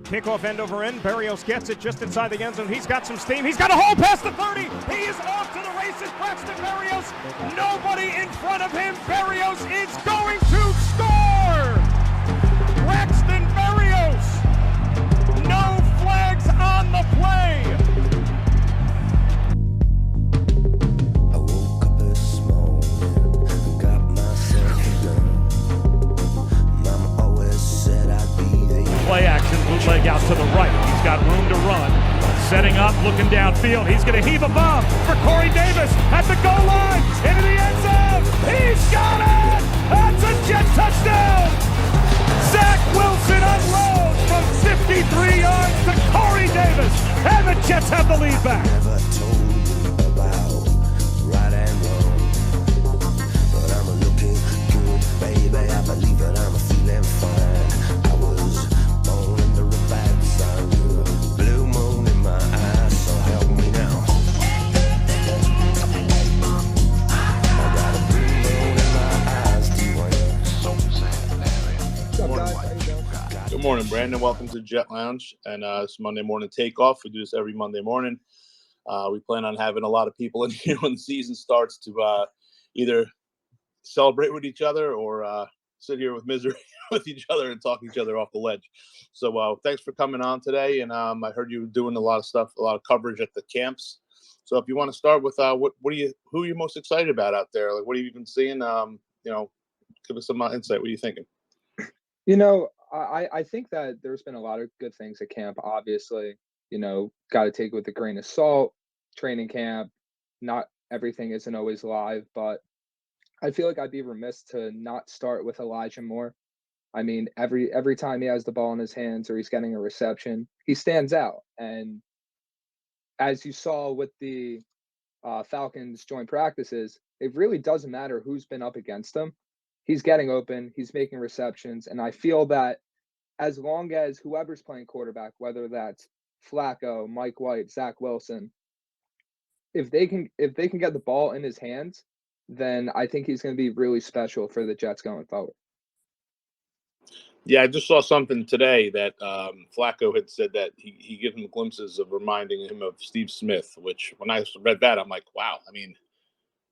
Kickoff end over end. Berrios gets it just inside the end zone. He's got some steam. He's got a hole past the 30. He is off to the races. Braxton Berrios. Nobody in front of him. Berrios is going to score. Braxton Berrios. No flags on the play. I woke up this morning, got myself done. Mama always said I'd be there. Play action, bootleg out to the right. He's got room to run. Setting up, looking downfield. He's going to heave a bomb for Corey Davis at the goal line. Into the end zone. He's got it! That's a Jet touchdown! Zach Wilson unloads from 53 yards to Corey Davis. And the Jets have the lead back. Never told about right and wrong, but I'm looking good, baby. I believe it, I'm feeling fine. I was born under a bad sign, blue moon in my eyes, so help me now. I got a blue moon in my eyes, Dwayne. So sad, Good morning, Brandon. Welcome to Jet Lounge, and it's Monday morning takeoff. We do this every Monday morning. We plan on having a lot of people in here when the season starts to either celebrate with each other or sit here with misery with each other and talk each other off the ledge. So thanks for coming on today. And I heard you were doing a lot of stuff, a lot of coverage at the camps. So if you want to start with who are you most excited about out there? Like, what have you been seeing? Give us some insight. What are you thinking? I think that there's been a lot of good things at camp. Obviously, got to take it with a grain of salt. Training camp, not everything isn't always live, but I feel like I'd be remiss to not start with Elijah Moore. I mean, every time he has the ball in his hands or he's getting a reception, he stands out. And as you saw with the Falcons joint practices, it really doesn't matter who's been up against him. He's getting open, he's making receptions, and I feel that as long as whoever's playing quarterback, whether that's Flacco, Mike White, Zach Wilson, if they can get the ball in his hands, then I think he's going to be really special for the Jets going forward. Yeah, I just saw something today that Flacco had said that he gave him glimpses of reminding him of Steve Smith, which when I read that, I'm like, wow. I mean,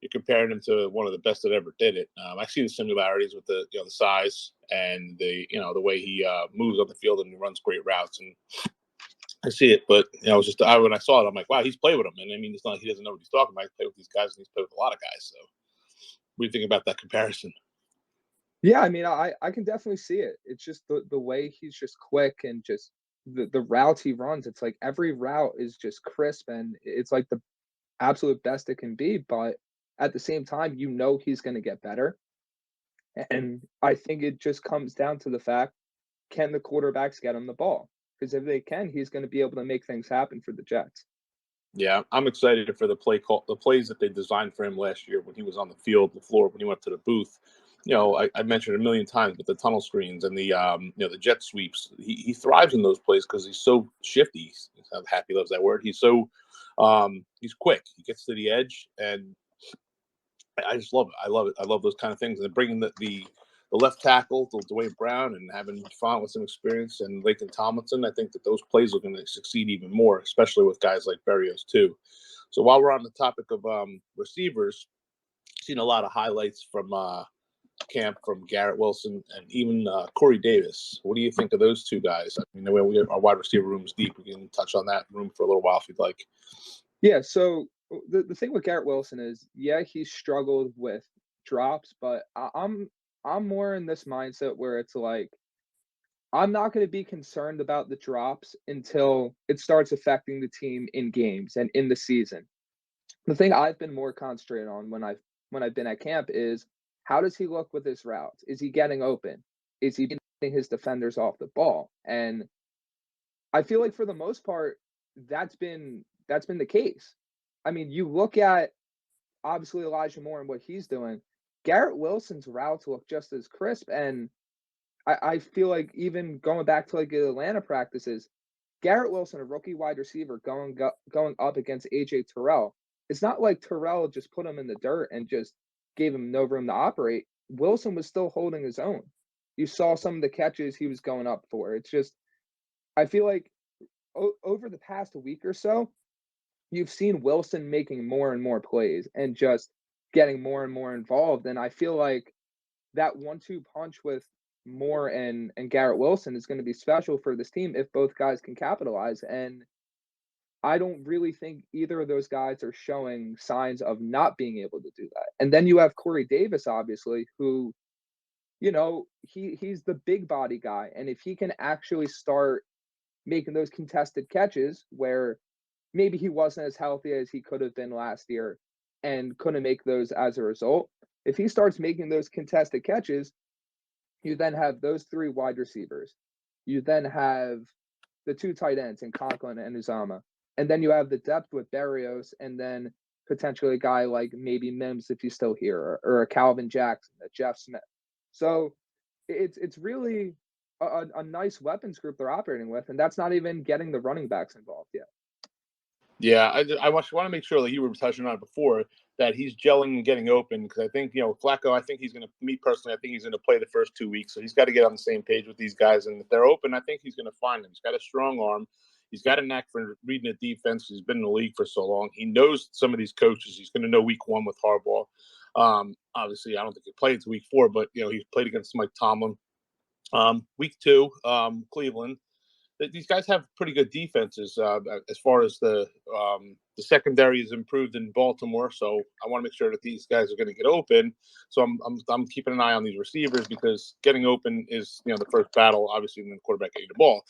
you're comparing him to one of the best that ever did it. I see the similarities with the size and the way he moves on the field and he runs great routes, and I see it. But it's just when I saw it, I'm like, wow, he's played with him, and I mean, it's not like he doesn't know what he's talking about. He's played with these guys, and he's played with a lot of guys. So, what do you think about that comparison? Yeah, I mean, I can definitely see it. It's just the way he's just quick and just the routes he runs. It's like every route is just crisp, and it's like the absolute best it can be. But at the same time, he's going to get better. And I think it just comes down to the fact, can the quarterbacks get him the ball? Because if they can, he's going to be able to make things happen for the Jets. Yeah, I'm excited for the plays that they designed for him last year when he was on the field, the floor, when he went to the booth. I mentioned it a million times, but the tunnel screens and the the jet sweeps, he thrives in those plays because he's so shifty. Happy loves that word. He's so he's quick. He gets to the edge, and I just love it. I love it. I love those kind of things. And bringing the left tackle to Dwayne Brown and having Font with some experience and Lakin Tomlinson, I think that those plays are going to succeed even more, especially with guys like Berrios too. So while we're on the topic of receivers, seen a lot of highlights from camp from Garrett Wilson and even Corey Davis. What do you think of those two guys? I mean, the way our wide receiver room is deep, we can touch on that room for a little while if you'd like. Yeah, so the thing with Garrett Wilson is, he struggled with drops, but I'm more in this mindset where it's like, I'm not going to be concerned about the drops until it starts affecting the team in games and in the season. The thing I've been more concentrated on when I've been at camp is, how does he look with his routes? Is he getting open? Is he getting his defenders off the ball? And I feel like for the most part, that's been the case. I mean, you look at obviously Elijah Moore and what he's doing. Garrett Wilson's routes look just as crisp, and I feel like even going back to like the Atlanta practices, Garrett Wilson, a rookie wide receiver, going up against AJ Terrell. It's not like Terrell just put him in the dirt and just gave him no room to operate, Wilson was still holding his own. You saw some of the catches he was going up for. It's just, I feel like over the past week or so, you've seen Wilson making more and more plays and just getting more and more involved. And I feel like that 1-2 punch with Moore and Garrett Wilson is going to be special for this team if both guys can capitalize. And I don't really think either of those guys are showing signs of not being able to do that. And then you have Corey Davis, obviously, who, he's the big body guy. And if he can actually start making those contested catches where maybe he wasn't as healthy as he could have been last year and couldn't make those as a result, if he starts making those contested catches, you then have those 3 wide receivers. You then have the 2 tight ends in Conklin and Uzama. And then you have the depth with Berrios and then potentially a guy like maybe Mims if he's still here, or a Calvin Jackson, a Jeff Smith. So it's really a nice weapons group they're operating with, and that's not even getting the running backs involved yet. Yeah, I want to make sure that you were touching on it before, that he's gelling and getting open, because I think, Flacco, I think he's going to, me personally, I think he's going to play the first 2 weeks. So he's got to get on the same page with these guys. And if they're open, I think he's going to find them. He's got a strong arm. He's got a knack for reading the defense. He's been in the league for so long. He knows some of these coaches. He's going to know week 1 with Harbaugh. Obviously, I don't think he played to week 4, but, he's played against Mike Tomlin. Week 2, Cleveland. These guys have pretty good defenses as far as the secondary is improved in Baltimore. So I want to make sure that these guys are going to get open. So I'm keeping an eye on these receivers, because getting open is the first battle, obviously, in the quarterback getting the ball.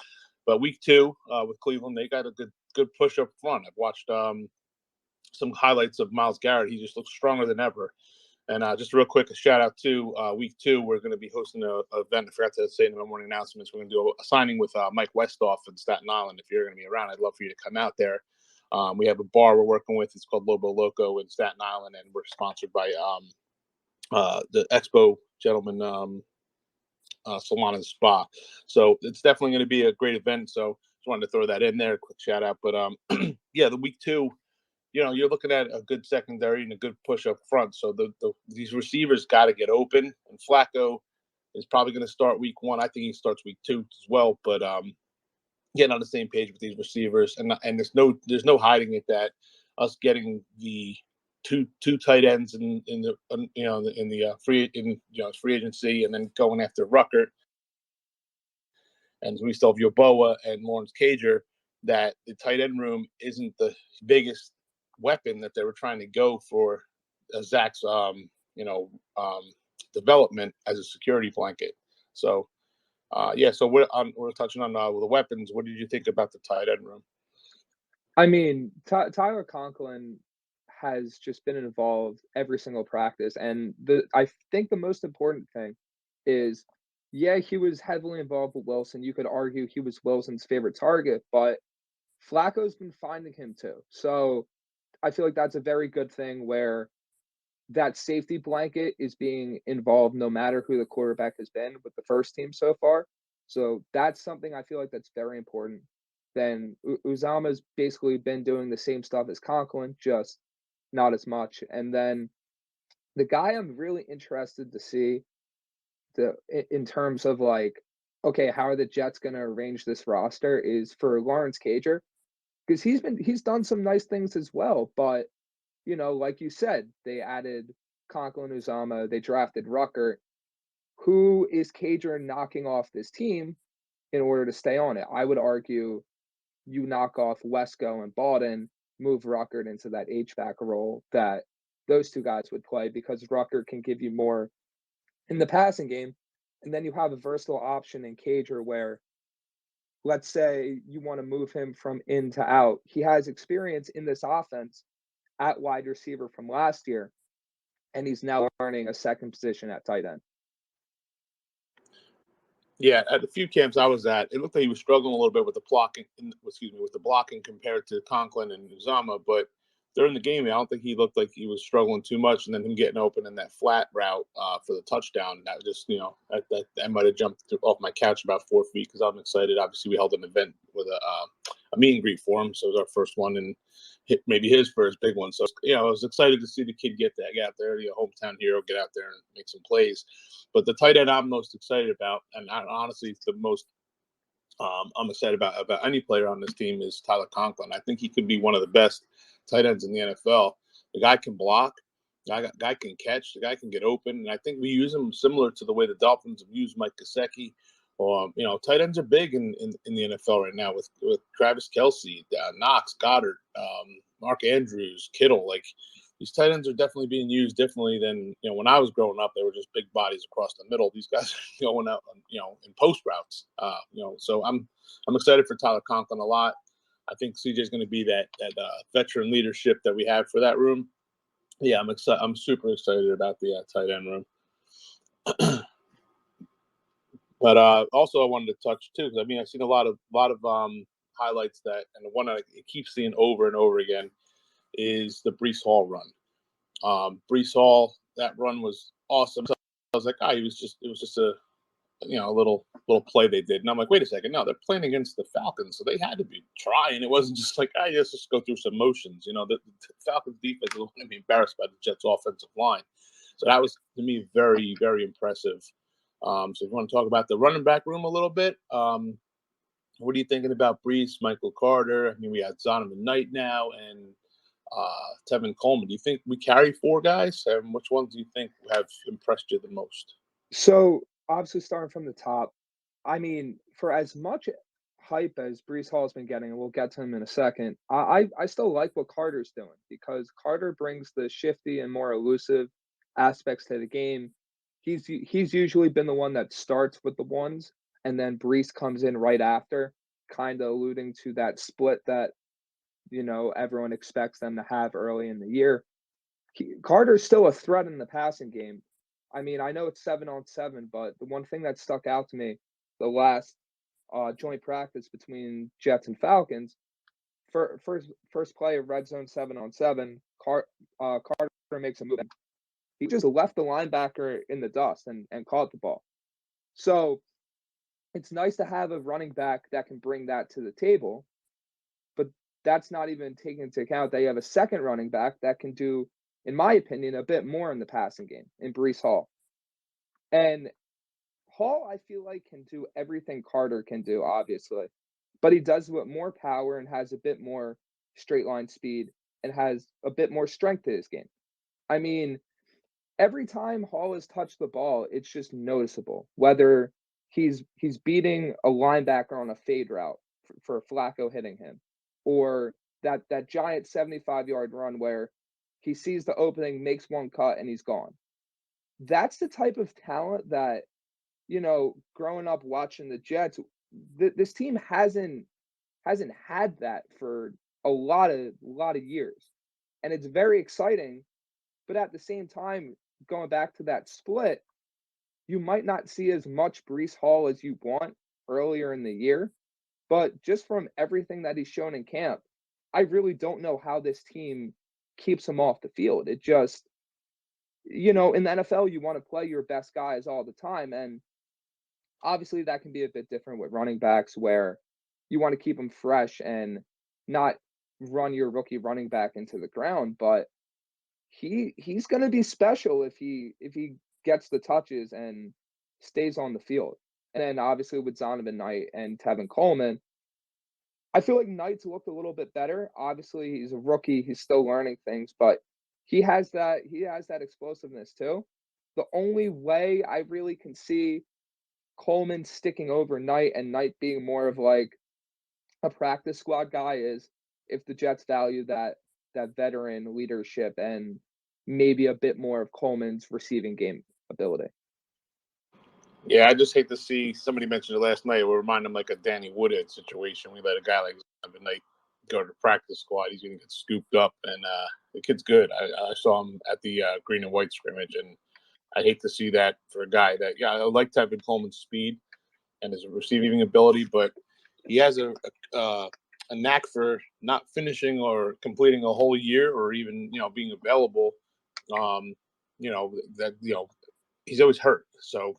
But week 2 with Cleveland, they got a good push up front. I've watched some highlights of Myles Garrett. He just looks stronger than ever. And just real quick, a shout out to week 2. We're going to be hosting an event. I forgot to say in the morning announcements. We're going to do a signing with Mike Westhoff in Staten Island. If you're going to be around, I'd love for you to come out there. We have a bar we're working with. It's called Lobo Loco in Staten Island, and we're sponsored by the Expo Gentleman Salon and Spa. So it's definitely going to be a great event. So just wanted to throw that in there. Quick shout out. But yeah, the week 2. You're looking at a good secondary and a good push up front. So these receivers got to get open. And Flacco is probably going to start week 1. I think he starts week 2 as well. But getting on the same page with these receivers, and there's no hiding it that us getting the two tight ends in the free agency, and then going after Ruckert, and we still have Yoboa and Lawrence Cager, that the tight end room isn't the biggest weapon that they were trying to go for Zach's development as a security blanket. So so we're touching on the weapons. What did you think about the tight end room? I mean, Tyler Conklin has just been involved every single practice, and I think the most important thing is, he was heavily involved with Wilson. You could argue he was Wilson's favorite target, but Flacco's been finding him too. So I feel like that's a very good thing, where that safety blanket is being involved no matter who the quarterback has been with the first team so far. So that's something I feel like that's very important. Then Uzama's basically been doing the same stuff as Conklin, just not as much. And then the guy I'm really interested to see in terms of like, okay, how are the Jets going to arrange this roster, is for Lawrence Cager, because he's done some nice things as well. But like you said, they added Conklin, Uzama, they drafted Ruckert. Who is Cager knocking off this team in order to stay on it? I would argue you knock off Wesco and Baldwin, move Ruckert into that HVAC role that those 2 guys would play, because Ruckert can give you more in the passing game. And then you have a versatile option in Cager where, let's say you want to move him from in to out. He has experience in this offense at wide receiver from last year, and he's now learning a second position at tight end. Yeah, at the few camps I was at, it looked like he was struggling a little bit with the blocking. With the blocking compared to Conklin and Uzama, but during the game, I don't think he looked like he was struggling too much. And then him getting open in that flat route for the touchdown, that just, that might have jumped off my couch about 4 feet because I'm excited. Obviously, we held an event with a meet and greet for him. So it was our first one and maybe his first big one. So, I was excited to see the kid get out there, the hometown hero, get out there and make some plays. But the tight end I'm most excited about, and honestly, the most I'm excited about any player on this team is Tyler Conklin. I think he could be one of the best tight ends in the NFL. The guy can block, the guy can catch, the guy can get open, and I think we use him similar to the way the Dolphins have used Mike Gesicki. Tight ends are big in the NFL right now with Travis Kelce, Knox, Goddard, Mark Andrews, Kittle. Like, these tight ends are definitely being used differently than, when I was growing up. They were just big bodies across the middle. These guys are going out, in post routes. So I'm excited for Tyler Conklin a lot. I think CJ's going to be that veteran leadership that we have for that room. Yeah, I'm excited. I'm super excited about the tight end room. But also I wanted to touch too, because I've seen a lot of highlights that, and the one I keep seeing over and over again is the Breece Hall run. Breece Hall, that run was awesome. So I was like, it was just a little play they did. And I'm like, wait a second, no, they're playing against the Falcons, so they had to be trying. It wasn't just like, let's just go through some motions. The Falcons defense was going to be embarrassed by the Jets offensive line. So that was, to me, very, very impressive. So if you want to talk about the running back room a little bit, what are you thinking about Breece, Michael Carter? We had Zonovan Knight now, and Tevin Coleman. Do you think we carry 4 guys? And which ones do you think have impressed you the most? So obviously starting from the top, for as much hype as Breece Hall has been getting, and we'll get to him in a second, I still like what Carter's doing, because Carter brings the shifty and more elusive aspects to the game. He's usually been the one that starts with the ones, and then Breece comes in right after, kind of alluding to that split that everyone expects them to have early in the year. Carter's still a threat in the passing game. I know it's 7-on-7, but the one thing that stuck out to me, the last joint practice between Jets and Falcons, first play of red zone 7-on-7, Carter makes a move. He just left the linebacker in the dust and caught the ball. So it's nice to have a running back that can bring that to the table, but that's not even taking into account that you have a second running back that can do, in my opinion, a bit more in the passing game, in Breece Hall. And Hall, I feel like, can do everything Carter can do, obviously, but he does it with more power and has a bit more straight line speed and has a bit more strength to his game. Every time Hall has touched the ball, it's just noticeable, whether he's beating a linebacker on a fade route for Flacco hitting him, or that giant 75-yard run where he sees the opening, makes one cut, and he's gone. That's the type of talent that, growing up watching the Jets, this team hasn't had that for a lot of years. And it's very exciting, but at the same time, going back to that split, you might not see as much Breece Hall as you want earlier in the year, but just from everything that he's shown in camp, I really don't know how this team keeps him off the field. It just, in the NFL, you want to play your best guys all the time, and obviously that can be a bit different with running backs, where you want to keep them fresh and not run your rookie running back into the ground, but he's going to be special if he gets the touches and stays on the field. And then obviously with Zonovan Knight and Tevin Coleman, I feel like Knight's looked a little bit better. Obviously, he's a rookie; he's still learning things, but he has that explosiveness too. The only way I really can see Coleman sticking over Knight and Knight being more of like a practice squad guy is if the Jets value that veteran leadership and maybe a bit more of Coleman's receiving game ability. Yeah, I just hate to see, somebody mentioned it last night, it will remind them like a Danny Woodhead situation. We let a guy like Zonovan Knight go to the practice squad. He's going to get scooped up, and the kid's good. I saw him at the green and white scrimmage, and I hate to see that for a guy that, I like Tevin Coleman's speed and his receiving ability, but he has a a knack for not finishing or completing a whole year, or even being available. That he's always hurt, so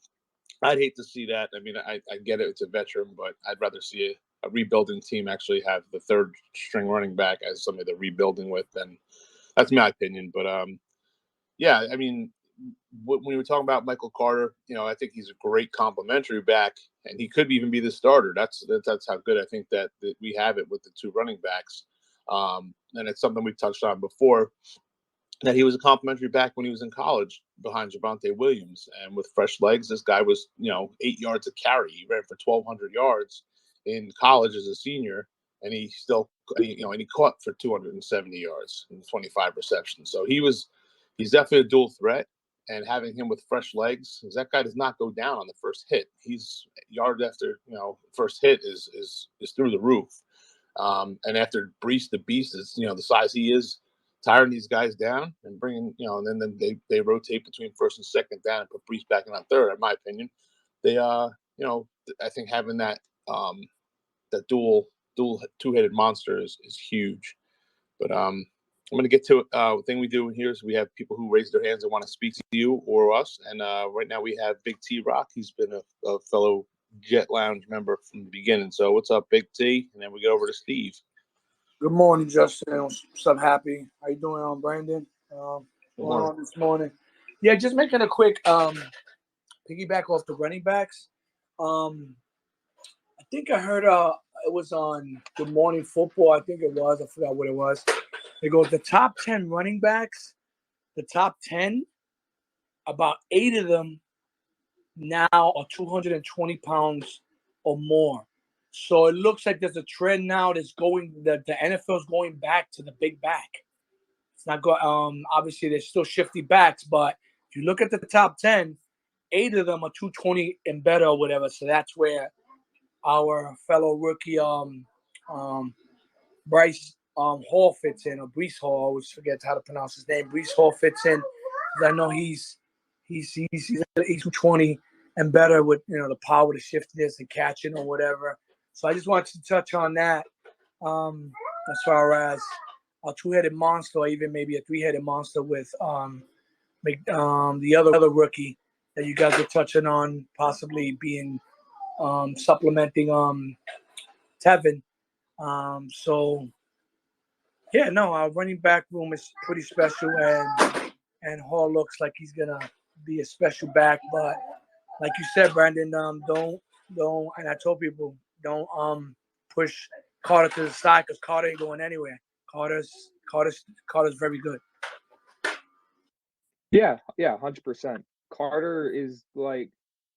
I'd hate to see that. I mean, I get it; it's a veteran, but I'd rather see a rebuilding team actually have the third string running back as somebody they're rebuilding with. And that's my opinion. But yeah, I mean, when we were talking about Michael Carter, I think he's a great complementary back, and he could even be the starter. That's how good I think that we have it with the two running backs. And it's something we touched on before, that he was a complimentary back when he was in college behind Javonte Williams. And with fresh legs, this guy was, 8 yards a carry. He ran for 1,200 yards in college as a senior, and he still, and he caught for 270 yards and 25 receptions. So he's definitely a dual threat. And having him with fresh legs, because that guy does not go down on the first hit. He's yard after, first hit is through the roof. And after Brees the Beast is, the size he is, tiring these guys down and bringing, and then they rotate between first and second down and put Brees back in on third. In my opinion, they, I think having that dual two-headed monster is huge. But I'm going to get to the thing we do here is we have people who raise their hands and want to speak to you or us. And right now we have Big T Rock. He's been a fellow Jet Lounge member from the beginning. So what's up, Big T? And then we get over to Steve. Good morning, Justin. What's up, Happy? How you doing, Brandon? Going on this morning? Yeah, just making a quick piggyback off the running backs. I think I heard it was on Good Morning Football. I think it was. I forgot what it was. They go the top 10 running backs. The top 10, about 8 of them now are 220 pounds or more. So it looks like there's a trend now that's going that the NFL is going back to the big back. It's not going. Obviously, there's still shifty backs, but if you look at the top 10, 8 of them are 220 and better or whatever. So that's where our fellow rookie Bryce Hall fits in, or Brees Hall. I always forget how to pronounce his name. Brees Hall fits in. I know he's 220 and better with the power to shift this and catching or whatever. So I just wanted to touch on that as far as a two-headed monster, or even maybe a three-headed monster with the other rookie that you guys are touching on, possibly being supplementing Tevin. So yeah, no, our running back room is pretty special, and Hall looks like he's gonna be a special back. But like you said, Brandon, don't, and I told people, don't push Carter to the side, because Carter ain't going anywhere. Carter's very good. Yeah, 100%. Carter is like,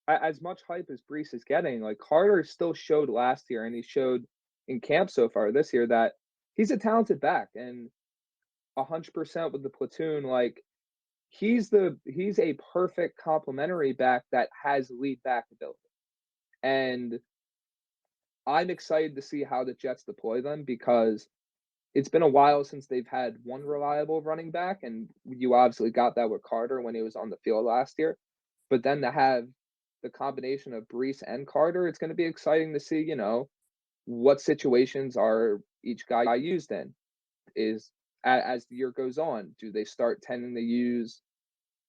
as much hype as Brees is getting, like Carter still showed last year, and he showed in camp so far this year, that he's a talented back, and 100% with the platoon. Like he's a perfect complementary back that has lead back ability. And I'm excited to see how the Jets deploy them, because it's been a while since they've had one reliable running back, and you obviously got that with Carter when he was on the field last year. But then to have the combination of Brees and Carter, it's going to be exciting to see, what situations are each guy used in. Is as the year goes on, do they start tending to use,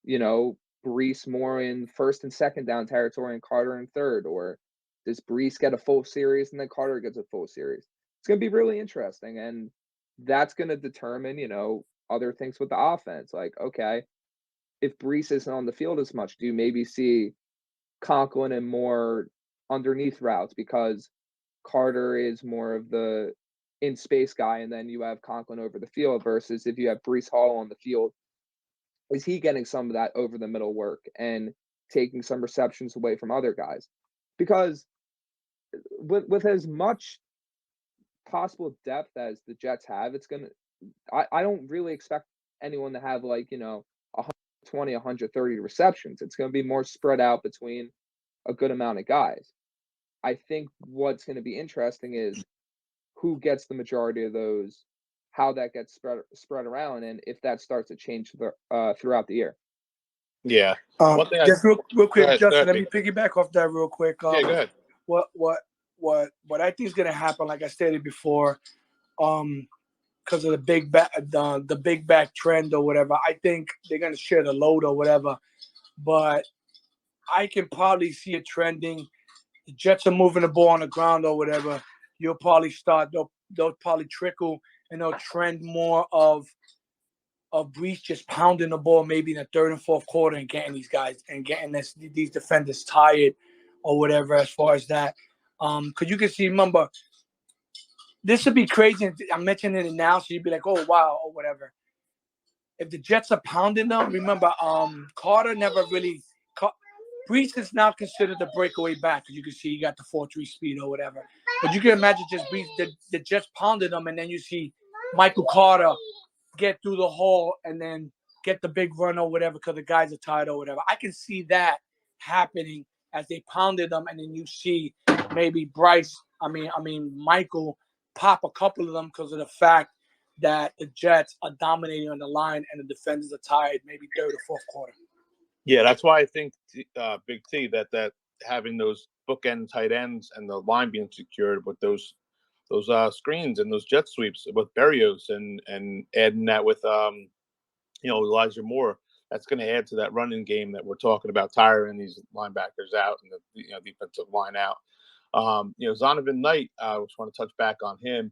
Brees more in first and second down territory and Carter in third, or does Brees get a full series and then Carter gets a full series? It's going to be really interesting, and that's going to determine, other things with the offense. Like, okay, if Brees isn't on the field as much, do you maybe see Conklin and more underneath routes, because Carter is more of the in space guy, and then you have Conklin over the field, versus if you have Brees Hall on the field, is he getting some of that over the middle work and taking some receptions away from other guys? Because with as much possible depth as the Jets have, it's gonna. I don't really expect anyone to have 120, 130 receptions. It's going to be more spread out between a good amount of guys. I think what's going to be interesting is who gets the majority of those, how that gets spread around, and if that starts to change throughout the year. Yeah. Just real quick, ahead, Justin, let me piggyback off that real quick. Yeah, go ahead. What what I think is going to happen, like I stated before, because of the big back trend or whatever. I think they're going to share the load or whatever. But I can probably see it trending. The Jets are moving the ball on the ground or whatever. You'll probably start. They'll probably trickle and they'll trend more of Brees just pounding the ball maybe in the third and fourth quarter and getting these guys and getting these defenders tired or whatever as far as that. Because you can see, remember, this would be crazy. I'm mentioning it now, so you'd be like, oh, wow, or whatever. If the Jets are pounding them, remember, Carter never really Brees is now considered the breakaway back. As you can see, he got the 4.3 speed or whatever. But you can imagine just Brees, the Jets pounding them, and then you see Michael Carter get through the hole and then get the big run or whatever because the guys are tired or whatever. I can see that happening as they pounded them, and then you see maybe Michael pop a couple of them because of the fact that the Jets are dominating on the line and the defenders are tired, maybe third or fourth quarter. Yeah, that's why I think Big T that having those bookend tight ends and the line being secured with those screens and those jet sweeps with Berrios and adding that with Elijah Moore, that's going to add to that running game that we're talking about, tiring these linebackers out and the defensive line out. Zonovan Knight, I just want to touch back on him.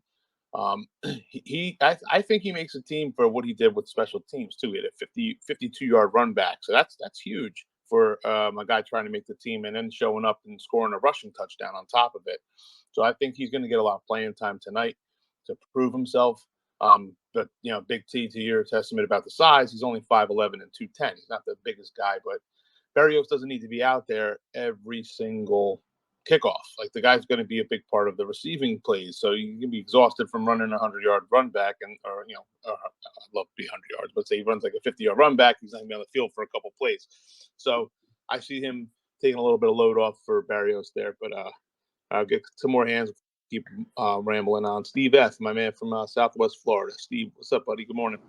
I think he makes a team for what he did with special teams too. He had a 52-yard run back, so that's huge for a guy trying to make the team and then showing up and scoring a rushing touchdown on top of it. So I think he's going to get a lot of playing time tonight to prove himself. But Big T, to your testament about the size, he's only 5'11" and 210. He's not the biggest guy, but Berrios doesn't need to be out there every single kickoff. Like, the guy's going to be a big part of the receiving plays, so you can be exhausted from running a 100-yard run back, I'd love to be 100 yards, but say he runs like a 50-yard run back, he's not going to be on the field for a couple plays. So I see him taking a little bit of load off for Berrios there, but I'll get some more hands. Keep rambling on. Steve F., my man from Southwest Florida. Steve, what's up, buddy? Good morning.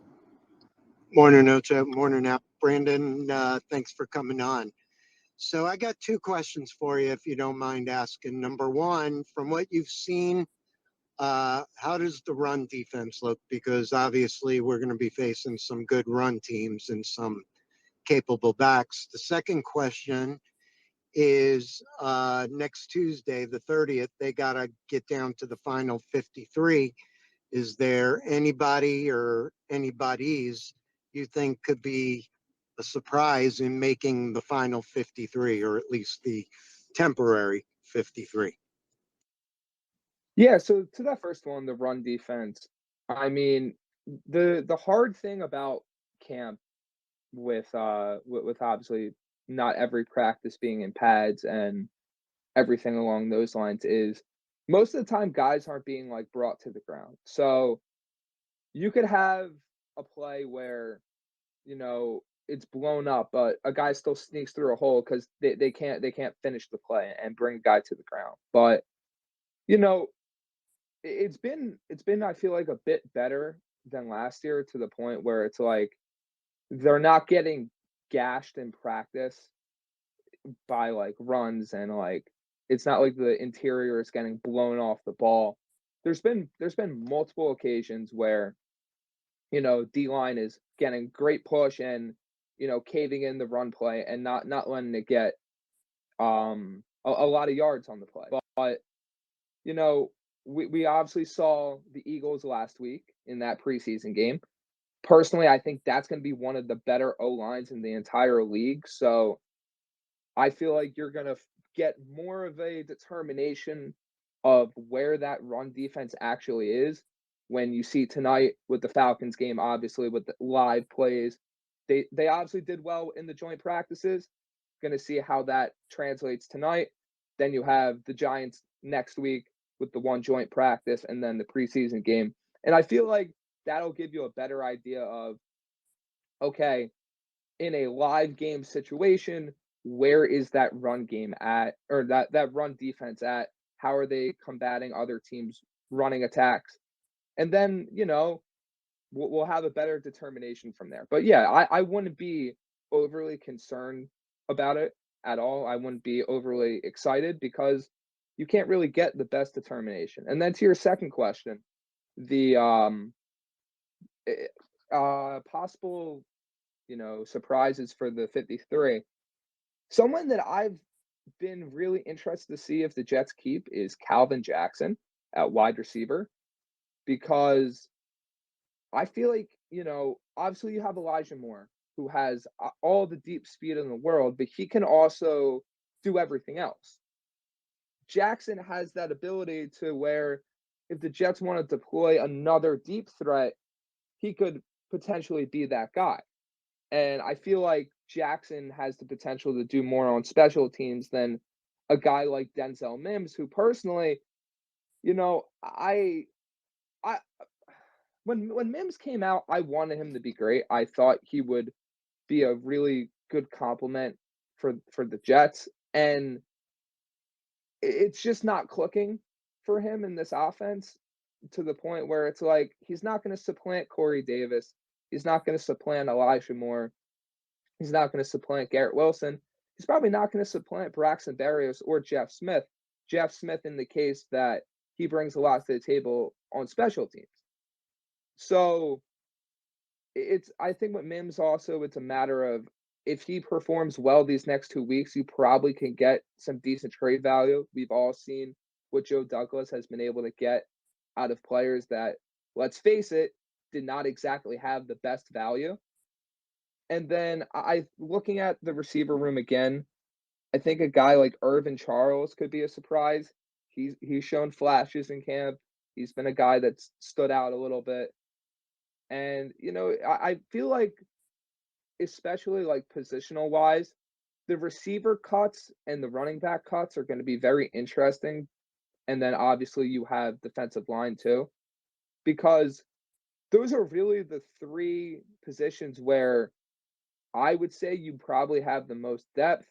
Morning, Ocho. Morning, Brandon. Thanks for coming on. So I got two questions for you, if you don't mind asking. Number one, from what you've seen, how does the run defense look? Because obviously we're going to be facing some good run teams and some capable backs. The second question is next Tuesday, the 30th, they got to get down to the final 53. Is there anybody or anybody's you think could be a surprise in making the final 53, or at least the temporary 53? Yeah, so to that first one, the run defense, I mean, the hard thing about camp with obviously not every practice being in pads and everything along those lines is most of the time guys aren't being like brought to the ground. So you could have a play where, it's blown up, but a guy still sneaks through a hole because they can't finish the play and bring a guy to the ground. But it's been I feel like a bit better than last year, to the point where it's like they're not getting gashed in practice by like runs, and like it's not like the interior is getting blown off the ball. There's been multiple occasions where D-line is getting great push and caving in the run play and not letting it get a lot of yards on the play. But we obviously saw the Eagles last week in that preseason game. Personally, I think that's going to be one of the better O-lines in the entire league. So I feel like you're going to get more of a determination of where that run defense actually is when you see tonight with the Falcons game, obviously with the live plays. They obviously did well in the joint practices. Going to see how that translates tonight. Then you have the Giants next week with the one joint practice and then the preseason game. And I feel like that'll give you a better idea of, okay, in a live game situation, where is that run game at, or that run defense at? How are they combating other teams' running attacks? And then, we'll have a better determination from there. But yeah, I wouldn't be overly concerned about it at all. I wouldn't be overly excited because you can't really get the best determination. And then to your second question, the possible, surprises for the 53. Someone that I've been really interested to see if the Jets keep is Calvin Jackson at wide receiver, because I feel like, obviously you have Elijah Moore, who has all the deep speed in the world, but he can also do everything else. Jackson has that ability to where if the Jets want to deploy another deep threat, he could potentially be that guy. And I feel like Jackson has the potential to do more on special teams than a guy like Denzel Mims, who personally, I when Mims came out, I wanted him to be great. I thought he would be a really good complement for the Jets, and it's just not clicking for him in this offense to the point where it's like he's not going to supplant Corey Davis. He's not going to supplant Elijah Moore. He's not going to supplant Garrett Wilson. He's probably not going to supplant Braxton Berrios or Jeff Smith. Jeff Smith in the case that he brings a lot to the table on special teams. So I think with Mims also, it's a matter of if he performs well these next 2 weeks, you probably can get some decent trade value. We've all seen what Joe Douglas has been able to get out of players that, let's face it, did not exactly have the best value. And then looking at the receiver room again, I think a guy like Irvin Charles could be a surprise. He's shown flashes in camp. He's been a guy that's stood out a little bit. And, I feel like, especially like positional wise, the receiver cuts and the running back cuts are going to be very interesting. And then obviously you have defensive line too, because those are really the three positions where I would say you probably have the most depth.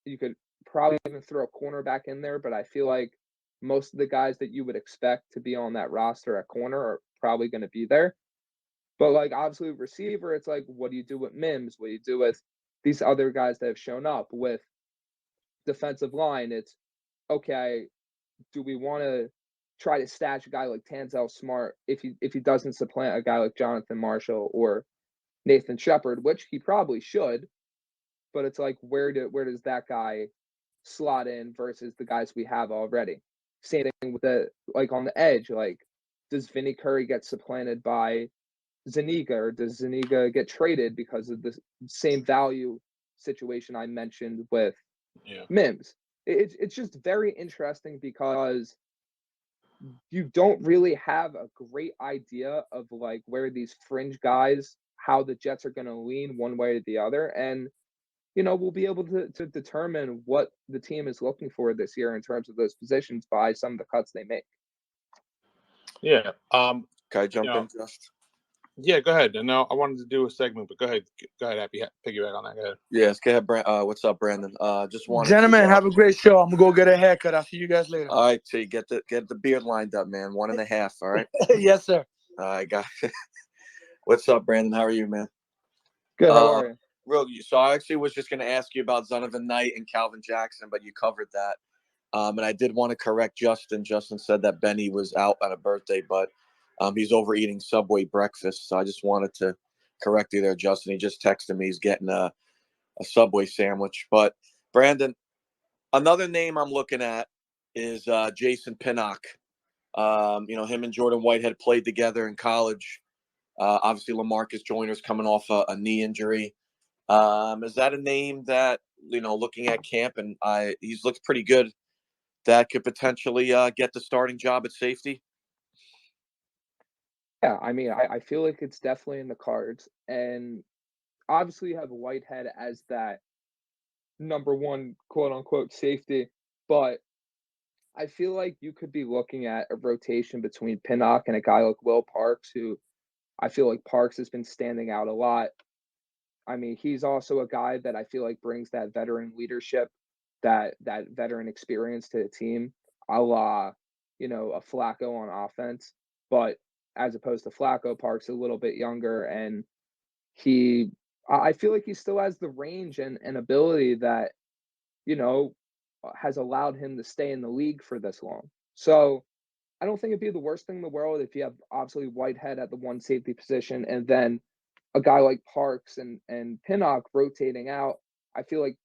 You could probably even throw a cornerback in there, but I feel like most of the guys that you would expect to be on that roster at corner are probably going to be there. But like obviously receiver, it's like, what do you do with Mims? What do you do with these other guys that have shown up? With defensive line, it's okay, do we want to try to stash a guy like Tanzel Smart if he doesn't supplant a guy like Jonathan Marshall or Nathan Shepard, which he probably should, but it's like where does that guy slot in versus the guys we have already? Same thing with the like on the edge, like does Vinny Curry get supplanted by Zuniga, or does Zuniga get traded because of the same value situation I mentioned with Mims? It's just very interesting because you don't really have a great idea of like where these fringe guys, how the Jets are going to lean one way or the other. And, we'll be able to determine what the team is looking for this year in terms of those positions by some of the cuts they make. Yeah. Can I jump in just? Yeah, go ahead. And now I wanted to do a segment, but go ahead. Go ahead, Happy. Piggyback on that. Go ahead. Yes, go ahead, what's up, Brandon? Just wanted Gentlemen, to, have a great show. I'm gonna go get a haircut. I'll see you guys later. All right, so you get the beard lined up, man. 1.5, all right? Yes, sir. I got it. What's up, Brandon? How are you, man? Good. How are you? So I actually was just going to ask you about Zonovan Knight and Calvin Jackson, but you covered that. And I did want to correct Justin. Justin said that Benny was out on a birthday, but he's overeating Subway breakfast. So I just wanted to correct you there, Justin. He just texted me he's getting a Subway sandwich. But Brandon, another name I'm looking at is Jason Pinnock. Him and Jordan Whitehead played together in college. Obviously, LaMarcus Joyner's coming off a knee injury. Is that a name that, looking at camp, and he's looked pretty good, that could potentially get the starting job at safety? Yeah, I mean, I feel like it's definitely in the cards. And obviously, you have Whitehead as that number one, quote unquote, safety. But I feel like you could be looking at a rotation between Pinnock and a guy like Will Parks, who I feel like Parks has been standing out a lot. I mean, he's also a guy that I feel like brings that veteran leadership, that veteran experience to the team, a la, a Flacco on offense. But as opposed to Flacco, Parks a little bit younger, and I feel like he still has the range and ability that, has allowed him to stay in the league for this long. So I don't think it'd be the worst thing in the world if you have obviously Whitehead at the one safety position and then a guy like Parks and Pinnock rotating out. I feel like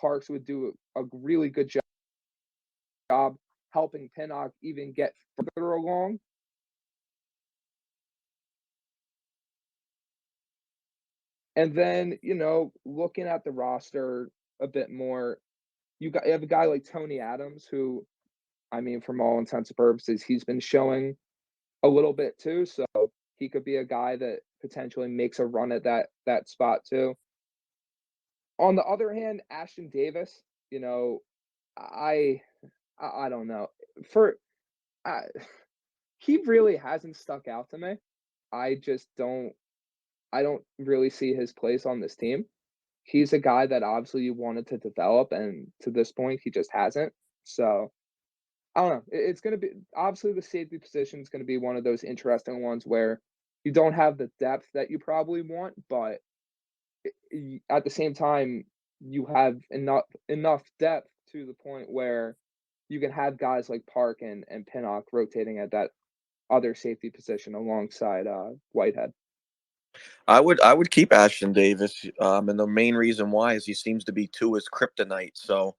Parks would do a really good job helping Pinnock even get further along. And then, looking at the roster a bit more, you have a guy like Tony Adams, who, I mean, from all intents and purposes, he's been showing a little bit too. So he could be a guy that potentially makes a run at that spot too. On the other hand, Ashton Davis, I don't know. He really hasn't stuck out to me. I don't really see his place on this team. He's a guy that obviously you wanted to develop, and to this point, he just hasn't. So I don't know. It's going to be obviously the safety position is going to be one of those interesting ones where you don't have the depth that you probably want, but at the same time, you have enough depth to the point where you can have guys like Park and Pinnock rotating at that other safety position alongside Whitehead. I would keep Ashton Davis, and the main reason why is he seems to be Tua's kryptonite. So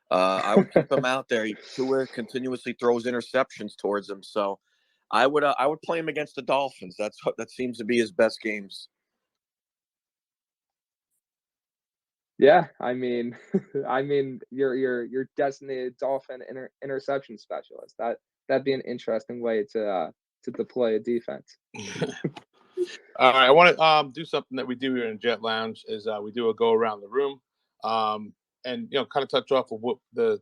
I would keep him out there. Tua continuously throws interceptions towards him, so I would play him against the Dolphins. That seems to be his best games. Yeah, I mean, your designated Dolphin interception specialist. That'd be an interesting way to deploy a defense. All right, I want to do something that we do here in Jet Lounge is we do a go around the room, and kind of touch off of what the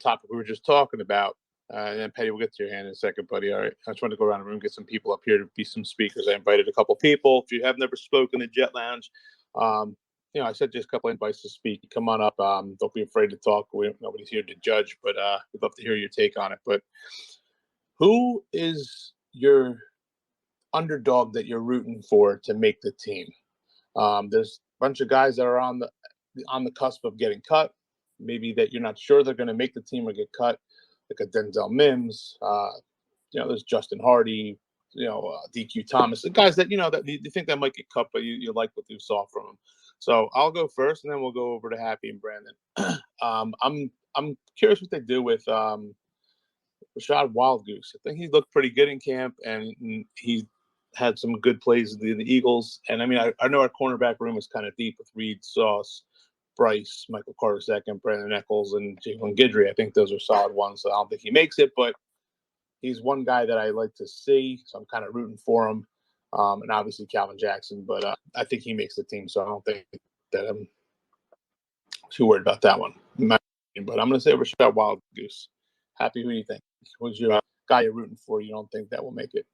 topic we were just talking about. And then Petty, we'll get to your hand in a second, buddy. All right, I just want to go around the room, get some people up here to be some speakers. I invited a couple people. If you have never spoken at Jet Lounge, I said just a couple invites to speak. Come on up. Don't be afraid to talk. Nobody's here to judge, but we'd love to hear your take on it. But who is your underdog that you're rooting for to make the team? There's a bunch of guys that are on the cusp of getting cut. Maybe that you're not sure they're going to make the team or get cut, like a Denzel Mims. There's Justin Hardy. DQ Thomas. The guys that that you think that might get cut, but you like what you saw from them. So I'll go first, and then we'll go over to Happy and Brandon. I'm curious what they do with Rashad Wildgoose. I think he looked pretty good in camp, and he had some good plays with the Eagles. And I mean, I know our cornerback room is kind of deep with Reed, Sauce, Bryce, Michael Carter II, Brandon Eccles, and Jalen Guidry. I think those are solid ones. So I don't think he makes it, but he's one guy that I like to see. So I'm kind of rooting for him. And obviously Calvin Jackson, but I think he makes the team. So I don't think that I'm too worried about that one. But I'm going to say Rashad Wildgoose. Happy, who do you think? Who's your guy you're rooting for? You don't think that will make it?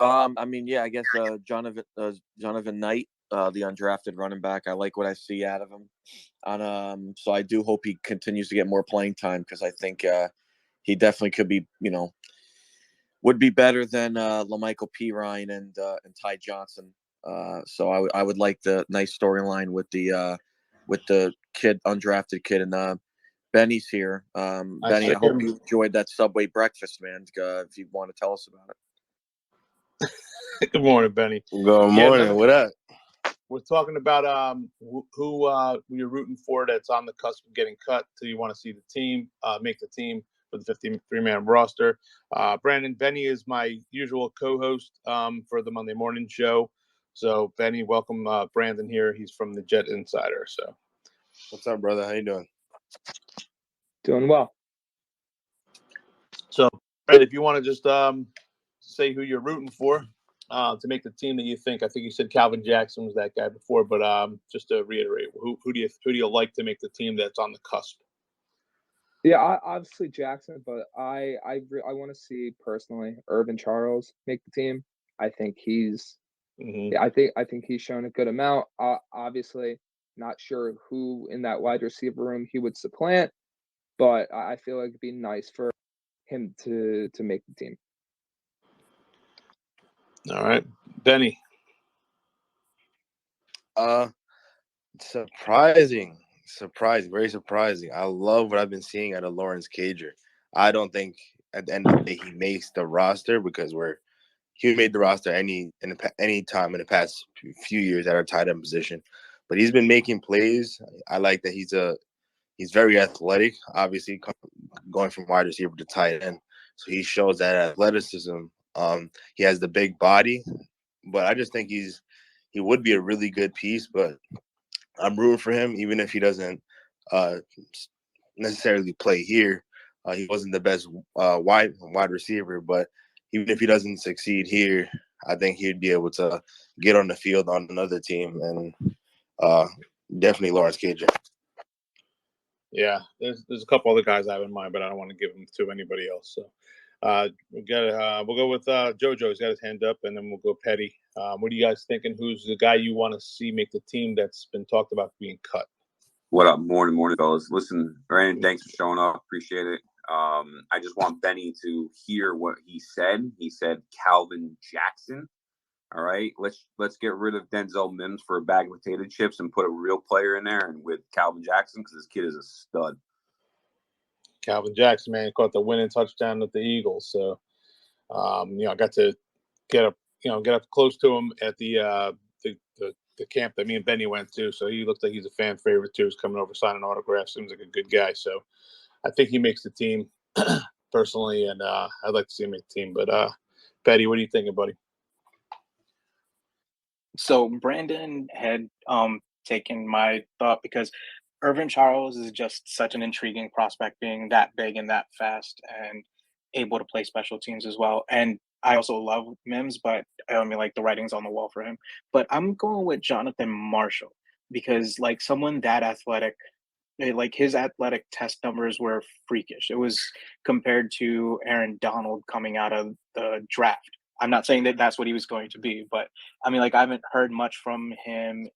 I guess Jonathan Knight, the undrafted running back. I like what I see out of him. So I do hope he continues to get more playing time because I think he definitely could be, would be better than LaMichael Pirine and Ty Johnson. So I would like the nice storyline with the undrafted kid, and Benny's here. Benny, I hope you enjoyed that Subway breakfast, man. If you want to tell us about it. Good morning, Benny. Good morning. What up? We're talking about who you're rooting for that's on the cusp of getting cut. So you want to see the team make the team for the 53-man roster. Brandon, Benny is my usual co-host for the Monday morning show. So Benny, welcome Brandon here. He's from the Jet Insider. So what's up, brother? How you doing? Doing well. So Brandon, if you want to just say who you're rooting for to make the team that you think. I think you said Calvin Jackson was that guy before, but just to reiterate, who do you like to make the team that's on the cusp? Yeah, obviously Jackson, but I want to see personally Irvin Charles make the team. I think he's I think he's shown a good amount. Obviously, not sure who in that wide receiver room he would supplant, but I feel like it'd be nice for him to make the team. All right, Benny. Surprising. Surprising, very surprising. I love what I've been seeing out of Lawrence Cager. I don't think at the end of the day he makes the roster because he made the roster any time in the past few years at our tight end position, but he's been making plays. I like that he's very athletic. Obviously, going from wide receiver to tight end, so he shows that athleticism. He has the big body, but I just think he would be a really good piece. But I'm rooting for him, even if he doesn't uh, necessarily play here. He wasn't the best wide receiver, but even if he doesn't succeed here, I think he'd be able to get on the field on another team, and definitely Lawrence Cager. Yeah, there's a couple other guys I have in mind, but I don't want to give them to anybody else. So we'll go with JoJo. He's got his hand up, and then we'll go Petty. What are you guys thinking? Who's the guy you want to see make the team that's been talked about being cut? What up? Morning, fellas. Listen, Brandon, thanks for showing up. Appreciate it. I just want Benny to hear what he said. He said Calvin Jackson. All right, let's get rid of Denzel Mims for a bag of potato chips and put a real player in there, and with Calvin Jackson, because this kid is a stud. Calvin Jackson, man, caught the winning touchdown with the Eagles. So, I got to get up close to him at the camp that me and Benny went to. So he looks like he's a fan favorite too. He's coming over signing autographs. Seems like a good guy. So I think he makes the team personally, and I'd like to see him make the team. But Petty, what are you thinking, buddy? So Brandon had taken my thought because Irvin Charles is just such an intriguing prospect, being that big and that fast and able to play special teams as well. And I also love Mims, but I mean, like the writing's on the wall for him. But I'm going with Jonathan Marshall because, like, someone that athletic, like his athletic test numbers were freakish. It was compared to Aaron Donald coming out of the draft. I'm not saying that that's what he was going to be, but I mean, like, I haven't heard much from him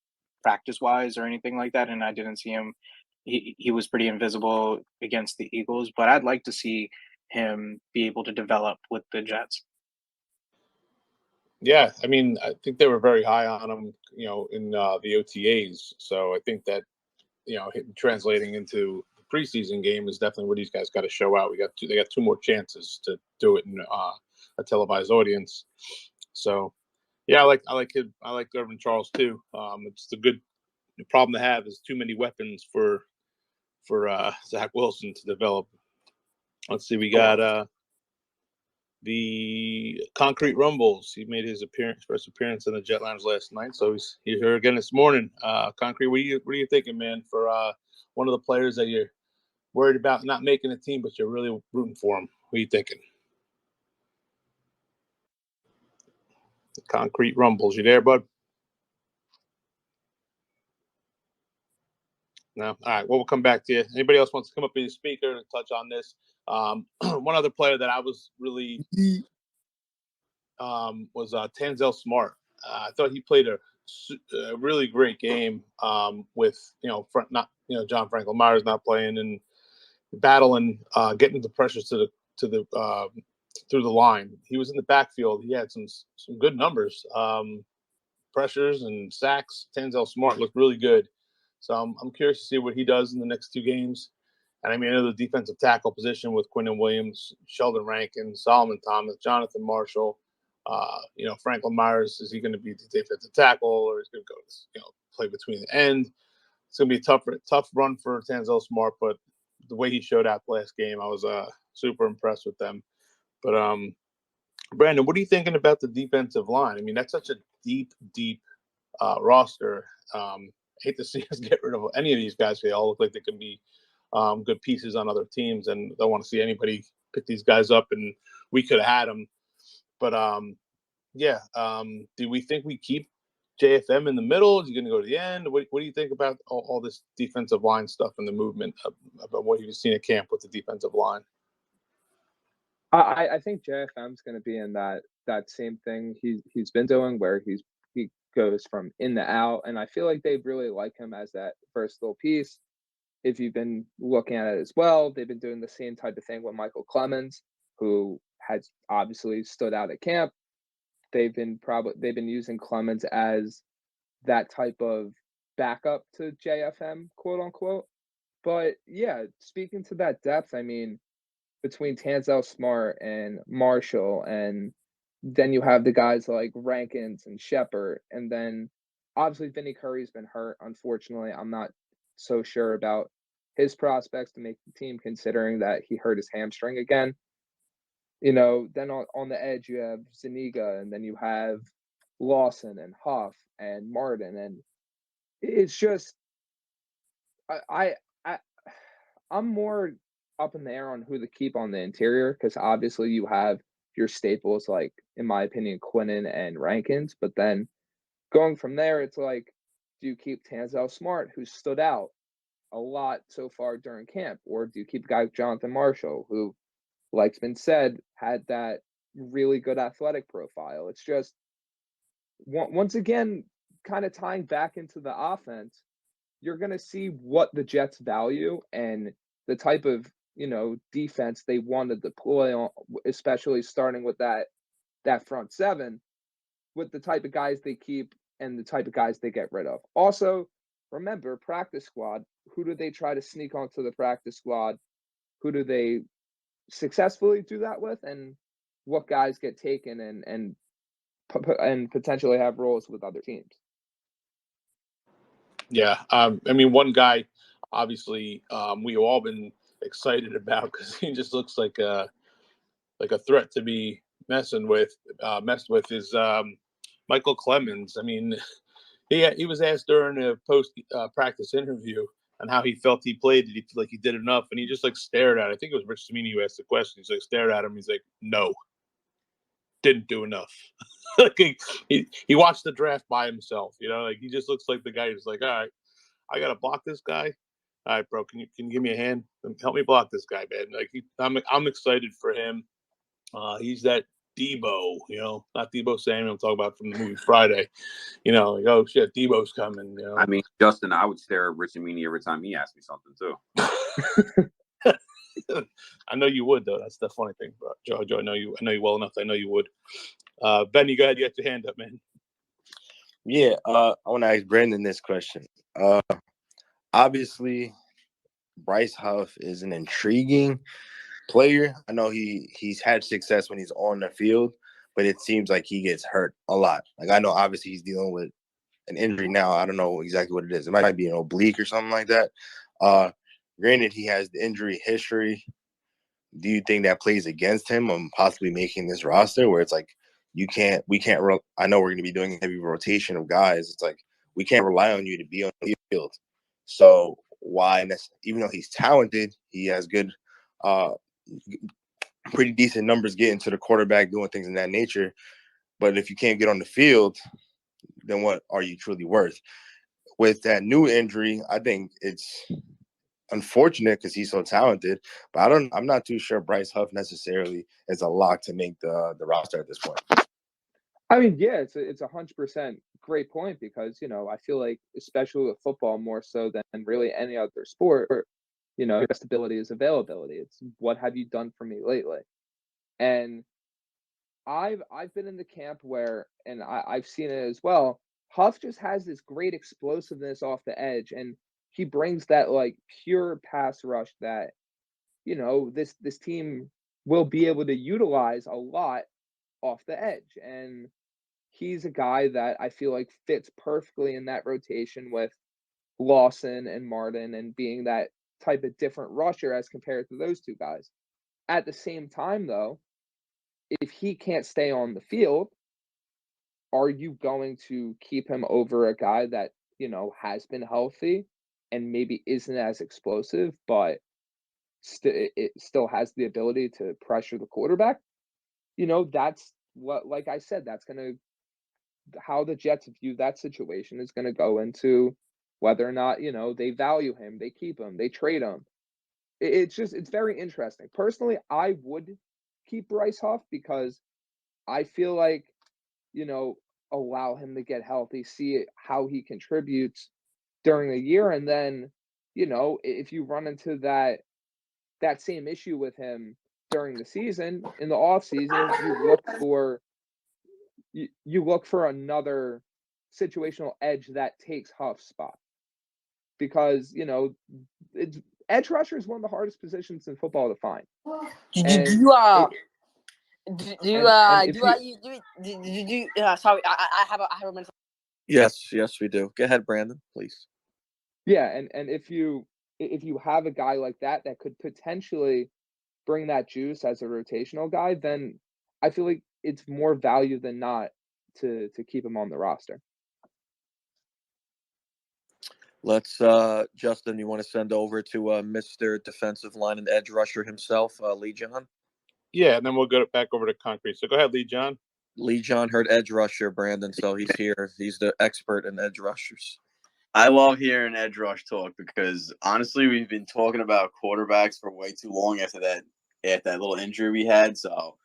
practice wise or anything like that, and I didn't see him. He was pretty invisible against the Eagles, but I'd like to see him be able to develop with the Jets. Yeah, I mean, I think they were very high on him, in the OTAs. So I think that translating into the preseason game is definitely what these guys got to show out. They got two more chances to do it in a televised audience. So yeah, I like Irvin Charles too. It's the good problem to have is too many weapons for Zach Wilson to develop. Let's see, we got the Concrete Rumbles. He made his first appearance in the Jet Lounge last night, so he's here again this morning. Concrete, what are you thinking, man, for one of the players that you're worried about not making a team, but you're really rooting for him? What are you thinking? The Concrete Rumbles, you there, bud? No. All right. Well, we'll come back to you. Anybody else wants to come up and speaker and touch on this? One other player that I was really was Tanzel Smart. I thought he played a really great game with John Franklin Myers not playing and battling, getting the pressures to the through the line. He was in the backfield. He had some good numbers, pressures and sacks. Tanzel Smart looked really good. So I'm curious to see what he does in the next two games. And I mean, I know the defensive tackle position with Quinnen Williams, Sheldon Rankin, Solomon Thomas, Jonathan Marshall. Franklin Myers, is he going to be the defensive tackle or is he going to go, play between the end? It's going to be a tough run for Tanzel Smart, but the way he showed out last game, I was super impressed with them. But Brandon, what are you thinking about the defensive line? I mean, that's such a deep roster. Hate to see us get rid of any of these guys. They all look like they can be good pieces on other teams, and don't want to see anybody pick these guys up. And we could have had them, but do we think we keep JFM in the middle? Is he going to go to the end? What do you think about all this defensive line stuff and the movement about what you've seen at camp with the defensive line? I think JFM's going to be in that same thing he's been doing, where he goes from in to out, and I feel like they really like him as that versatile piece. If you've been looking at it as well, they've been doing the same type of thing with Michael Clemens, who has obviously stood out at camp. They've been using Clemens as that type of backup to JFM, quote unquote. But yeah, speaking to that depth, I mean, between Tanzel Smart and Marshall, and then you have the guys like Rankins and Shepard, and then obviously Vinny Curry's been hurt. Unfortunately, I'm not so sure about his prospects to make the team, considering that he hurt his hamstring again. Then on the edge you have Zuniga, and then you have Lawson and Huff and Martin, and it's just I I I'm more up in the air on who to keep on the interior, because obviously you have your staples like, in my opinion, Quinnen and Rankins, but then going from there, it's like, do you keep Tanzel Smart, who stood out a lot so far during camp, or do you keep a guy like Jonathan Marshall, who, like's been said, had that really good athletic profile? It's just once again, kind of tying back into the offense, you're going to see what the Jets value and the type of, defense they want to deploy on, especially starting with that front seven, with the type of guys they keep and the type of guys they get rid of. Also, remember, practice squad, who do they try to sneak onto the practice squad? Who do they successfully do that with? And what guys get taken and potentially have roles with other teams? Yeah, I mean, one guy, obviously, we've all been excited about because he just looks like a threat to be messed with is Michael Clemens. I mean, he was asked during a post practice interview on how he felt he played. Did he feel like he did enough? And he just like stared at it. I think it was Rich Cimini who asked the question. He's like stared at him. He's like, no, didn't do enough. Like he watched the draft by himself. Like he just looks like the guy who's like, all right, I gotta block this guy. All right, bro, can you give me a hand? Help me block this guy, man. Like I'm excited for him. He's that Debo, not Debo Samuel I'm talking about from the movie Friday. Like, oh shit, Debo's coming. I mean, Justin, I would stare at Rich Amini every time he asked me something too. I know you would, though. That's the funny thing, bro. Joe, I know you well enough. I know you would. Benny, go ahead. You got your hand up, man. Yeah, I want to ask Brandon this question. Obviously, Bryce Huff is an intriguing player. I know he's had success when he's on the field, but it seems like he gets hurt a lot. Like, I know obviously he's dealing with an injury now. I don't know exactly what it is. It might be an oblique or something like that. Granted, he has the injury history. Do you think that plays against him on possibly making this roster, where it's like I know we're going to be doing a heavy rotation of guys. It's like we can't rely on you to be on the field. So why, even though he's talented, he has good, pretty decent numbers getting to the quarterback, doing things in that nature. But if you can't get on the field, then what are you truly worth? With that new injury, I think it's unfortunate because he's so talented, but I'm not too sure Bryce Huff necessarily is a lock to make the roster at this point. I mean, yeah, it's 100% great point, because I feel like, especially with football more so than really any other sport, stability is availability. It's what have you done for me lately? And I've been in the camp where, and I've seen it as well, Huff just has this great explosiveness off the edge, and he brings that like pure pass rush that this team will be able to utilize a lot off the edge. And he's a guy that I feel like fits perfectly in that rotation with Lawson and Martin, and being that type of different rusher as compared to those two guys. At the same time, though, if he can't stay on the field, are you going to keep him over a guy that, has been healthy and maybe isn't as explosive, but it still has the ability to pressure the quarterback? That's what, like I said, that's going to, how the Jets view that situation is going to go into whether or not, they value him, they keep him, they trade him. It's very interesting. Personally, I would keep Bryce Huff, because I feel like, allow him to get healthy, see how he contributes during the year. And then, if you run into that same issue with him during the season, in the off season, you look for another situational edge that takes Huff's spot. because it's edge rusher is one of the hardest positions in football to find. Do And you sorry, I have a minute. Yes, we do. Go ahead, Brandon, please. Yeah, and if you have a guy like that could potentially bring that juice as a rotational guy, then I feel like it's more value than not to keep him on the roster. Let's Justin, you want to send over to Mr. Defensive Line and Edge Rusher himself, Lee John? Yeah, and then we'll go back over to concrete. So go ahead, Lee John. Lee John heard edge rusher, Brandon, so he's here. He's the expert in edge rushers. I love hearing edge rush talk because honestly, we've been talking about quarterbacks for way too long after that little injury we had. So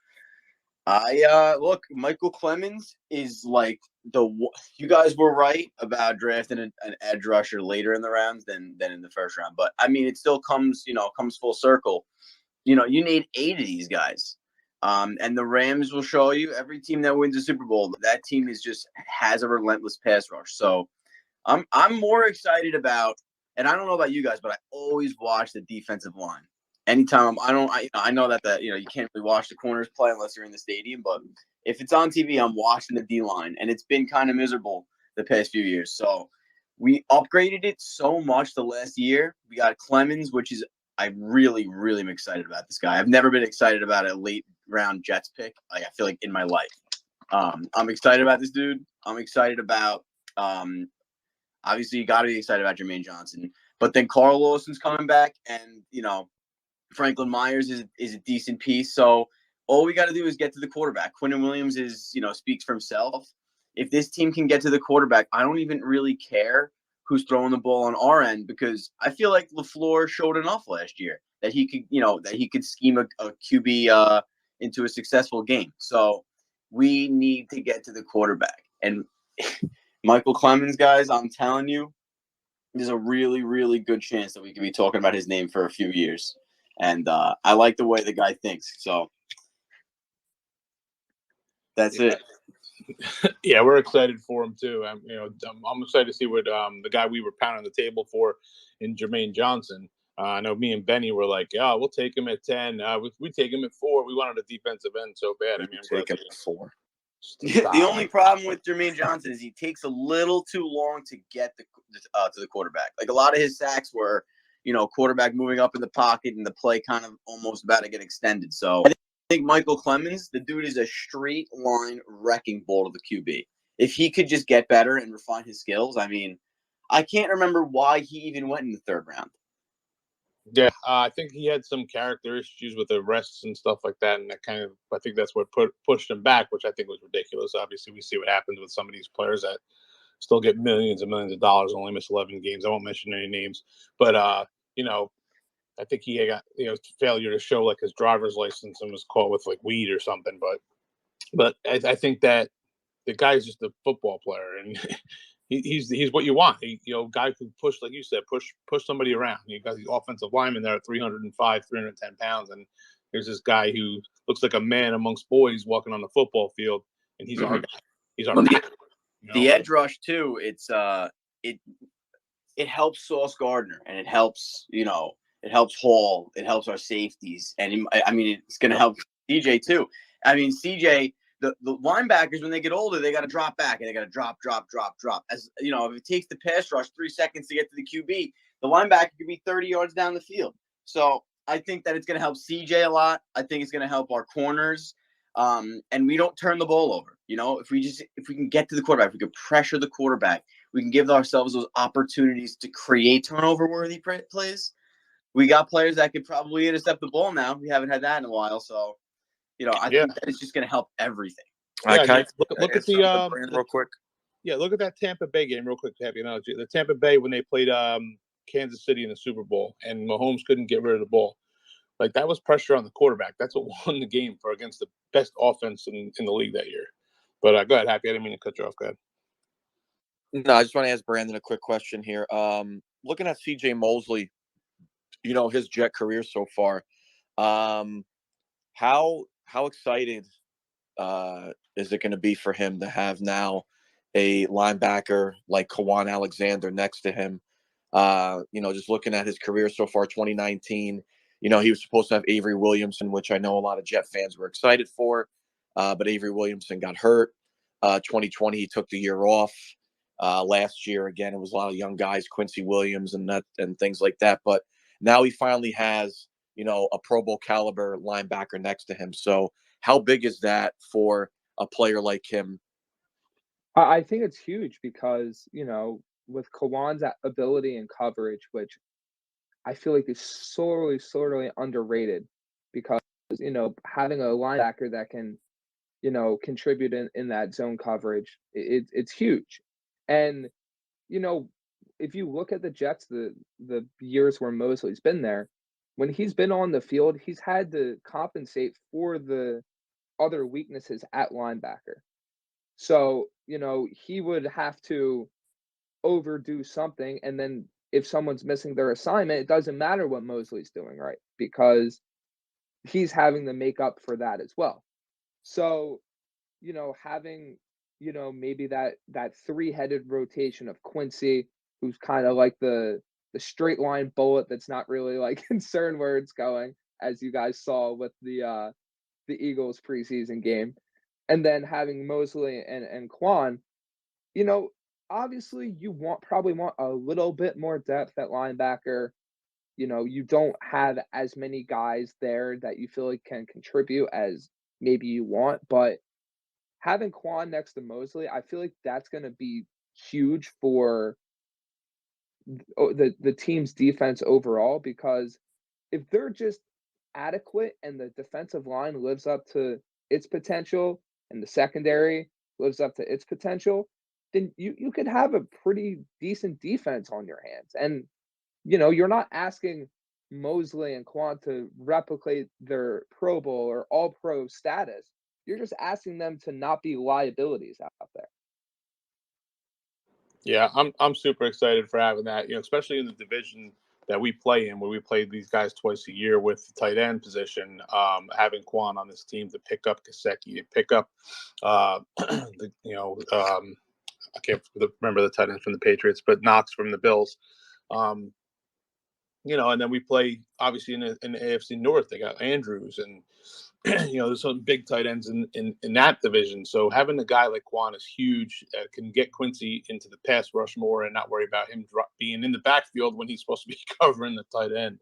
look, Michael Clemens is like you guys were right about drafting an edge rusher later in the rounds than in the first round. But I mean, it still comes full circle. You need 8 of these guys. And the Rams will show you every team that wins a Super Bowl, that team has a relentless pass rush. So I'm more excited about, and I don't know about you guys, but I always watch the defensive line. Anytime I know that you can't really watch the corners play unless you're in the stadium, but if it's on TV, I'm watching the D line, and it's been kind of miserable the past few years. So we upgraded it so much the last year. We got Clemens, I really, really am excited about this guy. I've never been excited about a late round Jets pick. I feel like in my life. I'm excited about this dude. I'm excited about obviously you got to be excited about Jermaine Johnson, but then Carl Lawson's coming back, and Franklin Myers is a decent piece. So all we got to do is get to the quarterback. Quinnen Williams speaks for himself. If this team can get to the quarterback, I don't even really care who's throwing the ball on our end, because I feel like LaFleur showed enough last year that he could scheme a QB into a successful game. So we need to get to the quarterback. And Michael Clemens, guys, I'm telling you, there's a really, really good chance that we could be talking about his name for a few years. And I like the way the guy thinks. So that's it. Yeah, we're excited for him too. I'm excited to see what the guy we were pounding the table for in Jermaine Johnson. I know me and Benny were like, "Yeah, we'll take him at 10. We take him at 4. We wanted a defensive end so bad. Take him at 4. The only problem with Jermaine Johnson is he takes a little too long to get to the quarterback. Like a lot of his sacks were, quarterback moving up in the pocket and the play kind of almost about to get extended. So I think Michael Clemens, the dude is a straight line wrecking ball to the QB. If he could just get better and refine his skills, I mean, I can't remember why he even went in the 3rd round. Yeah, I think he had some character issues with arrests and stuff like that, and I think that's what pushed him back, which I think was ridiculous. Obviously, we see what happens with some of these players that still get millions and millions of dollars, only miss 11 games. I won't mention any names, but I think he got failure to show like his driver's license and was caught with like weed or something. But I think that the guy's just a football player, and he's what you want. Guy who push, like you said, push somebody around. You got the offensive lineman there at 305, 310 pounds, and there's this guy who looks like a man amongst boys walking on the football field, and he's our guy. He's our guy. The edge rush too. It's it helps Sauce Gardner, and it helps Hall, it helps our safeties, and it's going to help CJ too. I mean, CJ. The linebackers, when they get older, they got to drop back and they got to drop. As if it takes the pass rush 3 seconds to get to the QB, the linebacker could be 30 yards down the field. So I think that it's going to help CJ a lot. I think it's going to help our corners, and we don't turn the ball over. If we can get to the quarterback, if we can pressure the quarterback, we can give ourselves those opportunities to create turnover-worthy plays. We got players that could probably intercept the ball now. We haven't had that in a while, so. I think that it's just going to help everything. Yeah, look at the real quick. Yeah, look at that Tampa Bay game real quick. To have you know, the Tampa Bay when they played Kansas City in the Super Bowl, and Mahomes couldn't get rid of the ball. Like that was pressure on the quarterback. That's what won the game against the best offense in the league that year. But go ahead, Happy. I didn't mean to cut you off. Go ahead. No, I just want to ask Brandon a quick question here. Looking at CJ Mosley, his Jet career so far, how excited is it going to be for him to have now a linebacker like Kawan Alexander next to him? Just looking at his career so far, 2019, he was supposed to have Avery Williamson, which I know a lot of Jet fans were excited for, but Avery Williamson got hurt. 2020, he took the year off. Last year, again, it was a lot of young guys, Quincy Williams and things like that. But now he finally has, a Pro Bowl caliber linebacker next to him. So how big is that for a player like him? I think it's huge because, with Kawan's ability and coverage, which I feel like is sorely underrated because, having a linebacker that can, contribute in that zone coverage, it's huge. And, if you look at the Jets, the years where Mosley's been there, when he's been on the field, he's had to compensate for the other weaknesses at linebacker. So, he would have to overdo something. And then if someone's missing their assignment, it doesn't matter what Mosley's doing, right? Because he's having to make up for that as well. So, having, maybe that three-headed rotation of Quincy, who's kind of like the straight line bullet that's not really like concerned where it's going, as you guys saw with the Eagles preseason game. And then having Mosley and Quan, obviously you probably want a little bit more depth at linebacker. You don't have as many guys there that you feel like can contribute as maybe you want, but having Quan next to Mosley, I feel like that's going to be huge for the team's defense overall, because if they're just adequate and the defensive line lives up to its potential and the secondary lives up to its potential, then you could have a pretty decent defense on your hands. And, you're not asking Mosley and Quan to replicate their Pro Bowl or All Pro status. You're just asking them to not be liabilities out there. Yeah, I'm super excited for having that, especially in the division that we play in, where we play these guys twice a year with the tight end position. Having Quan on this team to pick up Gesicki, to pick up, I can't remember the tight end from the Patriots, but Knox from the Bills. And then we play obviously in the AFC North. They got Andrews and there's some big tight ends in that division. So having a guy like Quan is huge. Can get Quincy into the pass rush more and not worry about him being in the backfield when he's supposed to be covering the tight end.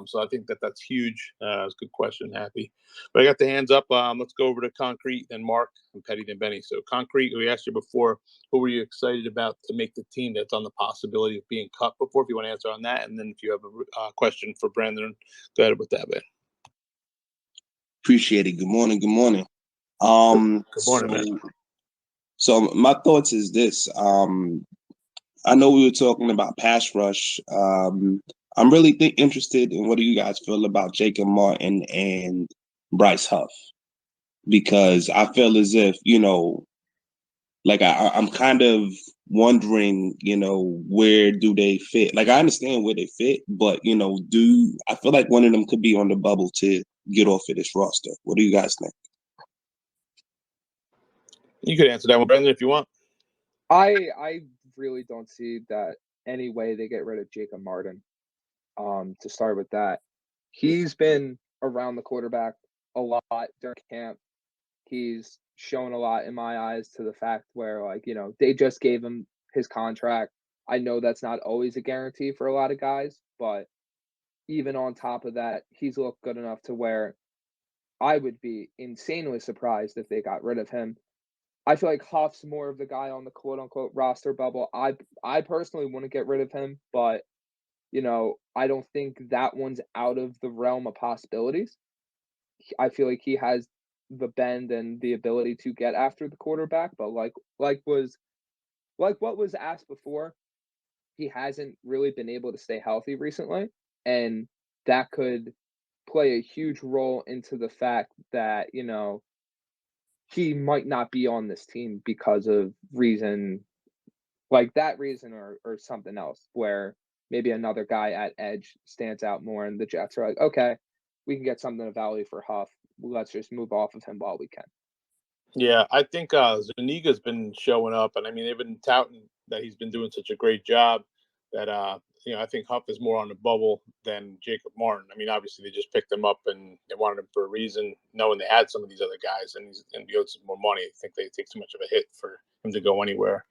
So I think that's huge. It's a good question, Happy. But I got the hands up. Let's go over to Concrete, then Mark, and Petty, then Benny. So Concrete, we asked you before, who were you excited about to make the team that's on the possibility of being cut before, if you want to answer on that. And then if you have a question for Brandon, go ahead with that, man. Appreciate it. Good morning. Good morning. Good morning, man. So my thoughts is this. I know we were talking about pass rush. I'm really interested in what do you guys feel about Jacob Martin and Bryce Huff, because I feel as if, like I'm kind of wondering, where do they fit? Like I understand where they fit, but I feel like one of them could be on the bubble to get off of this roster. What do you guys think? You could answer that one, Brandon, if you want. I really don't see that any way they get rid of Jacob Martin. To start with that, he's been around the quarterback a lot during camp. He's shown a lot in my eyes to the fact where, they just gave him his contract. I know that's not always a guarantee for a lot of guys, but even on top of that, he's looked good enough to where I would be insanely surprised if they got rid of him. I feel like Huff's more of the guy on the quote unquote roster bubble. I personally wouldn't get rid of him, but I don't think that one's out of the realm of possibilities. I feel like he has the bend and the ability to get after the quarterback, but like what was asked before, he hasn't really been able to stay healthy recently, and that could play a huge role into the fact that, he might not be on this team because of reason like that reason or something else, where maybe another guy at edge stands out more and the Jets are like, okay, we can get something of value for Huff. Let's just move off of him while we can. Yeah, I think Zuniga's been showing up, and I mean they've been touting that he's been doing such a great job that I think Huff is more on the bubble than Jacob Martin. I mean, obviously they just picked him up and they wanted him for a reason, knowing they had some of these other guys and he owed some more money. I think they take too much of a hit for him to go anywhere.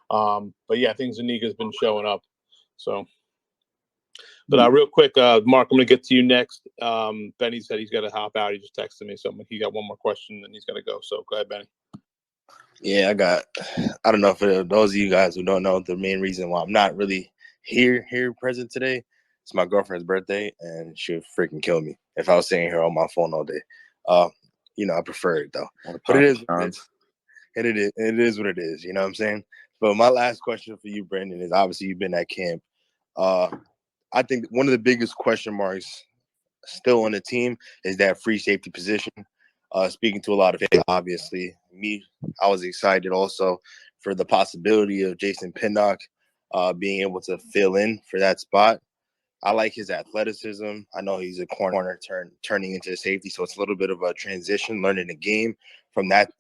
But yeah, I think Zuniga's been showing up. So, but real quick, Mark, I'm going to get to you next. Benny said he's got to hop out. He just texted me, so he got one more question and he's got to go. So go ahead, Benny. Yeah, I don't know, for those of you guys who don't know, the main reason why I'm not really here present today, it's my girlfriend's birthday, and she would freaking kill me if I was sitting here on my phone all day. I prefer it though. But it is what it is, you know what I'm saying? But my last question for you, Brandon, is obviously you've been at camp. I think one of the biggest question marks still on the team is that free safety position. Speaking to a lot of it, obviously, I was excited also for the possibility of Jason Pinnock being able to fill in for that spot. I like his athleticism. I know he's a corner turning into a safety, so it's a little bit of a transition, learning the game from that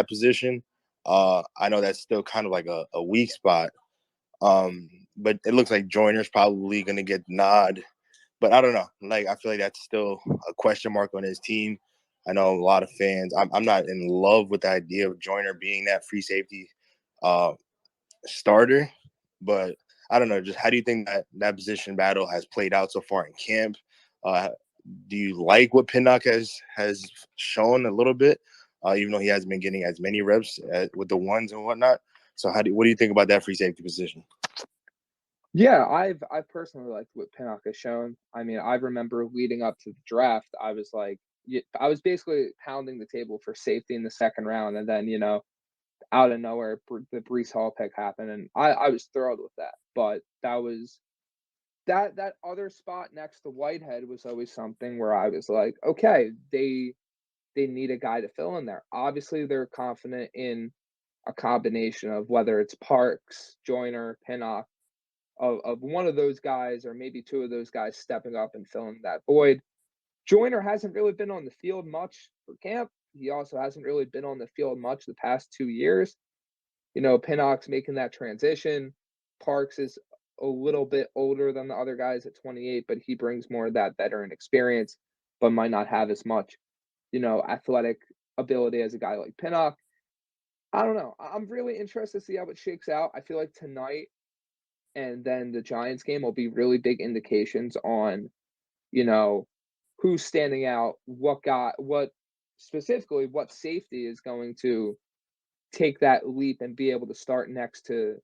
position. I know that's still kind of like a weak spot, but it looks like Joyner's probably going to get the nod. But I don't know. Like, I feel like that's still a question mark on his team. I know a lot of fans. I'm not in love with the idea of Joyner being that free safety starter, but I don't know. Just how do you think that position battle has played out so far in camp? Do you like what Pinnock has shown a little bit, even though he hasn't been getting as many reps with the ones and whatnot? So what do you think about that free safety position? Yeah, I've personally liked what Pinnock has shown. I mean, I remember leading up to the draft, I was like, I was basically pounding the table for safety in the second round, and then out of nowhere, the Breece Hall pick happened, and I was thrilled with that. But that was that other spot next to Whitehead was always something where I was like, okay, they need a guy to fill in there. Obviously, they're confident in a combination of whether it's Parks, Joyner, Pinnock, of one of those guys, or maybe two of those guys stepping up and filling that void. Joyner hasn't really been on the field much for camp. He also hasn't really been on the field much the past 2 years. Pinnock's making that transition. Parks is a little bit older than the other guys at 28, but he brings more of that veteran experience, but might not have as much, athletic ability as a guy like Pinnock. I don't know. I'm really interested to see how it shakes out. I feel like tonight and then the Giants game will be really big indications on, who's standing out, what specifically, what safety is going to take that leap and be able to start next to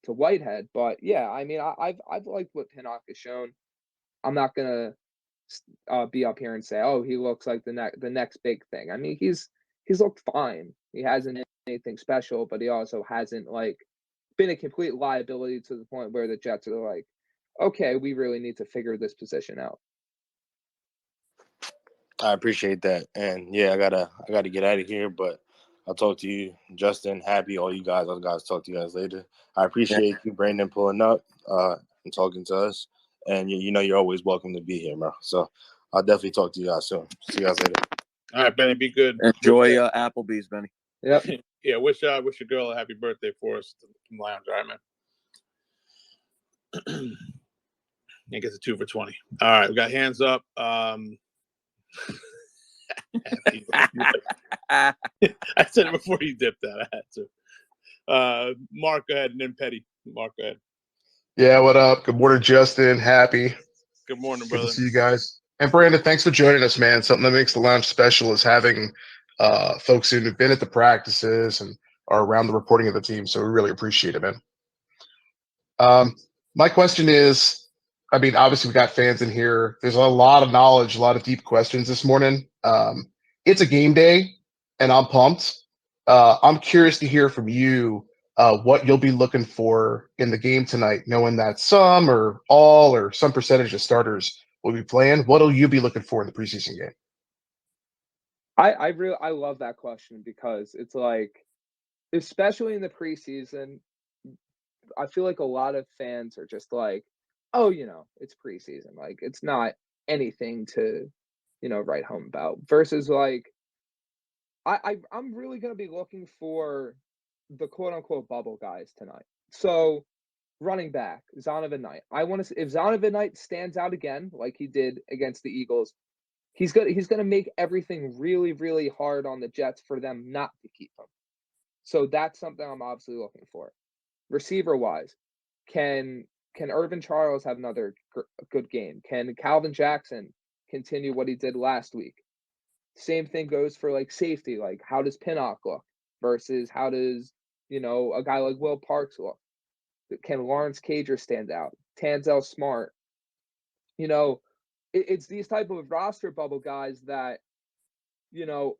Whitehead. But yeah, I mean, I've liked what Pinnock has shown. I'm not gonna be up here and say, oh, he looks like the next big thing. I mean, he's looked fine. He hasn't anything special, but he also hasn't been a complete liability to the point where the Jets are like, okay, we really need to figure this position out. I appreciate that, and yeah, I gotta get out of here, but I'll talk to you, Justin, Happy, all you guys. I'll talk to you guys later. I appreciate you, Brandon, pulling up and talking to us, and you're always welcome to be here, bro. So I'll definitely talk to you guys soon. See you guys later. All right, Benny, be good. Enjoy Applebee's, Benny. Yep. Yeah, wish your girl a happy birthday for us from Lounge. All right, man. He gets a 2 for 20. All right, we got hands up. I said it before you dipped that. I had to. Mark, go ahead, and then Petty. Mark, go ahead. Yeah, what up? Good morning, Justin. Happy. Good morning, Good brother. to see you guys. And Brandon, thanks for joining us, man. Something that makes the lounge special is having folks who've been at the practices and are around the reporting of the team. So we really appreciate it, man. My question is, I mean, obviously we got fans in here. There's a lot of knowledge, a lot of deep questions this morning. It's a game day, and I'm pumped. I'm curious to hear from you what you'll be looking for in the game tonight, knowing that some or all or some percentage of starters will be playing. What will you be looking for in the preseason game? I love that question because it's like, especially in the preseason, I feel like a lot of fans are just like, oh, it's preseason. Like, it's not anything to, write home about. Versus like, I'm really going to be looking for the quote unquote bubble guys tonight. So running back, Zonovan Knight. I want to if Zonovan Knight stands out again like he did against the Eagles, he's gonna make everything really, really hard on the Jets for them not to keep him. So that's something I'm obviously looking for. Receiver wise, can Irvin Charles have another good game? Can Calvin Jackson continue what he did last week? Same thing goes for like safety. Like how does Pinnock look versus how does a guy like Will Parks look? Can Lawrence Cager stand out? Tanzel Smart. It's these type of roster bubble guys that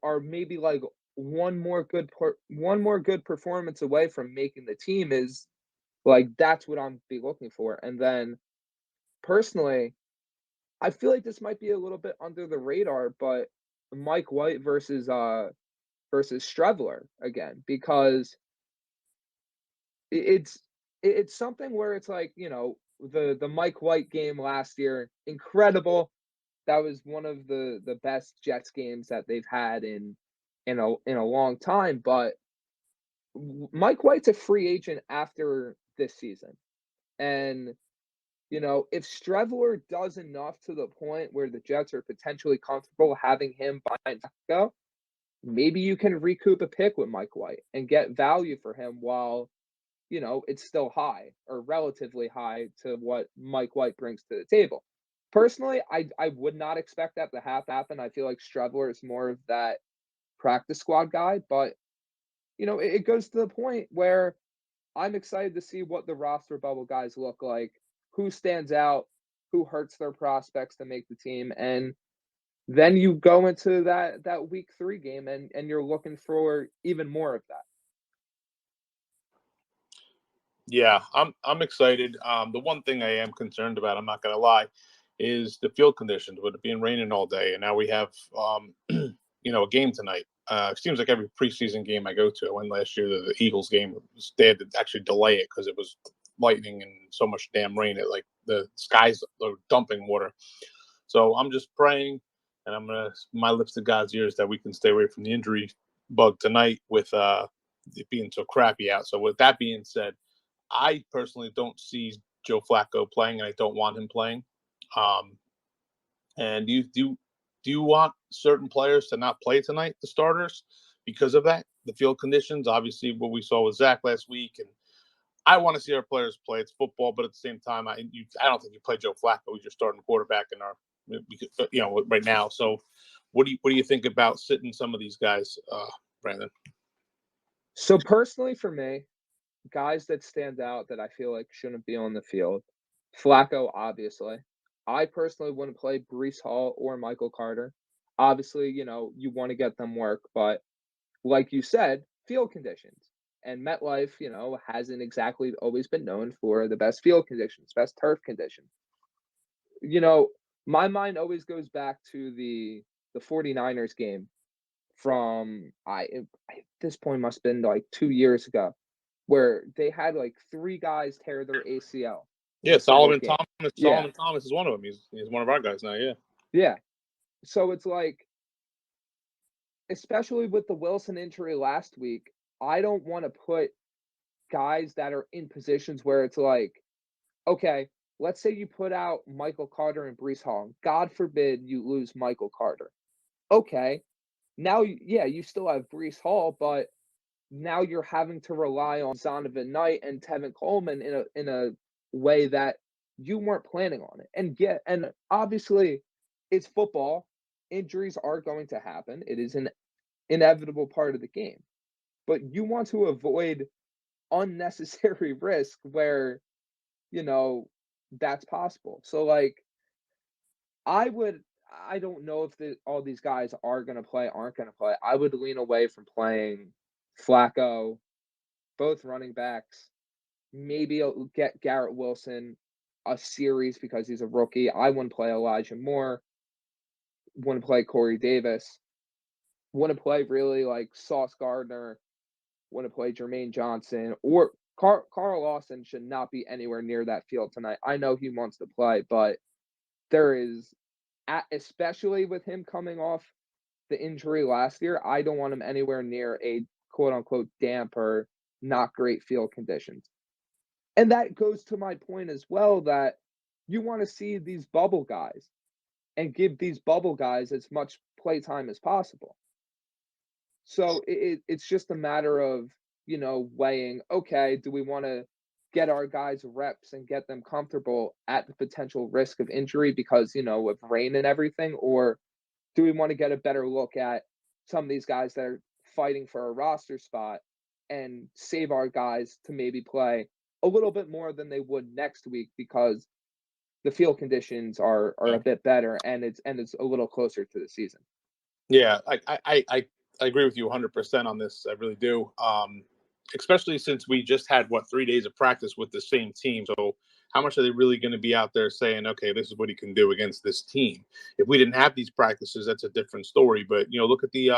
are maybe like one more good performance away from making the team. Is like that's what I'm be looking for. And then personally, I feel like this might be a little bit under the radar, but Mike White versus Strebler again, because it's something where it's like, the Mike White game last year, incredible. That was one of the best Jets games that they've had in a long time. But Mike White's a free agent after this season. And if Strebler does enough to the point where the Jets are potentially comfortable having him behind Flacco, maybe you can recoup a pick with Mike White and get value for him while, it's still high or relatively high to what Mike White brings to the table. Personally, I would not expect that to happen. I feel like Strebler is more of that practice squad guy, but it goes to the point where I'm excited to see what the roster bubble guys look like, who stands out, who hurts their prospects to make the team, and then you go into that week 3 game and you're looking for even more of that. Yeah, I'm excited. The one thing I am concerned about, I'm not going to lie, is the field conditions. With it being raining all day, and now we have a game tonight. It seems like every preseason game I go to. I went last year to the Eagles game. They had to actually delay it because it was lightning and so much damn rain. It like the skies are dumping water. So I'm just praying, and I'm gonna my lips to God's ears that we can stay away from the injury bug tonight with it being so crappy out. So with that being said, I personally don't see Joe Flacco playing, and I don't want him playing. And do you want certain players to not play tonight, the starters, because of that, the field conditions? Obviously, what we saw with Zach last week, and I want to see our players play. It's football, but at the same time, I don't think you play Joe Flacco, who's your starting quarterback in our, right now. So, what do you think about sitting some of these guys, Brandon? So personally, for me, guys that stand out that I feel like shouldn't be on the field, Flacco, obviously. I personally wouldn't play Breece Hall or Michael Carter. Obviously, you want to get them work, but like you said, field conditions. And MetLife, hasn't exactly always been known for the best field conditions, best turf conditions. My mind always goes back to the 49ers game from at this point must have been like 2 years ago, where they had like 3 guys tear their ACL. Yeah, Solomon Thomas. Solomon Thomas is one of them. He's one of our guys now. Yeah. Yeah. So it's like, especially with the Wilson injury last week, I don't want to put guys that are in positions where it's like, okay, let's say you put out Michael Carter and Breece Hall. God forbid you lose Michael Carter. Okay. Now, yeah, you still have Breece Hall, but now you're having to rely on Zonovan Knight and Tevin Coleman in a way that you weren't planning on it. And obviously it's football. Injuries are going to happen. It is an inevitable part of the game. But you want to avoid unnecessary risk where, that's possible. So like I don't know if all these guys are going to play, aren't going to play. I would lean away from playing Flacco, both running backs. Maybe I'll get Garrett Wilson a series because he's a rookie. I wouldn't play Elijah Moore. Wouldn't play Corey Davis. Wouldn't play really like Sauce Gardner. Wouldn't play Jermaine Johnson or Carl Lawson should not be anywhere near that field tonight. I know he wants to play, but there is, especially with him coming off the injury last year, I don't want him anywhere near a quote unquote damp or not great field conditions. And that goes to my point as well, that you want to see these bubble guys and give these bubble guys as much play time as possible. So it's just a matter of, weighing, okay, do we want to get our guys reps and get them comfortable at the potential risk of injury because, of rain and everything? Or do we want to get a better look at some of these guys that are fighting for a roster spot and save our guys to maybe play a little bit more than they would next week because the field conditions are a bit better and it's a little closer to the season. Yeah, I agree with you 100% on this. I really do. Especially since we just had 3 days of practice with the same team. So how much are they really going to be out there saying, okay, this is what he can do against this team? If we didn't have these practices, that's a different story. But look at the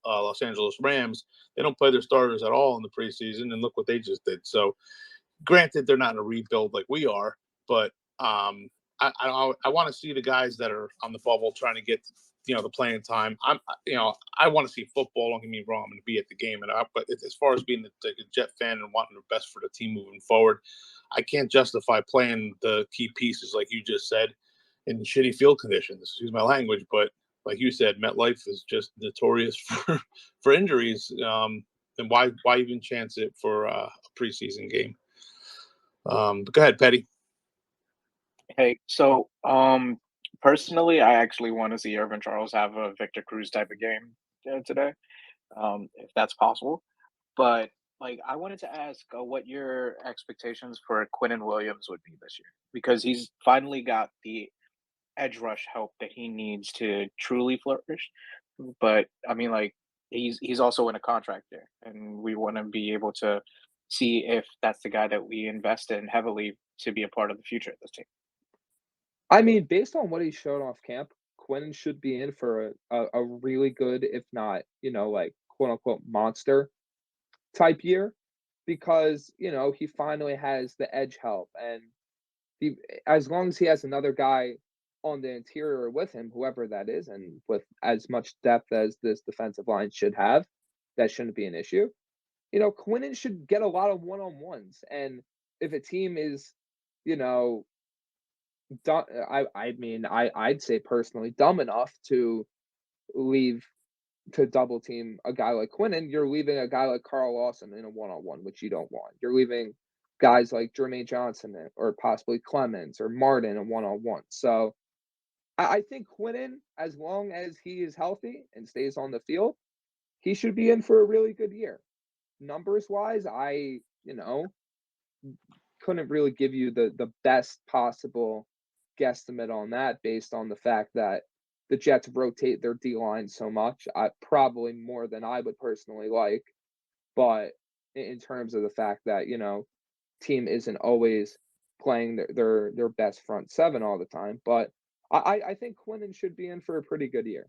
Los Angeles Rams. They don't play their starters at all in the preseason, and look what they just did. So granted, they're not in a rebuild like we are, but I want to see the guys that are on the bubble trying to get the playing time. I want to see football. Don't get me wrong. I'm going to be at the game, but as far as being a Jet fan and wanting the best for the team moving forward, I can't justify playing the key pieces like you just said in shitty field conditions. Excuse my language, but like you said, MetLife is just notorious for injuries. And why even chance it for a preseason game? But go ahead, Petty. Hey, so personally, I actually want to see Irvin Charles have a Victor Cruz type of game today, if that's possible. But I wanted to ask what your expectations for Quinnen Williams would be this year, because he's finally got the edge rush help that he needs to truly flourish. But I mean, he's also in a contract there, and we want to be able to see if that's the guy that we invest in heavily to be a part of the future of this team. I mean, based on what he showed off camp, Quinnen should be in for a really good, if not, quote unquote monster type year, because he finally has the edge help, and as long as he has another guy on the interior with him, whoever that is, and with as much depth as this defensive line should have, that shouldn't be an issue. Quinnen should get a lot of one-on-ones, and if a team is, I'd say personally dumb enough to leave to double team a guy like Quinnen, you're leaving a guy like Carl Lawson in a one-on-one, which you don't want. You're leaving guys like Jermaine Johnson or possibly Clemens or Martin in one-on-one. So I think Quinnen, as long as he is healthy and stays on the field, he should be in for a really good year. Numbers wise, I couldn't really give you the best possible guesstimate on that based on the fact that the Jets rotate their D-line so much, probably more than I would personally like. But in terms of the fact that, team isn't always playing their best front seven all the time. But I think Quinnen should be in for a pretty good year.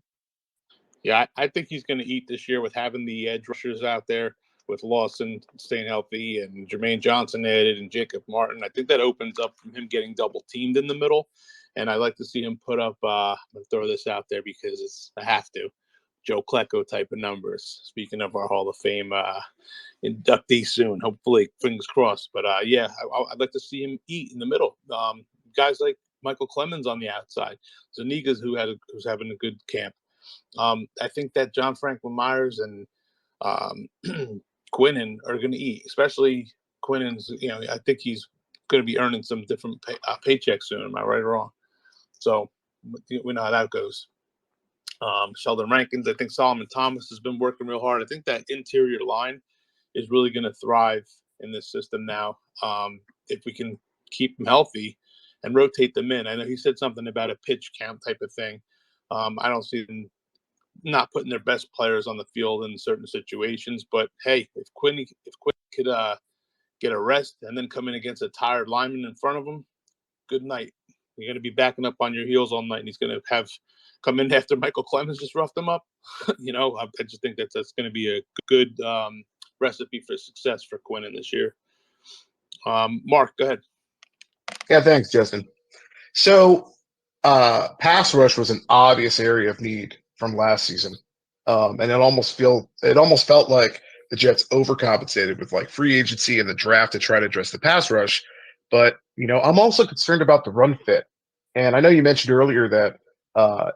Yeah, I think he's going to eat this year with having the edge rushers out there, with Lawson staying healthy and Jermaine Johnson added and Jacob Martin. I think that opens up from him getting double teamed in the middle. And I like to see him put up, I'm going to throw this out there because I have to, Joe Klecko type of numbers. Speaking of our Hall of Fame inductee soon, hopefully, fingers crossed. But yeah, I'd like to see him eat in the middle. Guys like Michael Clemens on the outside, Zuniga's who's having a good camp. I think that John Franklin Myers and Quinnen are going to eat, especially Quinnen's. I think he's going to be earning some different paychecks soon. Am I right or wrong? So we know how that goes. Sheldon Rankins, I think Solomon Thomas has been working real hard. I think that interior line is really going to thrive in this system now. If we can keep them healthy and rotate them in. I know he said something about a pitch count type of thing. I don't see them not putting their best players on the field in certain situations, but hey, if Quinn could get a rest and then come in against a tired lineman in front of him, good night. You're going to be backing up on your heels all night, and he's going to have come in after Michael Clemens just roughed him up. I just think that's going to be a good recipe for success for Quinnen this year. Mark, go ahead. Yeah, thanks, Justin. So pass rush was an obvious area of need from last season. And it almost felt like the Jets overcompensated with like free agency and the draft to try to address the pass rush. But, I'm also concerned about the run fit. And I know you mentioned earlier that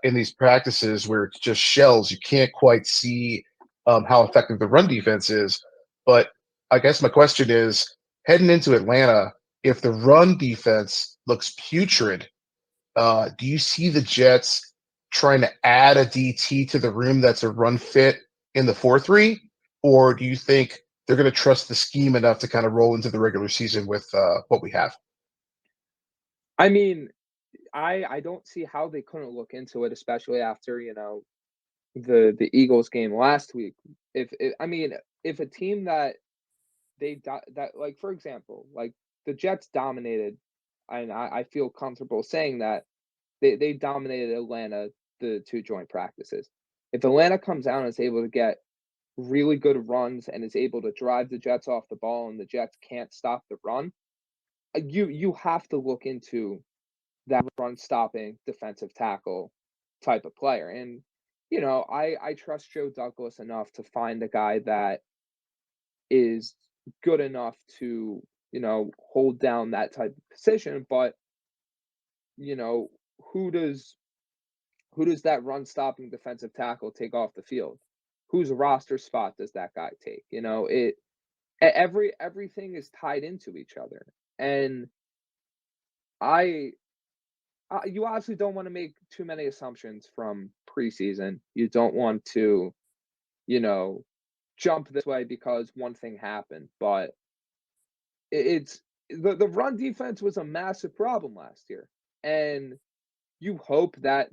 in these practices where it's just shells, you can't quite see how effective the run defense is. But I guess my question is, heading into Atlanta, if the run defense looks putrid, do you see the Jets trying to add a DT to the room that's a run fit in the 4-3? Or do you think they're going to trust the scheme enough to kind of roll into the regular season with what we have? I mean, I don't see how they couldn't look into it, especially after, the Eagles game last week. If a team that like, for example, like the Jets dominated, and I feel comfortable saying that they dominated Atlanta, the two joint practices. If Atlanta comes out and is able to get really good runs and is able to drive the Jets off the ball and the Jets can't stop the run, you have to look into that run stopping defensive tackle type of player. And I trust Joe Douglas enough to find a guy that is good enough to, hold down that type of position. But, you know, who does that run stopping defensive tackle take off the field? Whose roster spot does that guy take? Everything is tied into each other. And I you obviously don't want to make too many assumptions from preseason. You don't want to, you know, jump this way because one thing happened. But it's the run defense was a massive problem last year, and you hope that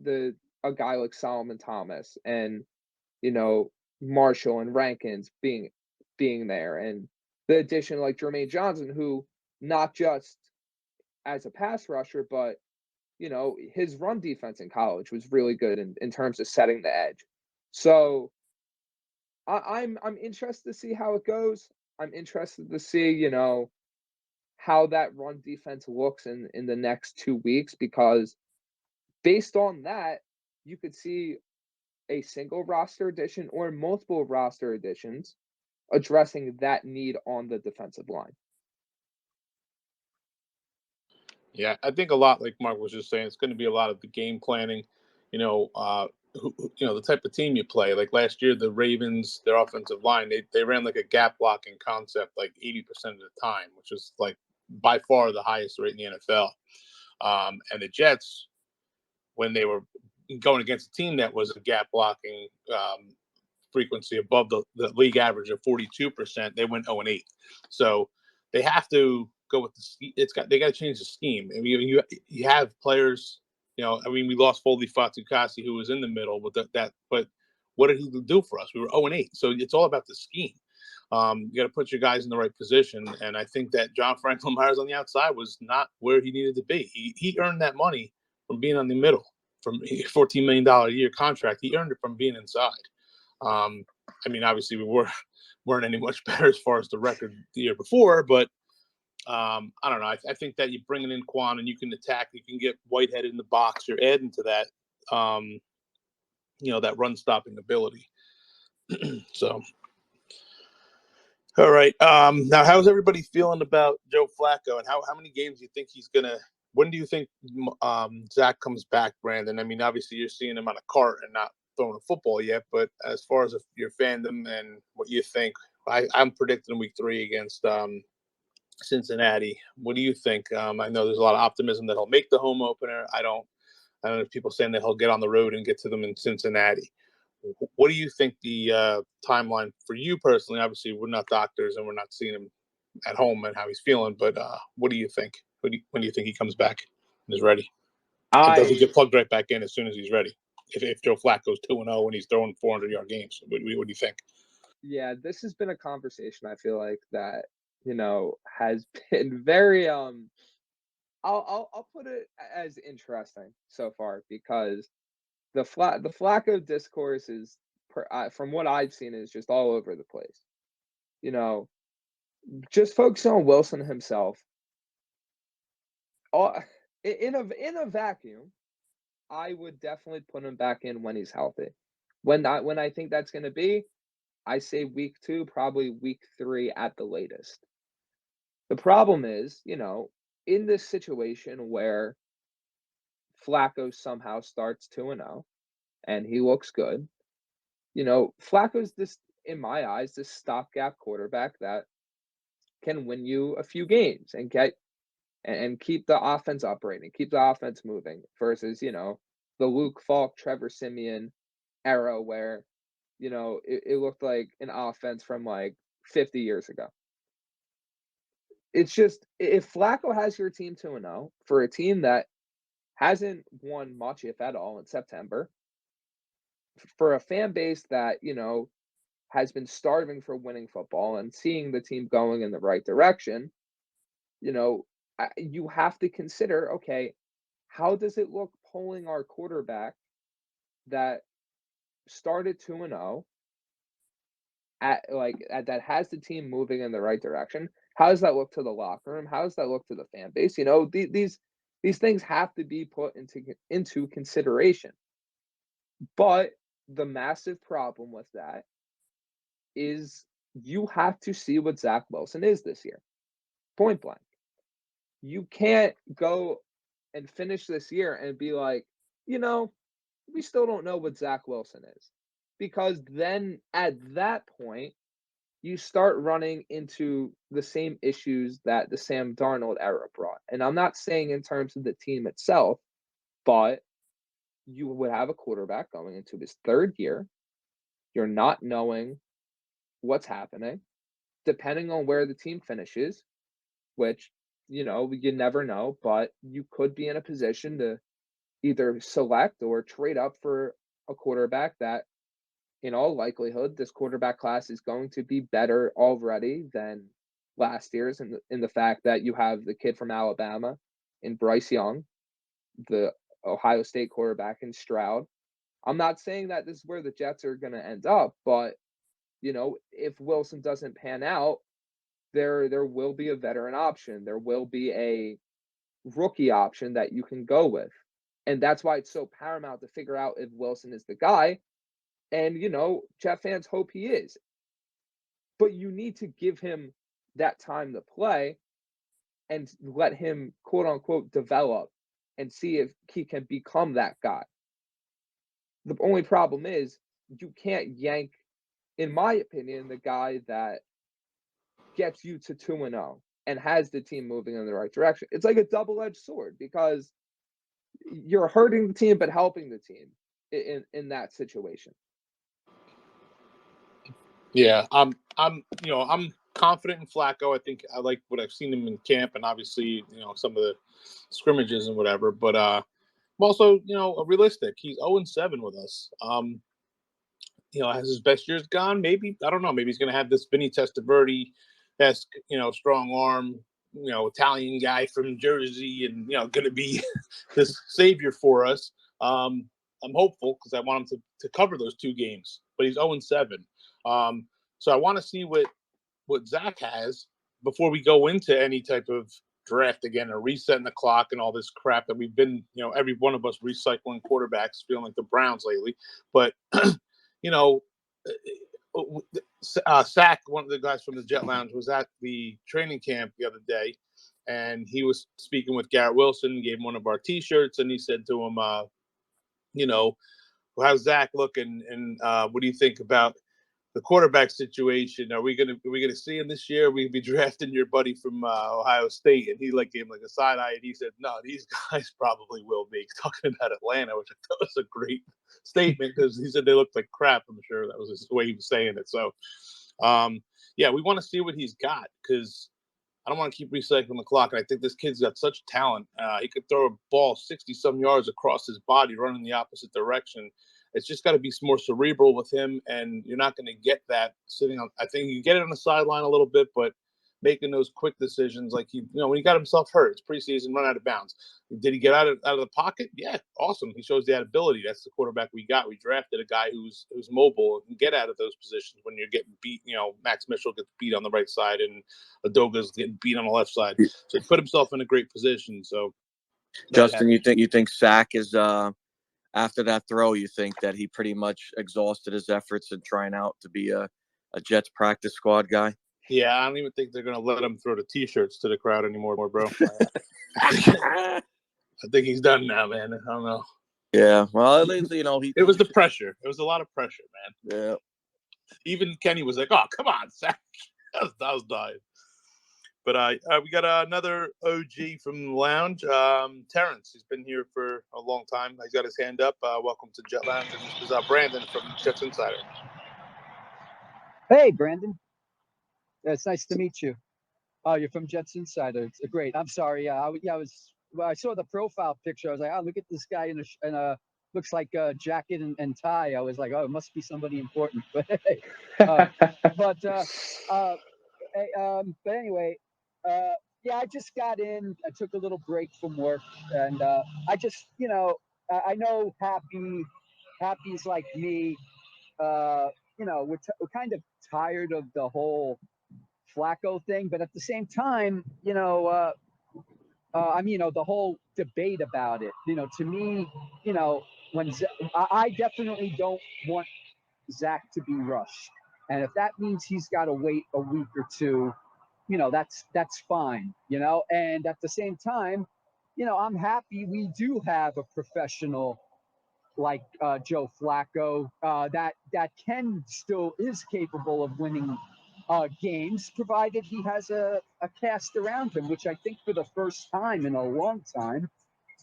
a guy like Solomon Thomas and Marshall and Rankins being there, and the addition like Jermaine Johnson, who not just as a pass rusher, but his run defense in college was really good in terms of setting the edge. So I'm interested to see how it goes. I'm interested to see, how that run defense looks in the next 2 weeks, because based on that, you could see a single roster addition or multiple roster additions addressing that need on the defensive line. Yeah, I think a lot, like Mark was just saying, it's going to be a lot of the game planning. The type of team you play. Like last year, the Ravens, their offensive line, they ran like a gap blocking concept like 80% of the time, which was like by far the highest rate in the NFL. And the Jets, when they were going against a team that was a gap blocking frequency above the league average of 42%, they went 0-8. So they have to go with they got to change the scheme. I mean, you have players. We lost Foley Fatukasi, who was in the middle with that. But what did he do for us? We were 0-8. So it's all about the scheme. You got to put your guys in the right position. And I think that John Franklin Myers on the outside was not where he needed to be. He earned that money from being on the middle, from a $14 million a year contract. He earned it from being inside. Obviously we weren't any much better as far as the record the year before, but I don't know. I think that you bring in Quan and you can attack. You can get Whitehead in the box. You're adding to that, that run stopping ability. So, all right. Now, how's everybody feeling about Joe Flacco, and how many games do you think he's gonna? When do you think Zach comes back, Brandon? I mean, obviously you're seeing him on a cart and not throwing a football yet, but as far as your fandom and what you think, I'm predicting week 3 against Cincinnati. What do you think? I know there's a lot of optimism that he'll make the home opener. I don't know if people saying that he'll get on the road and get to them in Cincinnati. What do you think the timeline for you personally? Obviously, we're not doctors and we're not seeing him at home and how he's feeling, but what do you think? When do you think he comes back and is ready? And does he get plugged right back in as soon as he's ready? If Joe Flacco's 2-0 and he's throwing 400-yard games, what do you think? Yeah, this has been a conversation I feel like that has been very I'll put it as interesting so far, because the Flacco discourse is from what I've seen is just all over the place. Just focus on Wilson himself. In a vacuum, I would definitely put him back in when he's healthy. When I think that's going to be, I say week 2, probably week 3 at the latest. The problem is, in this situation where Flacco somehow starts 2-0 and he looks good, Flacco's this, in my eyes, this stopgap quarterback that can win you a few games and keep the offense operating, keep the offense moving versus, the Luke Falk, Trevor Siemian era where, it looked like an offense from like 50 years ago. It's just, if Flacco has your team 2-0 for a team that hasn't won much, if at all, in September, for a fan base that, has been starving for winning football and seeing the team going in the right direction, you have to consider, okay, how does it look pulling our quarterback that started 2-0 that has the team moving in the right direction? How does that look to the locker room? How does that look to the fan base? These things have to be put into consideration. But the massive problem with that is you have to see what Zach Wilson is this year. Point blank. You can't go and finish this year and be like, we still don't know what Zach Wilson is. Because then at that point, you start running into the same issues that the Sam Darnold era brought. And I'm not saying in terms of the team itself, but you would have a quarterback going into his 3rd year. You're not knowing what's happening, depending on where the team finishes, which, you never know, but you could be in a position to either select or trade up for a quarterback that, in all likelihood, this quarterback class is going to be better already than last year's, in the fact that you have the kid from Alabama in Bryce Young, the Ohio State quarterback in Stroud. I'm not saying that this is where the Jets are going to end up, but, if Wilson doesn't pan out, there will be a veteran option. There will be a rookie option that you can go with. And that's why it's so paramount to figure out if Wilson is the guy. And, Jet fans hope he is. But you need to give him that time to play and let him, quote unquote, develop and see if he can become that guy. The only problem is you can't yank, in my opinion, the guy that gets you to 2-0 and has the team moving in the right direction. It's like a double-edged sword because you're hurting the team but helping the team in that situation. Yeah, I'm confident in Flacco. I think I like what I've seen him in camp, and obviously, some of the scrimmages and whatever. But I'm also, realistic. He's 0-7 with us. Has his best years gone? Maybe, I don't know. Maybe he's going to have this Vinny Testaverde-esque, strong arm, Italian guy from Jersey, and going to be this savior for us. I'm hopeful because I want him to cover those 2 games, but he's 0-7. So I want to see what Zach has before we go into any type of draft again, or resetting the clock and all this crap that we've been, every one of us recycling quarterbacks, feeling like the Browns lately. But Zach, one of the guys from the Jet Lounge, was at the training camp the other day, and he was speaking with Garrett Wilson, gave him one of our T-shirts, and he said to him, how's Zach looking, and what do you think about the quarterback situation? Are we gonna see him this year? We'd be drafting your buddy from Ohio State, and he gave him a side eye, and he said, "No, these guys probably will be." Talking about Atlanta, which I thought was a great statement because he said they looked like crap. I'm sure that was the way he was saying it. So, yeah, we want to see what he's got because I don't want to keep recycling the clock. And I think this kid's got such talent. He could throw a ball 60-some yards across his body, running the opposite direction. It's just got to be more cerebral with him, and you're not going to get that sitting on. I think you get it on the sideline a little bit, but making those quick decisions, like when he got himself hurt, it's preseason, run out of bounds. Did he get out of the pocket? Yeah, awesome. He shows that ability. That's the quarterback we got. We drafted a guy who's mobile and get out of those positions when you're getting beat. Max Mitchell gets beat on the right side, and Adoga's getting beat on the left side. So he put himself in a great position. So, Justin, you think Zach is after that throw? You think that he pretty much exhausted his efforts in trying out to be a a Jets practice squad guy. Yeah, I don't even think they're gonna let him throw the T-shirts to the crowd anymore, bro. I think he's done now, man. I don't know. Yeah, well, at least, you know, it was the pressure. It was a lot of pressure, man. Yeah. Even Kenny was like, "Oh, come on, Zach." I was dying. But we got another OG from the lounge, Terrence. He's been here for a long time. He's got his hand up. Welcome to Jet Lounge. And this is Brandon from Jets Insider. Hey, Brandon. It's nice to meet you. Oh, you're from Jets Insider. It's great. I'm sorry. I saw the profile picture. I was like, oh, look at this guy in a looks like a jacket and tie. I was like, oh, it must be somebody important. But anyway, yeah, I just got in. I took a little break from work, and I just, I know Happy's like me. We're kind of tired of the whole Flacco thing, but at the same time, the whole debate about it, to me, when I definitely don't want Zach to be rushed. And if that means he's got to wait a week or two, that's fine, and at the same time, I'm happy we do have a professional like Joe Flacco that still is capable of winning games, provided he has a cast around him, which I think for the first time in a long time,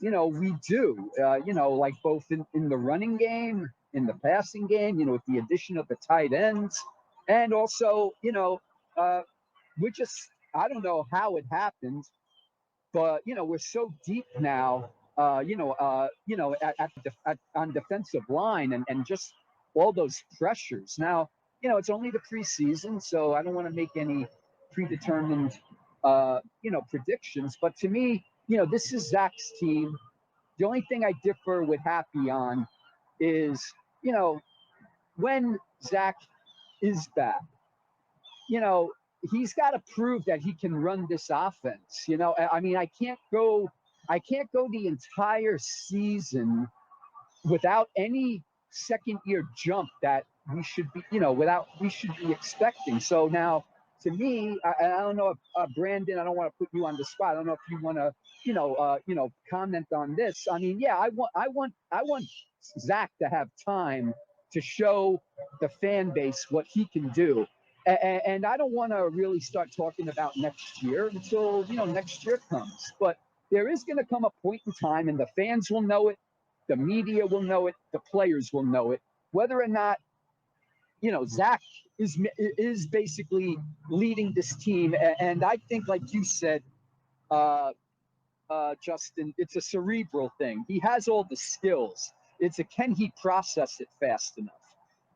we do, like both in the running game, in the passing game, with the addition of the tight ends. And also, I don't know how it happened, but we're so deep now, on defensive line and just all those pressures. Now, it's only the preseason, so I don't want to make any predetermined, predictions. But to me, this is Zach's team. The only thing I differ with Happy on is, when Zach is back, he's got to prove that he can run this offense. I mean, I can't go the entire season without any second year jump that we should be expecting. So now, to me, I don't know if Brandon, I don't want to put you on the spot. I don't know if you want to, comment on this. I mean, yeah, I want Zach to have time to show the fan base what he can do. And I don't want to really start talking about next year until, next year comes. But there is going to come a point in time, and the fans will know it, the media will know it, the players will know it, whether or not, Zach is basically leading this team. And I think, like you said, Justin, it's a cerebral thing. He has all the skills. Can he process it fast enough?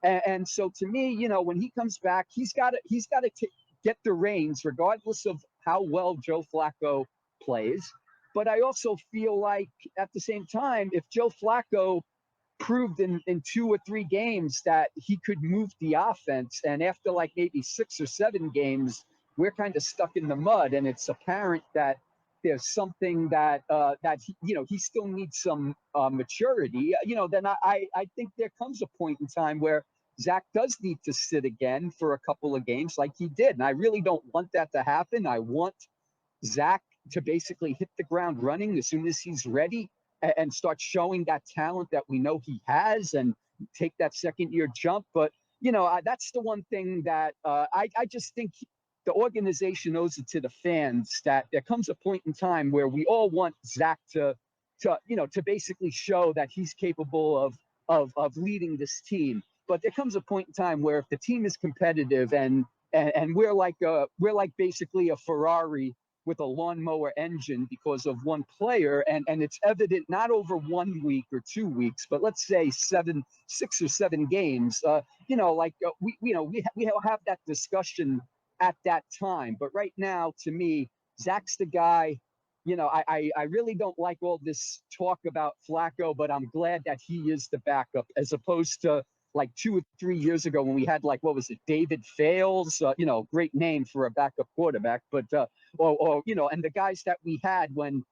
And so to me, when he comes back, he's got to get the reins, regardless of how well Joe Flacco plays. But I also feel like at the same time, if Joe Flacco proved in 2 or 3 games that he could move the offense, and after like maybe 6 or 7 games, we're kind of stuck in the mud, and it's apparent that there's something that he still needs some maturity, then I think there comes a point in time where Zach does need to sit again for a couple of games like he did. And I really don't want that to happen. I want Zach to basically hit the ground running as soon as he's ready and start showing that talent that we know he has and take that second year jump. But, that's the one thing that I just think the organization owes it to the fans that there comes a point in time where we all want Zach to basically show that he's capable of leading this team. But there comes a point in time where if the team is competitive and we're like basically a Ferrari with a lawnmower engine because of one player, and it's evident not over 1 week or 2 weeks, but let's say 6 or 7 games. We'll have that discussion at that time. But right now, to me, Zach's the guy. I really don't like all this talk about Flacco, but I'm glad that he is the backup, as opposed to like 2 or 3 years ago when we had what was it, David Fales, great name for a backup quarterback, but and the guys that we had when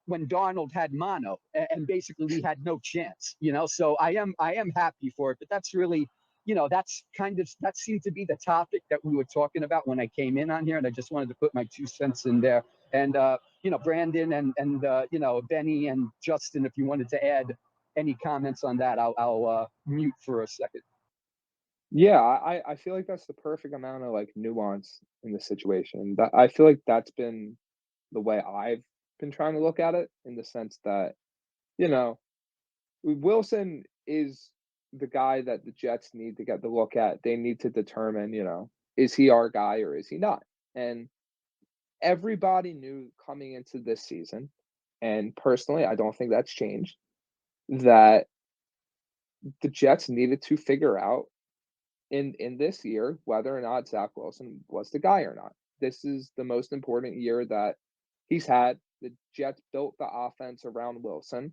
Darnold had mono, and basically we had no chance, So I am happy for it, but that's really, that seemed to be the topic that we were talking about when I came in on here, and I just wanted to put my 2 cents in there. And Brandon and Benny and Justin, if you wanted to add any comments on that, I'll mute for a second. Yeah, I feel like that's the perfect amount of like nuance in the situation. That I feel like that's been the way I've been trying to look at it, in the sense that, you know, Wilson is the guy that the Jets need to get the look at. They need to determine, is he our guy or is he not? And everybody knew coming into this season, and personally, I don't think that's changed, that the Jets needed to figure out in this year whether or not Zach Wilson was the guy or not. This is the most important year that he's had. The Jets built the offense around Wilson.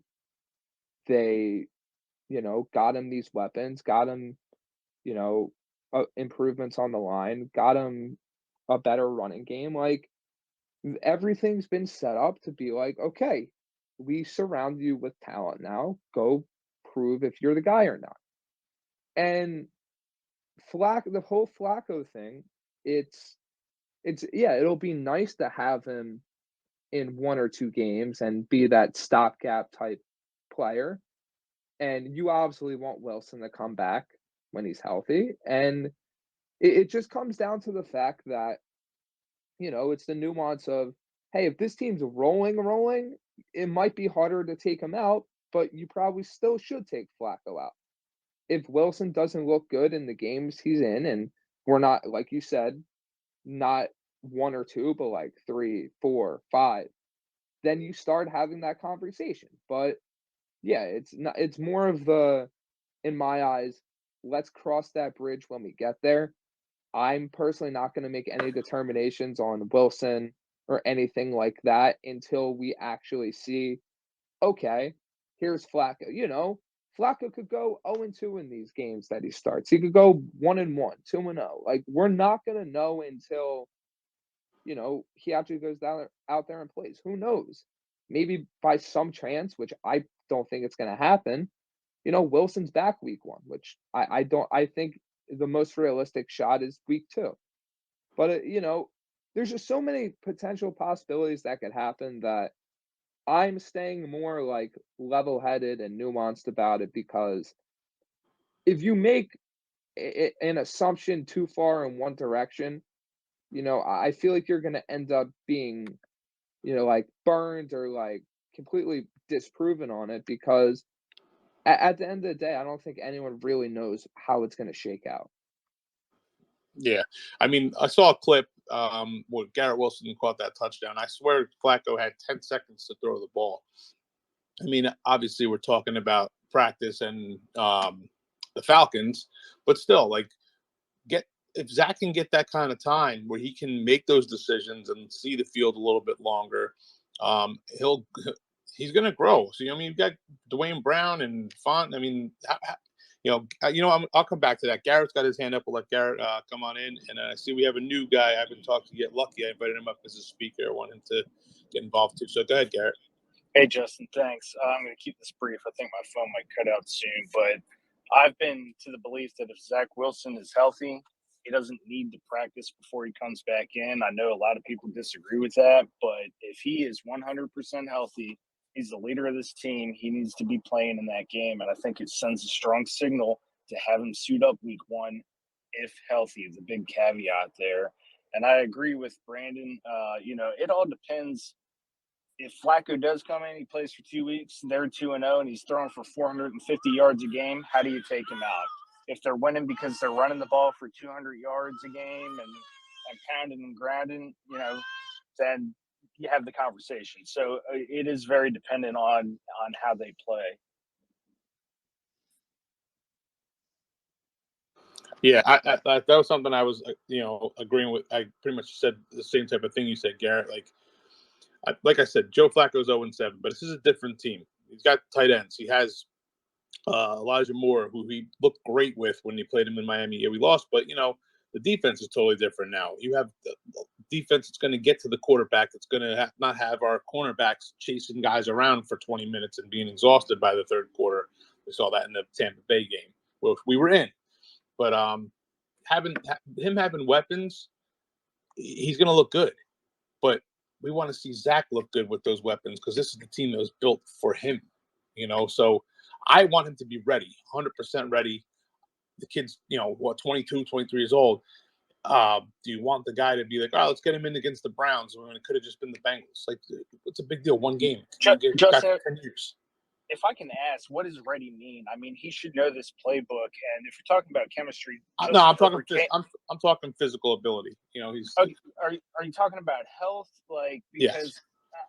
They, got him these weapons, got him, improvements on the line, got him a better running game. Like, everything's been set up to be like, okay, we surround you with talent now. Go prove if you're the guy or not. And the whole Flacco thing, it's yeah, it'll be nice to have him in 1 or 2 games and be that stopgap type player. And you obviously want Wilson to come back when he's healthy. And it just comes down to the fact that, it's the nuance of, hey, if this team's rolling, it might be harder to take him out, but you probably still should take Flacco out. If Wilson doesn't look good in the games he's in, and we're not, like you said, not 1 or 2, but like 3, 4, 5, then you start having that conversation. But yeah, it's more of the, in my eyes, let's cross that bridge when we get there. I'm personally not going to make any determinations on Wilson or anything like that until we actually see, okay, here's Flacco. Flacco could go 0-2 in these games that he starts. He could go 1-1, 2-0. Like, we're not going to know until, he actually goes out there and plays. Who knows? Maybe by some chance, which I don't think it's going to happen, Wilson's back week 1, which I think the most realistic shot is week 2. But, there's just so many potential possibilities that could happen that I'm staying more like level-headed and nuanced about it, because if you make an assumption too far in one direction, I feel like you're going to end up being, like burned or like completely disproven on it, because at the end of the day, I don't think anyone really knows how it's going to shake out. Yeah. I mean, I saw a clip where Garrett Wilson caught that touchdown. I swear Flacco had 10 seconds to throw the ball. I mean, obviously we're talking about practice and the Falcons, but still, like, if Zach can get that kind of time where he can make those decisions and see the field a little bit longer, he's going to grow. So, you've got Dwayne Brown and Font. I mean, I'll come back to that. Garrett's got his hand up. We'll let Garrett come on in. And I see we have a new guy I've been talking to get lucky. I invited him up as a speaker. I want him to get involved too. So go ahead, Garrett. Hey, Justin, thanks. I'm going to keep this brief. I think my phone might cut out soon, but I've been to the belief that if Zach Wilson is healthy, he doesn't need to practice before he comes back in. I know a lot of people disagree with that, but if he is 100% healthy, he's the leader of this team. He needs to be playing in that game, and I think it sends a strong signal to have him suit up week 1 if healthy. The big caveat there. And I agree with Brandon. It all depends. If Flacco does come in, he plays for 2 weeks, they're 2-0, and he's throwing for 450 yards a game, how do you take him out? If they're winning because they're running the ball for 200 yards a game and pounding and grinding, then you have the conversation. So it is very dependent on how they play. Yeah, that was something I was, agreeing with. I pretty much said the same type of thing you said, Garrett. Like I said, Joe Flacco's 0-7, but this is a different team. He's got tight ends. He has Elijah Moore, who he looked great with when he played him in Miami. Yeah, we lost, but, the defense is totally different now. You have the defense that's going to get to the quarterback. It's going to not have our cornerbacks chasing guys around for 20 minutes and being exhausted by the third quarter. We saw that in the Tampa Bay game, which we were in. But him having weapons, he's going to look good. But we want to see Zach look good with those weapons because this is the team that was built for him, So I want him to be ready, 100% ready. The kid's, 22, 23 years old. Do you want the guy to be like, let's get him in against the Browns when it could have just been the Bengals? Like, it's a big deal. One game. Justin, 10 years. If I can ask, what does ready mean? I mean, he should know this playbook. And if you're talking about chemistry, No, I'm talking. I'm talking physical ability. He's. Are you talking about health? Like, because yes.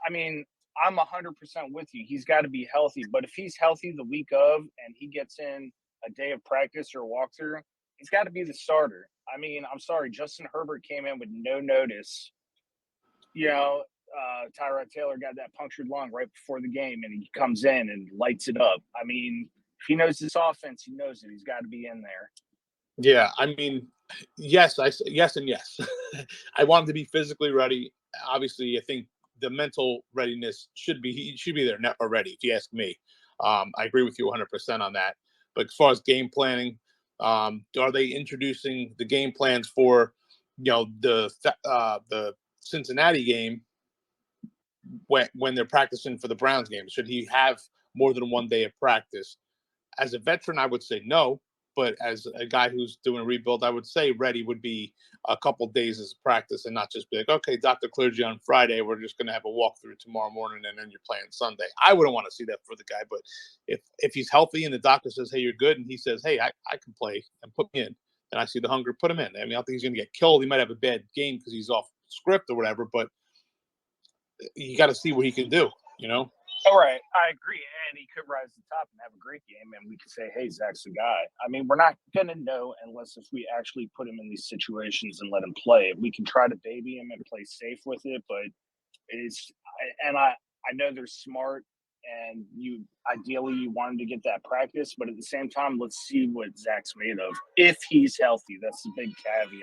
I mean, I'm 100% with you. He's got to be healthy. But if he's healthy the week of and he gets in a day of practice or a walkthrough, he's got to be the starter. I mean, I'm sorry, Justin Herbert came in with no notice. Tyrod Taylor got that punctured lung right before the game, and he comes in and lights it up. I mean, if he knows this offense, he knows it. He's got to be in there. Yeah, I mean, yes, yes and yes. I want him to be physically ready. Obviously, I think the mental readiness he should be there already, if you ask me. I agree with you 100% on that. But as far as game planning, are they introducing the game plans for, the Cincinnati game when they're practicing for the Browns game? Should he have more than one day of practice? As a veteran, I would say no. But as a guy who's doing a rebuild, I would say ready would be a couple days as practice and not just be like, okay, doctor cleared you on Friday. We're just going to have a walkthrough tomorrow morning and then you're playing Sunday. I wouldn't want to see that for the guy. But if he's healthy and the doctor says, hey, you're good, and he says, hey, I can play and put me in, and I see the hunger, put him in. I mean, I don't think he's going to get killed. He might have a bad game because he's off script or whatever, but you got to see what he can do, All right, I agree. And he could rise to the top and have a great game, and we could say, hey, Zach's the guy. I mean, we're not going to know unless if we actually put him in these situations and let him play. We can try to baby him and play safe with it, but I know they're smart, and ideally you want him to get that practice, but at the same time, let's see what Zach's made of. If he's healthy, that's the big caveat.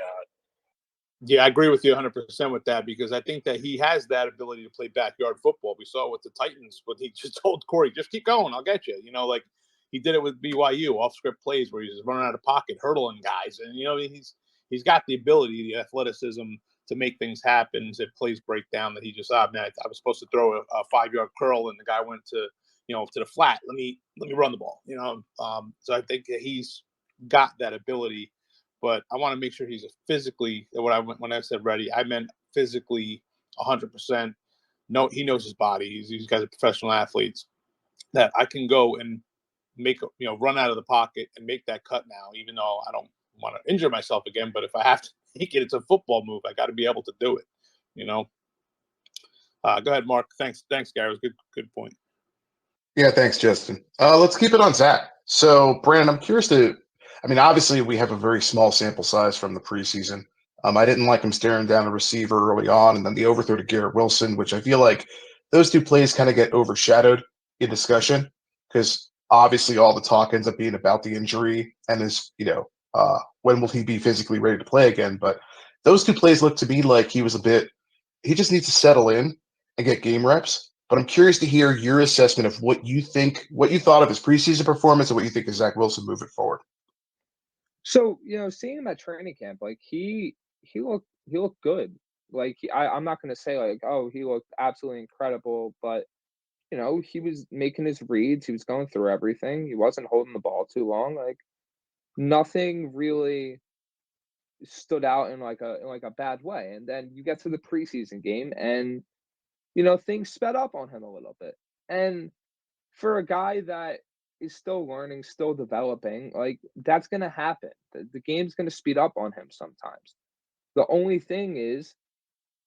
Yeah, I agree with you 100% with that because I think that he has that ability to play backyard football. We saw it with the Titans, but he just told Corey, just keep going, I'll get you. Like he did it with BYU, off-script plays where he's running out of pocket, hurdling guys. And, he's got the ability, the athleticism to make things happen if plays break down that he just, I was supposed to throw a 5-yard curl and the guy went to the flat. Let me run the ball, So I think that he's got that ability. But I want to make sure he's physically. When I said ready, I meant physically 100%. No, he knows his body. These guys are professional athletes. That I can go and run out of the pocket and make that cut now. Even though I don't want to injure myself again, but if I have to make it, it's a football move. I got to be able to do it. Go ahead, Mark. Thanks, Gary. It was good point. Yeah, thanks, Justin. Let's keep it on Zach. So, Brandon, I'm curious obviously we have a very small sample size from the preseason. I didn't like him staring down a receiver early on, and then the overthrow to Garrett Wilson, which I feel like those two plays kind of get overshadowed in discussion because obviously all the talk ends up being about the injury and when will he be physically ready to play again. But those two plays look to me like he just needs to settle in and get game reps. But I'm curious to hear your assessment of what you thought of his preseason performance and what you think of Zach Wilson moving forward. So, seeing him at training camp, like he looked good. Like I'm not gonna say like, oh, he looked absolutely incredible, but he was making his reads, he was going through everything, he wasn't holding the ball too long. Like nothing really stood out in like a bad way. And then you get to the preseason game and things sped up on him a little bit. And for a guy that is still learning, still developing, like that's going to happen. The game's going to speed up on him sometimes. The only thing is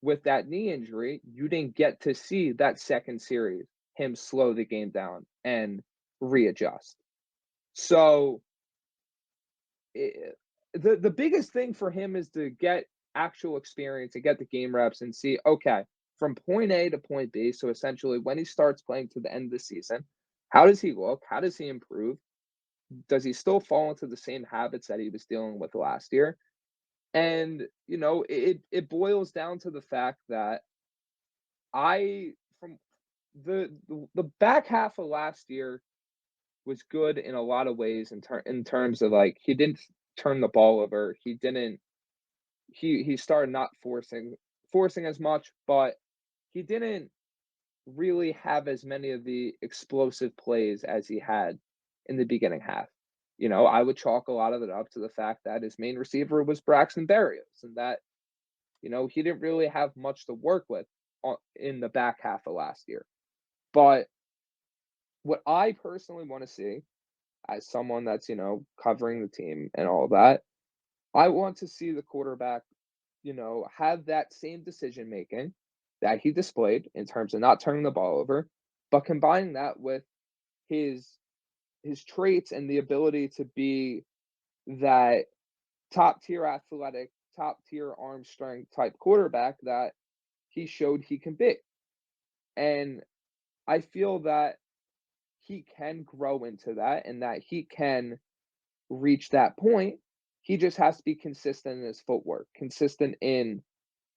with that knee injury, you didn't get to see that second series, him slow the game down and readjust. So the biggest thing for him is to get actual experience and get the game reps and see, okay, from point A to point B. So essentially when he starts playing to the end of the season, how does he look? How does he improve? Does he still fall into the same habits that he was dealing with last year? And, it boils down to the fact that from the back half of last year was good in a lot of ways in terms of like, he didn't turn the ball over. He didn't. He started not forcing as much, but he didn't really have as many of the explosive plays as he had in the beginning half. I would chalk a lot of it up to the fact that his main receiver was Braxton Berrios, and that he didn't really have much to work with in the back half of last year. But what I personally want to see, as someone that's covering the team and all that, I want to see the quarterback have that same decision making that he displayed in terms of not turning the ball over, but combining that with his traits and the ability to be that top tier athletic, top tier arm strength type quarterback that he showed he can be. And I feel that he can grow into that and that he can reach that point. He just has to be consistent in his footwork, consistent in,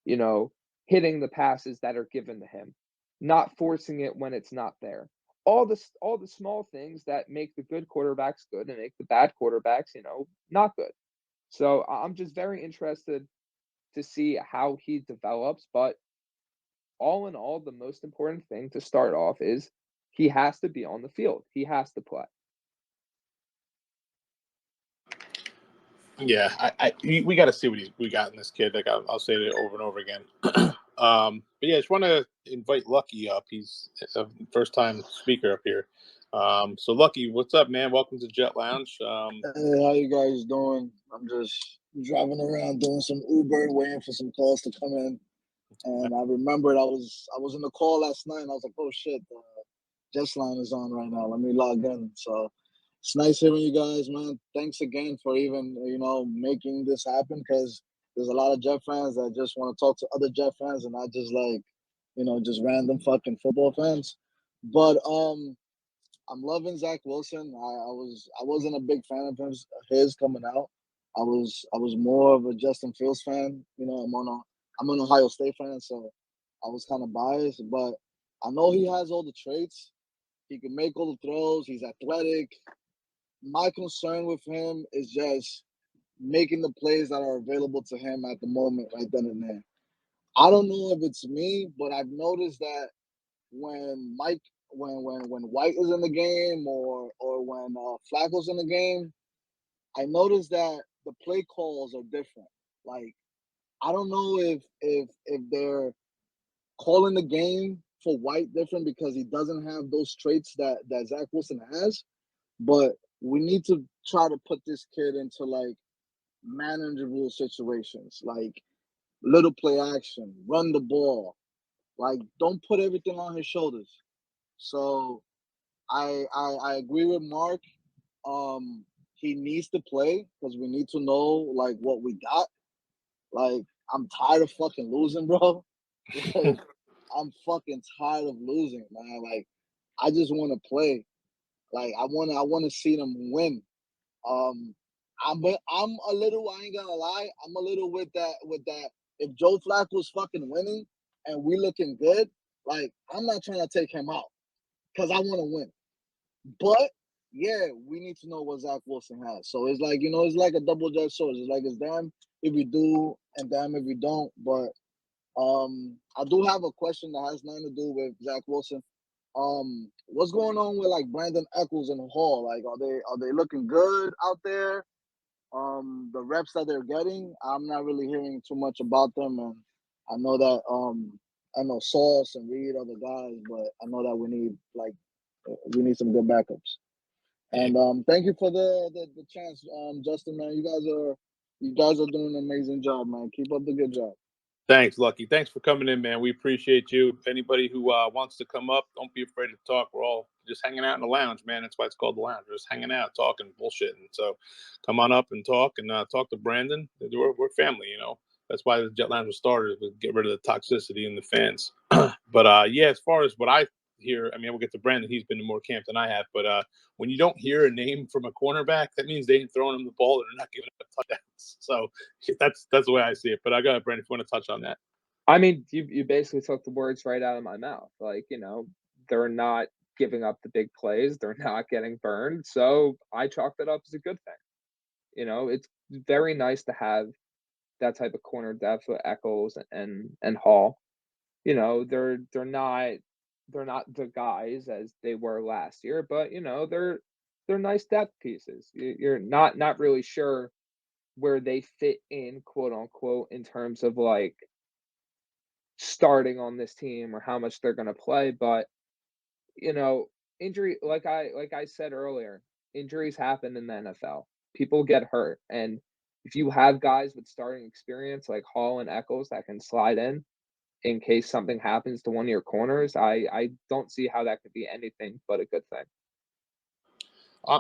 hitting the passes that are given to him, not forcing it when it's not there. All the small things that make the good quarterbacks good and make the bad quarterbacks, not good. So I'm just very interested to see how he develops. But all in all, the most important thing to start off is he has to be on the field. He has to play. Yeah, we got to see what we got in this kid. Like I'll say it over and over again. But yeah, I just want to invite Lucky up. He's a first-time speaker up here. So Lucky, what's up, man? Welcome to Jet Lounge. Hey, how you guys doing? I'm just driving around doing some Uber, waiting for some calls to come in. And I remembered I was in the call last night, and I was like, oh shit, Jets line is on right now. Let me log in. So it's nice hearing you guys, man. Thanks again for even making this happen, because there's a lot of Jet fans that just want to talk to other Jet fans and not just just random fucking football fans. But I'm loving Zach Wilson. I wasn't a big fan of his coming out. I was more of a Justin Fields fan. I'm an Ohio State fan, so I was kind of biased. But I know he has all the traits. He can make all the throws. He's athletic. My concern with him is just making the plays that are available to him at the moment, right then and there. I don't know if it's me, but I've noticed that when White is in the game or when Flacco's in the game, I noticed that the play calls are different. Like, I don't know if they're calling the game for White different because he doesn't have those traits that Zach Wilson has, but we need to try to put this kid into like manageable situations, like little play action, run the ball, like don't put everything on his shoulders. So I agree with Mark. He needs to play because we need to know like what we got. Like, I'm tired of fucking losing, bro. Like, I'm fucking tired of losing, man. Like, I just want to play. Like, I want to see them win. I'm a little. I ain't gonna lie. I'm a little with that. If Joe Flacco's fucking winning and we looking good, like, I'm not trying to take him out because I want to win. But yeah, we need to know what Zach Wilson has. So it's like, it's like a double-edged sword. It's like, it's damn if we do and damn if we don't. But I do have a question that has nothing to do with Zach Wilson. What's going on with like Brandon Eccles and Hall? Like, are they looking good out there? The reps that they're getting, I'm not really hearing too much about them. And I know that I know Sauce and Reed are the guys, but I know that we need some good backups. And thank you for the chance, Justin, man. You guys are doing an amazing job, man. Keep up the good job. Thanks, Lucky. Thanks for coming in, man. We appreciate you. If anybody who wants to come up, don't be afraid to talk. We're all just hanging out in the lounge, man. That's why it's called the lounge. We're just hanging out, talking, bullshitting. So come on up and talk to Brandon. We're family, That's why the Jet Lounge was started, to get rid of the toxicity in the fans. But yeah, as far as what I hear, I mean, we'll get to Brandon. He's been to more camp than I have. But when you don't hear a name from a cornerback, that means they ain't throwing him the ball and they're not giving up touchdowns. So that's the way I see it. But I got Brandon, if you want to touch on that. I mean, you basically took the words right out of my mouth. Like, they're not giving up the big plays. They're not getting burned. So I chalked it up as a good thing. very nice to have that type of corner depth with Eccles and Hall. You know, they're not the guys as they were last year, but you know, they're nice depth pieces. You're not really sure where they fit in, quote unquote, in terms of like starting on this team or how much they're going to play, but you know, injury like I said earlier, injuries happen in the NFL. People get hurt, and if you have guys with starting experience like Hall and Eccles that can slide in case something happens to one of your corners, I don't see how that could be anything but a good thing.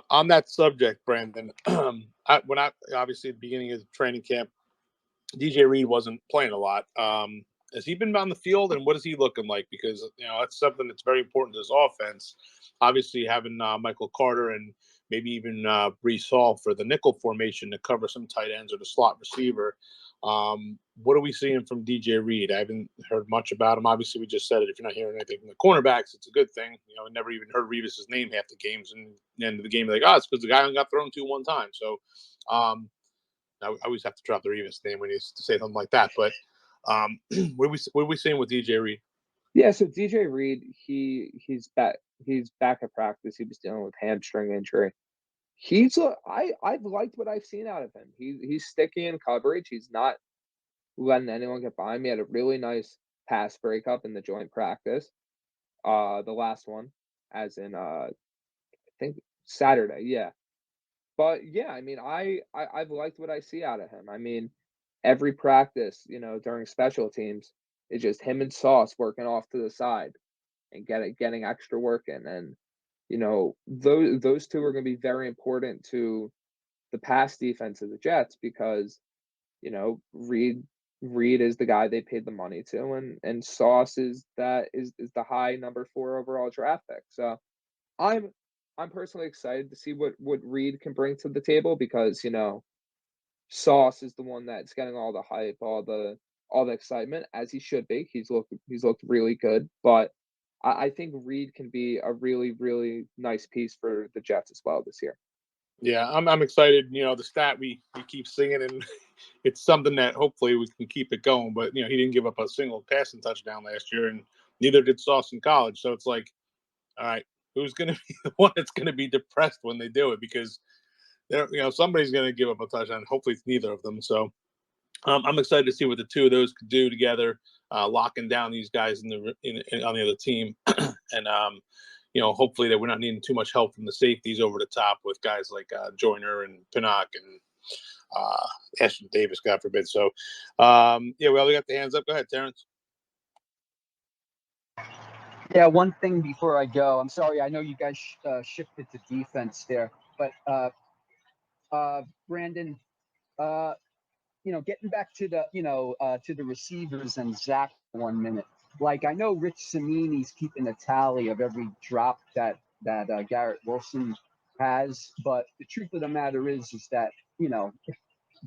On that subject, Brandon, when I obviously at the beginning of the training camp, DJ Reed wasn't playing a lot. Has he been on the field, and what is he looking like? Because you know that's something that's very important to his offense. Obviously, having Michael Carter and maybe even Brees Hall for the nickel formation to cover some tight ends or the slot receiver. What are we seeing from DJ Reed? I haven't heard much about him. Obviously, we just said it. If you're not hearing anything from the cornerbacks, it's a good thing. You know, I never even heard Revis's name half the games, and the end of the game, like, oh, it's because the guy only got thrown to one time. So, I always have to drop the Revis name when you say something like that. But what are we seeing with DJ Reed? Yeah, so DJ Reed, he's back. He's back at practice. He was dealing with hamstring injury. I've liked what I've seen out of him. He's sticky in coverage. He's not letting anyone get by him. He had a really nice pass breakup in the joint practice. The last one, as in I think Saturday. Yeah, but yeah, I mean, I've liked what I see out of him. I mean, every practice, you know, during special teams, it's just him and Sauce working off to the side and getting extra work in, and you know, those two are going to be very important to the pass defense of the Jets because you know Reed is the guy they paid the money to, and Sauce is the high number 4 overall draft pick. So I'm I'm personally excited to see what Reed can bring to the table because you know Sauce is the one that's getting all the hype, all the excitement as he should be. He's looked really good, but I think Reed can be a really nice piece for the Jets as well this year. Yeah, I'm excited. You know, the stat we keep singing, and it's something that hopefully we can keep it going. But you know, he didn't give up a single passing touchdown last year, and neither did Sauce in college. So it's like, all right, who's going to be the one that's going to be depressed when they do it? Because you know, somebody's going to give up a touchdown. Hopefully, it's neither of them. So I'm excited to see what the two of those could do together, locking down these guys on the other team, and you know, hopefully that we're not needing too much help from the safeties over the top with guys like Joyner and Pinnock and Ashton Davis, God forbid. So, yeah, we got the hands up. Go ahead, Terrence. Yeah, one thing before I go. I'm sorry. I know you guys shifted to defense there, but Brandon, you know, getting back to the to the receivers and Zach for 1 minute. Like I know Rich Samini's keeping a tally of every drop that Garrett Wilson has, but the truth of the matter is that you know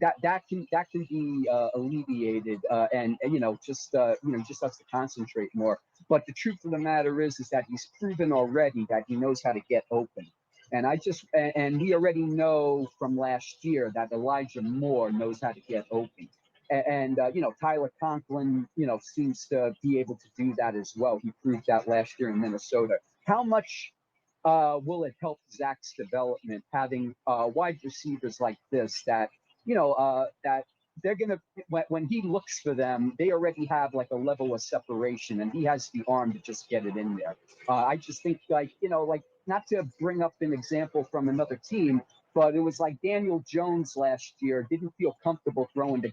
that can be alleviated and you know just just has to concentrate more. But the truth of the matter is that he's proven already that he knows how to get open. And and we already know from last year that Elijah Moore knows how to get open. And you know, Tyler Conklin, you know, seems to be able to do that as well. He proved that last year in Minnesota. How much will it help Zach's development having wide receivers like this that that they're gonna when he looks for them, they already have like a level of separation, and he has the arm to just get it in there. I just think like not to bring up an example from another team, but it was like Daniel Jones last year didn't feel comfortable throwing to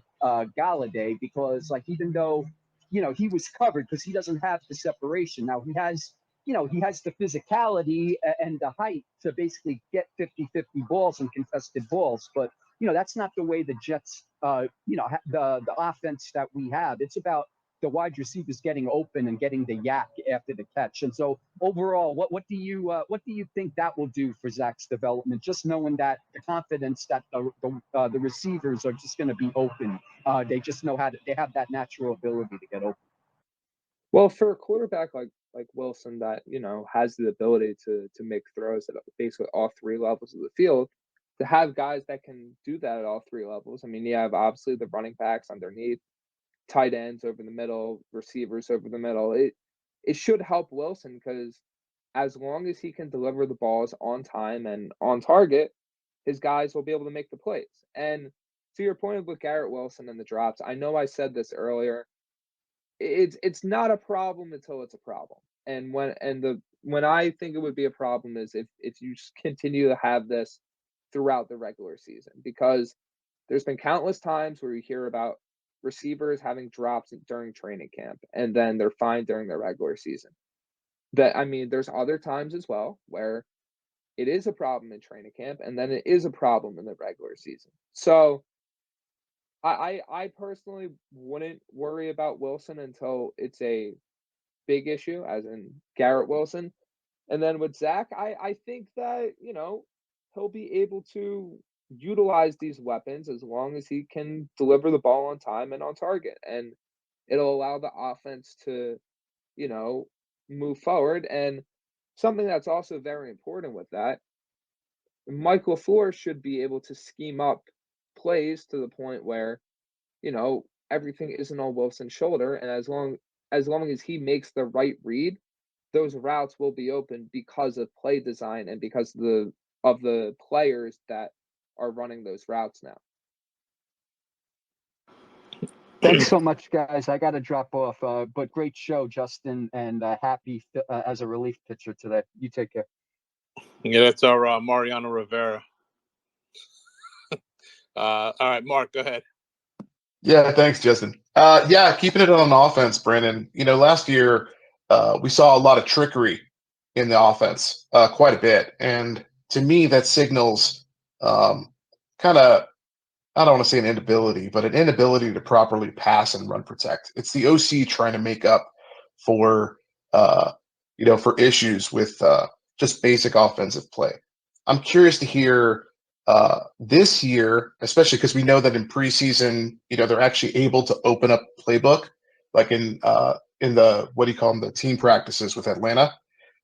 Galladay because like even though he was covered because he doesn't have the separation. Now he has the physicality and the height to basically get 50-50 balls and contested balls, but that's not the way the Jets, the offense that we have. It's about the wide receivers getting open and getting the yak after the catch. And so overall, what do you think that will do for Zach's development? Just knowing that the confidence that the receivers are just going to be open. They just know they have that natural ability to get open. Well, for a quarterback like Wilson that has the ability to make throws at basically all 3 levels of the field, to have guys that can do that at all three levels. I mean, you have obviously the running backs underneath, tight ends over the middle, receivers over the middle. It should help Wilson because as long as he can deliver the balls on time and on target, his guys will be able to make the plays. And to your point with Garrett Wilson and the drops, I know I said this earlier. It's not a problem until it's a problem. And when I think it would be a problem is if you continue to have this throughout the regular season, because there's been countless times where you hear about receivers having drops during training camp and then they're fine during the regular season. I mean, there's other times as well where it is a problem in training camp and then it is a problem in the regular season. So I personally wouldn't worry about Wilson until it's a big issue, as in Garrett Wilson. And then with Zach, I think that, he'll be able to utilize these weapons as long as he can deliver the ball on time and on target. And it'll allow the offense to, move forward. And something that's also very important with that, Mike LaFleur should be able to scheme up plays to the point where, everything isn't on Wilson's shoulder. And as long as he makes the right read, those routes will be open because of play design and because of the players that are running those routes now. Thanks so much, guys. I got to drop off, but great show, Justin, and happy as a relief pitcher today. You take care. Yeah, that's our Mariano Rivera. All right, Mark, go ahead. Yeah, thanks, Justin. Keeping it on offense, Brandon. Last year we saw a lot of trickery in the offense, quite a bit, and to me that signals kind of, I don't want to say an inability, but an inability to properly pass and run protect. It's the OC trying to make up for for issues with just basic offensive play. I'm curious to hear this year, especially because we know that in preseason, they're actually able to open up playbook, like in the, what do you call them, the team practices with Atlanta.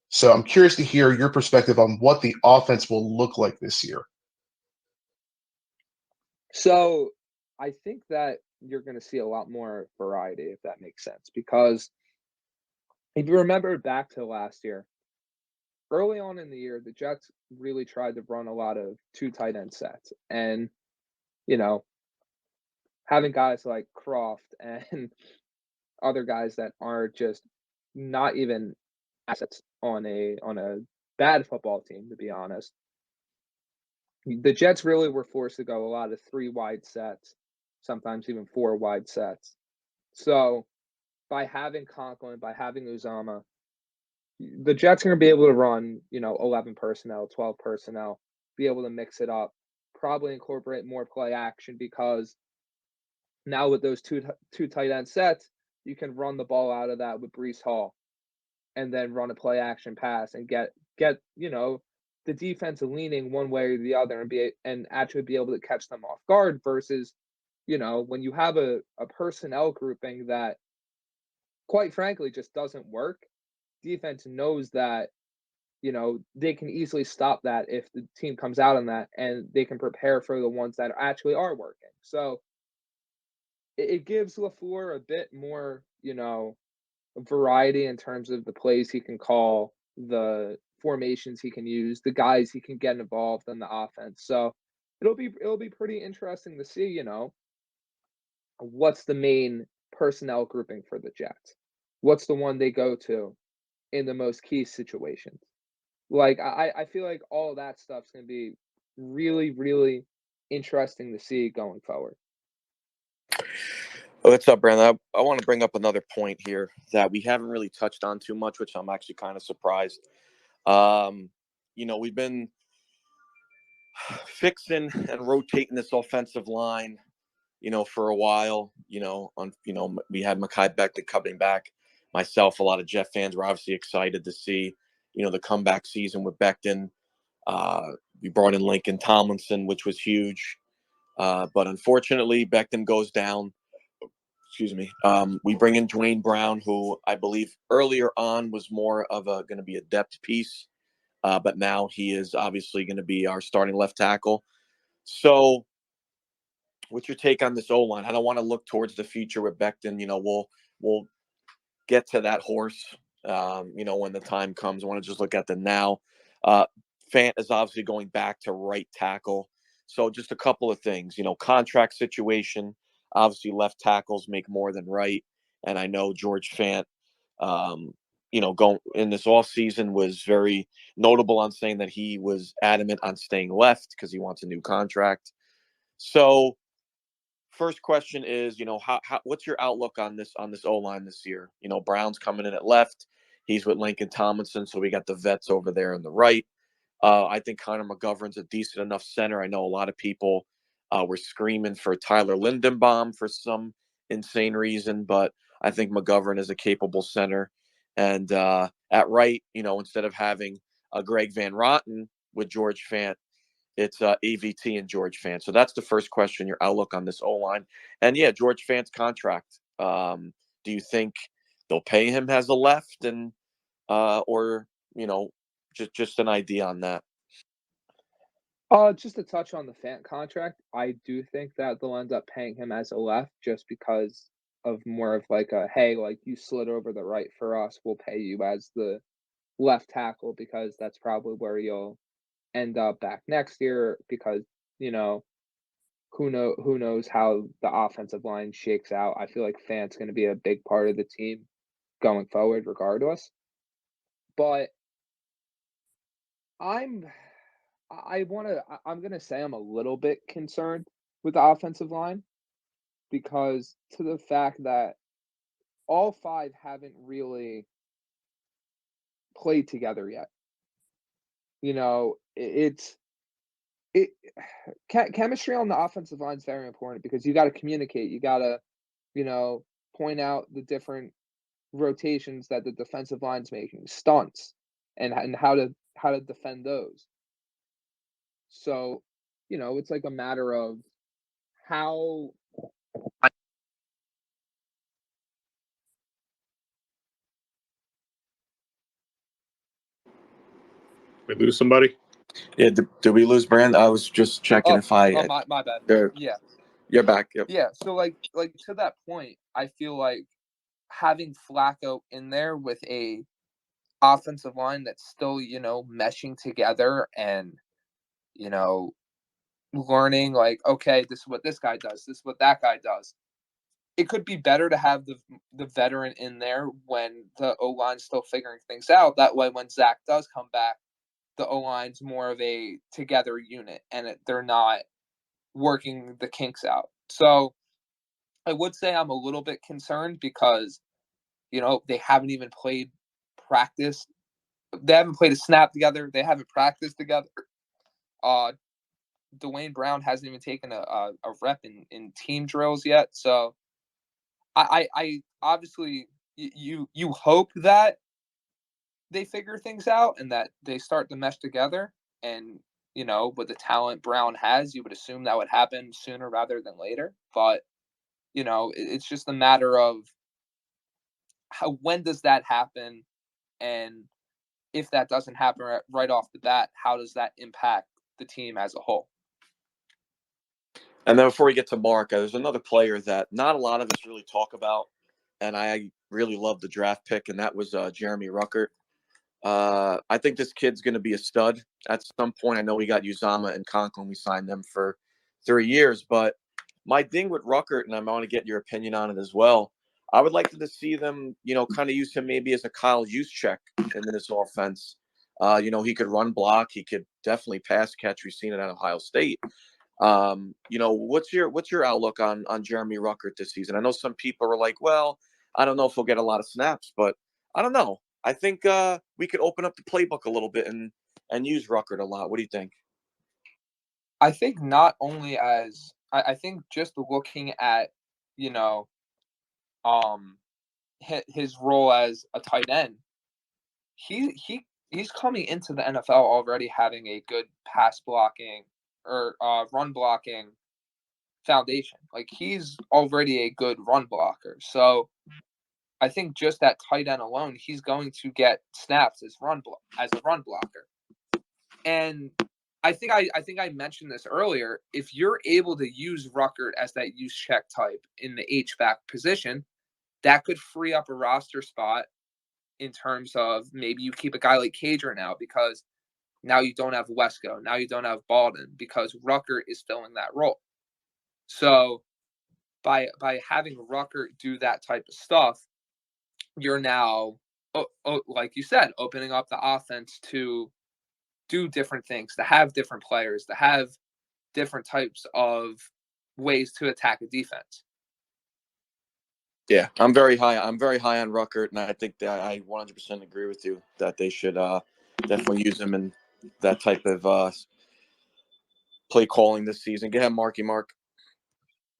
So I'm curious to hear your perspective on what the offense will look like this year. So I think that you're going to see a lot more variety, if that makes sense, because if you remember back to last year, early on in the year, the Jets really tried to run a lot of two tight end sets. And, having guys like Croft and other guys that are just not even assets on a bad football team, to be honest. The Jets really were forced to go a lot of 3 wide sets, sometimes even 4 wide sets. So by having Conklin, by having Uzama, the Jets are going to be able to run, 11 personnel, 12 personnel, be able to mix it up, probably incorporate more play action because now with those two tight end sets, you can run the ball out of that with Breece Hall and then run a play action pass and get the defense leaning one way or the other and actually be able to catch them off guard versus, when you have a personnel grouping that quite frankly just doesn't work, defense knows that, they can easily stop that if the team comes out on that and they can prepare for the ones that actually are working. So it gives LaFleur a bit more, variety in terms of the plays he can call, the formations he can use, the guys he can get involved in the offense. So it'll be pretty interesting to see, what's the main personnel grouping for the Jets. What's the one they go to in the most key situations? Like I feel like all of that stuff's gonna be really, really interesting to see going forward. What's up, Brandon? I want to bring up another point here that we haven't really touched on too much, which I'm actually kind of surprised. We've been fixing and rotating this offensive line, for a while. We had Mekhi Becton coming back. Myself, a lot of Jet fans were obviously excited to see, the comeback season with Becton. We brought in Lincoln Tomlinson, which was huge. But unfortunately, Becton goes down. Excuse me. We bring in Dwayne Brown, who I believe earlier on was more of going to be a depth piece. But now he is obviously going to be our starting left tackle. So, what's your take on this O line? I don't want to look towards the future with Becton. We'll get to that horse. When the time comes. I want to just look at the now. Fant is obviously going back to right tackle. So just a couple of things. Contract situation. Obviously, left tackles make more than right, and I know George Fant. Going in this off season was very notable on saying that he was adamant on staying left because he wants a new contract. So, first question is, how what's your outlook on this O line this year? Brown's coming in at left. He's with Lincoln Tomlinson, so we got the vets over there on the right. I think Connor McGovern's a decent enough center. I know a lot of people were screaming for Tyler Lindenbaum for some insane reason, but I think McGovern is a capable center. And at right, instead of having Greg Van Rotten with George Fant, it's AVT and George Fant. So that's the first question, your outlook on this O-line. And, yeah, George Fant's contract. Do you think they'll pay him as a left or, just an idea on that? Just to touch on the Fant contract, I do think that they'll end up paying him as a left just because of more of like a, hey, like you slid over the right for us, we'll pay you as the left tackle because that's probably where you'll end up back next year because, who knows how the offensive line shakes out. I feel like Fant's going to be a big part of the team going forward regardless. But I'm going to say I'm a little bit concerned with the offensive line because to the fact that all five haven't really played together yet. Chemistry on the offensive line is very important because you got to communicate. You got to, point out the different rotations that the defensive line's making, stunts, and how to defend those. So, it's like a matter of how. We lose somebody? Yeah, did we lose Brand? I was just checking if I. My bad. Yeah. You're back. Yep. Yeah. So like to that point, I feel like having Flacco in there with a offensive line that's still, meshing together and, learning like, okay, this is what this guy does, this is what that guy does. It could be better to have the veteran in there when the O-line's still figuring things out. That way, when Zach does come back, the O-line's more of a together unit and they're not working the kinks out. So I would say I'm a little bit concerned because, they haven't even played practice. They haven't played a snap together. They haven't practiced together. Dwayne Brown hasn't even taken a rep in team drills yet. So I obviously you hope that they figure things out and that they start to mesh together. And, with the talent Brown has, you would assume that would happen sooner rather than later. But, it's just a matter of when does that happen? And if that doesn't happen right off the bat, how does that impact the team as a whole? And then before we get to Mark, there's another player that not a lot of us really talk about, and I really love the draft pick, and that was Jeremy Ruckert. I think this kid's going to be a stud at some point. I know we got Uzama and Conklin. We signed them for 3 years, but my thing with Ruckert, and I want to get your opinion on it as well, I would like to see them, kind of use him maybe as a Kyle Juszczyk in this offense. He could run block. He could definitely pass catch. We've seen it at Ohio State. What's your outlook on Jeremy Ruckert this season? I know some people are like, well, I don't know if he'll get a lot of snaps, but I don't know. I think we could open up the playbook a little bit and use Ruckert a lot. What do you think? I think not only as I think just looking at, his role as a tight end, he's coming into the NFL already having a good pass blocking or run blocking foundation. Like he's already a good run blocker. So I think just that tight end alone, he's going to get snaps as a run blocker. And I think I mentioned this earlier. If you're able to use Ruckert as that use check type in the H-back position, that could free up a roster spot in terms of maybe you keep a guy like Cager now because now you don't have Wesco. Now you don't have Baldwin because Ruckert is filling that role. So by having Ruckert do that type of stuff, you're now, like you said, opening up the offense to do different things, to have different players, to have different types of ways to attack a defense. Yeah, I'm very high on Ruckert, and I think that I 100% agree with you that they should definitely use him in that type of play calling this season. Go ahead, Mark.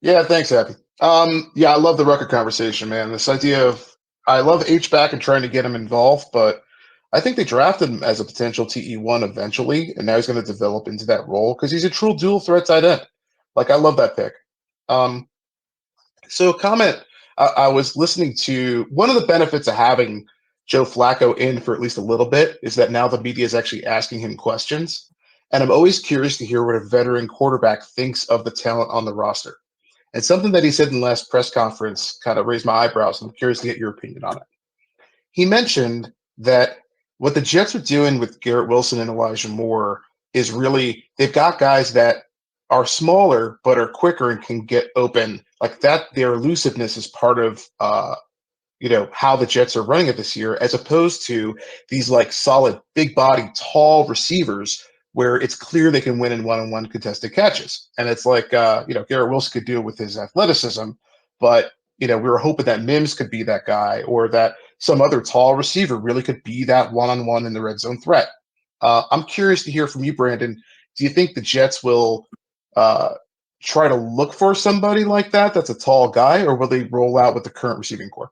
Yeah, thanks, Happy. Yeah, I love the Rucker conversation, man. This idea of I love H-back and trying to get him involved, but I think they drafted him as a potential TE1 eventually, and now he's going to develop into that role because he's a true dual threat tight end. Like, I love that pick. So comment, I was listening to one of the benefits of having Joe Flacco in for at least a little bit is that now the media is actually asking him questions. And I'm always curious to hear what a veteran quarterback thinks of the talent on the roster. And something that he said in the last press conference kind of raised my eyebrows. I'm curious to get your opinion on it. He mentioned that what the Jets are doing with Garrett Wilson and Elijah Moore is really they've got guys that are smaller but are quicker and can get open like that. Their elusiveness is part of how the Jets are running it this year, as opposed to these like solid, big body, tall receivers where it's clear they can win in one-on-one contested catches. And it's like, Garrett Wilson could do it with his athleticism, but, we were hoping that Mims could be that guy or that some other tall receiver really could be that one-on-one in the red zone threat. I'm curious to hear from you, Brandon. Do you think the Jets will try to look for somebody like that's a tall guy, or will they roll out with the current receiving core?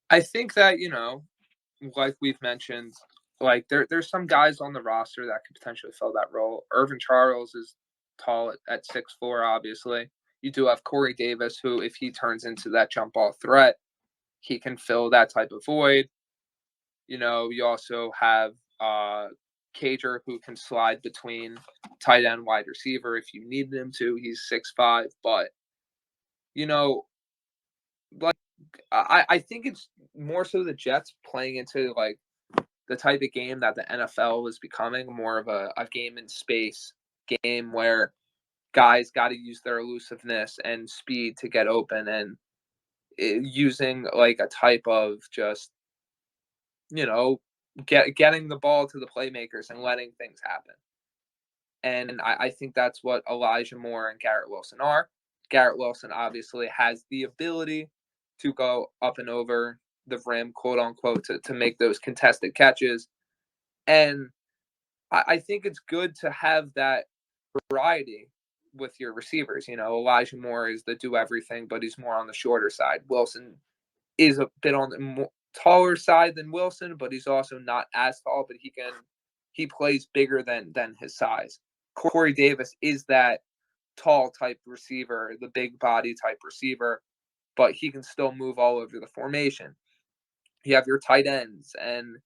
I think that, like we've mentioned, like there's some guys on the roster that could potentially fill that role. Irvin Charles is tall at 6'4", obviously. You do have Corey Davis, who, if he turns into that jump ball threat, he can fill that type of void. You also have Cager, who can slide between tight end, wide receiver if you needed him to. He's 6'5", but, like, I think it's more so the Jets playing into like the type of game that the NFL is becoming, more of a game in space game where guys got to use their elusiveness and speed to get open, and using like a type of just getting the ball to the playmakers and letting things happen. And I think that's what Elijah Moore and Garrett Wilson are. Garrett Wilson obviously has the ability to go up and over the rim, quote unquote, to make those contested catches. And I think it's good to have that variety with your receivers. Elijah Moore is the do everything, but he's more on the shorter side. Wilson is a bit on the more taller side than Wilson, but he's also not as tall, but he plays bigger than his size. Corey Davis is that tall type receiver, the big body type receiver, but he can still move all over the formation. You have your tight ends, and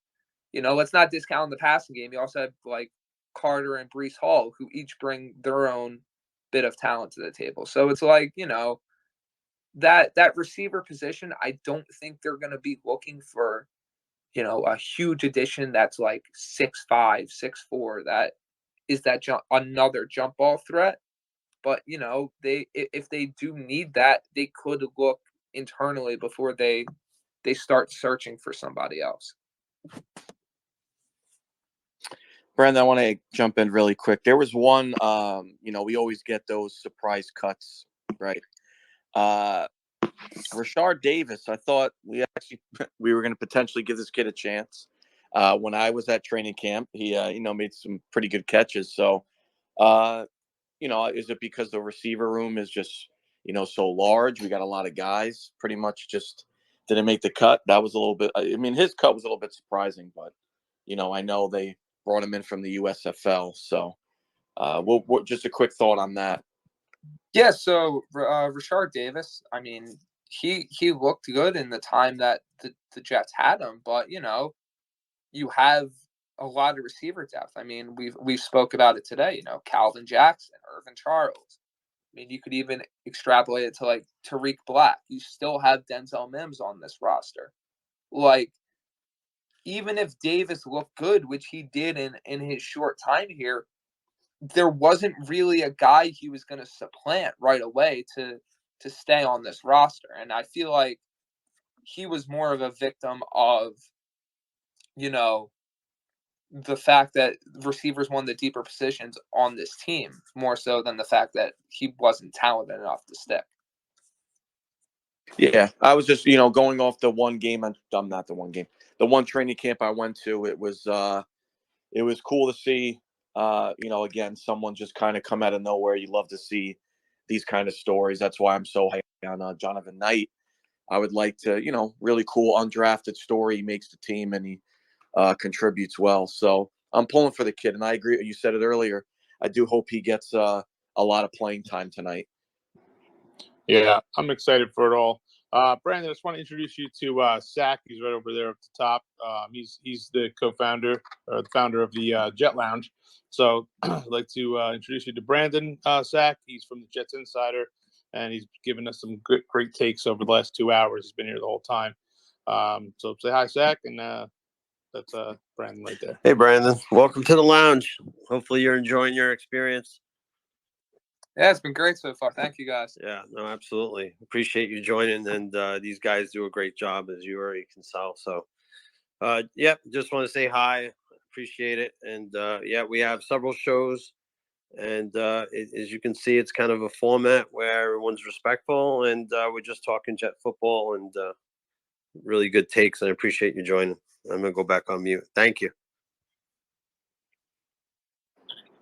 let's not discount the passing game. You also have like Carter and Breece Hall, who each bring their own bit of talent to the table. So it's like, that receiver position, I don't think they're going to be looking for, a huge addition that's like 6'5", 6'4", that is that another jump ball threat. But, if they do need that, they could look internally before they start searching for somebody else. Brandon, I want to jump in really quick. There was one, we always get those surprise cuts, right? Rashard Davis, I thought we were going to potentially give this kid a chance. When I was at training camp, he, made some pretty good catches. So, is it because the receiver room is just, so large? We got a lot of guys pretty much just didn't make the cut. That was a little bit, his cut was a little bit surprising, but, I know they brought him in from the USFL. So, just a quick thought on that. Yeah, so Rashard Davis, he looked good in the time that the Jets had him, but you have a lot of receiver depth. I mean, we've spoke about it today. You know, Calvin Jackson, Irvin Charles. I mean, you could even extrapolate it to like Tariq Black. You still have Denzel Mims on this roster. Like, even if Davis looked good, which he did in his short time here, there wasn't really a guy he was going to supplant right away to stay on this roster. And I feel like he was more of a victim of, you know, the fact that receivers won the deeper positions on this team more so than the fact that he wasn't talented enough to stick. Yeah, I was just, going off the one game. I'm not the one game. The one training camp I went to, it was cool to see, again, someone just kind of come out of nowhere. You love to see these kind of stories. That's why I'm so high on Jonathan Knight. I would like to, really cool undrafted story. He makes the team and he contributes well. So I'm pulling for the kid. And I agree. You said it earlier. I do hope he gets a lot of playing time tonight. Yeah, I'm excited for it all. Brandon, I just want to introduce you to Zach. He's right over there at the top. He's the co-founder or the founder of the Jet Lounge. So I'd like to introduce you to Brandon, Zach. He's from the Jets Insider, and he's given us some great takes over the last 2 hours. He's been here the whole time. So say hi, Zach, and that's Brandon right there. Hey, Brandon. Welcome to the lounge. Hopefully you're enjoying your experience. Yeah, it's been great so far. Thank you, guys. Yeah, no, absolutely. Appreciate you joining. And these guys do a great job, as you already can tell. So, just want to say hi. Appreciate it. And, we have several shows. And as you can see, it's kind of a format where everyone's respectful. And we're just talking Jet football and really good takes. I appreciate you joining. I'm going to go back on mute. Thank you.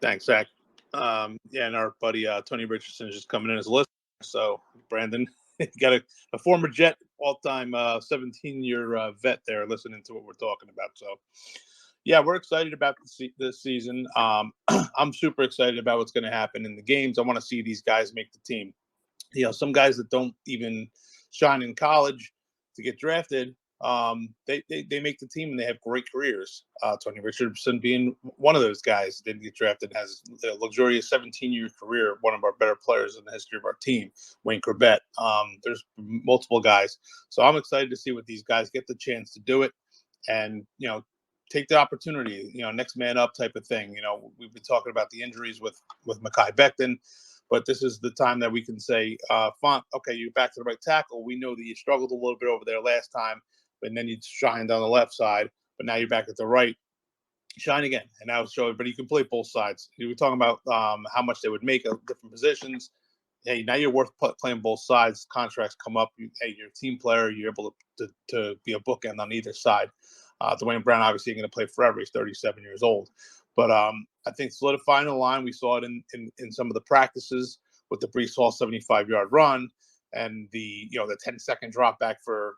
Thanks, Zach. And our buddy Tony Richardson is just coming in as a listener. So, Brandon, you got a former Jet, all-time 17-year vet there listening to what we're talking about. So, yeah, we're excited about this season. I'm super excited about what's going to happen in the games. I want to see these guys make the team. Some guys that don't even shine in college to get drafted, they make the team and they have great careers. Tony Richardson being one of those guys, didn't get drafted, has a luxurious 17-year career, one of our better players in the history of our team, Wayne Corbett. There's multiple guys. So I'm excited to see what these guys get the chance to do it and, take the opportunity, next man up type of thing. We've been talking about the injuries with Mekhi Becton, but this is the time that we can say, Font, okay, you're back to the right tackle. We know that you struggled a little bit over there last time, and then you shined on the left side, but now you're back at the right. Shine again. And now show it, but you can play both sides. You were talking about how much they would make at different positions. Hey, now you're worth playing both sides. Contracts come up. Hey, you're a team player. You're able to be a bookend on either side. Dwayne Brown obviously going to play forever. He's 37 years old. But I think solidifying the line, we saw it in some of the practices with the Breece Hall 75-yard run and the 10-second drop back for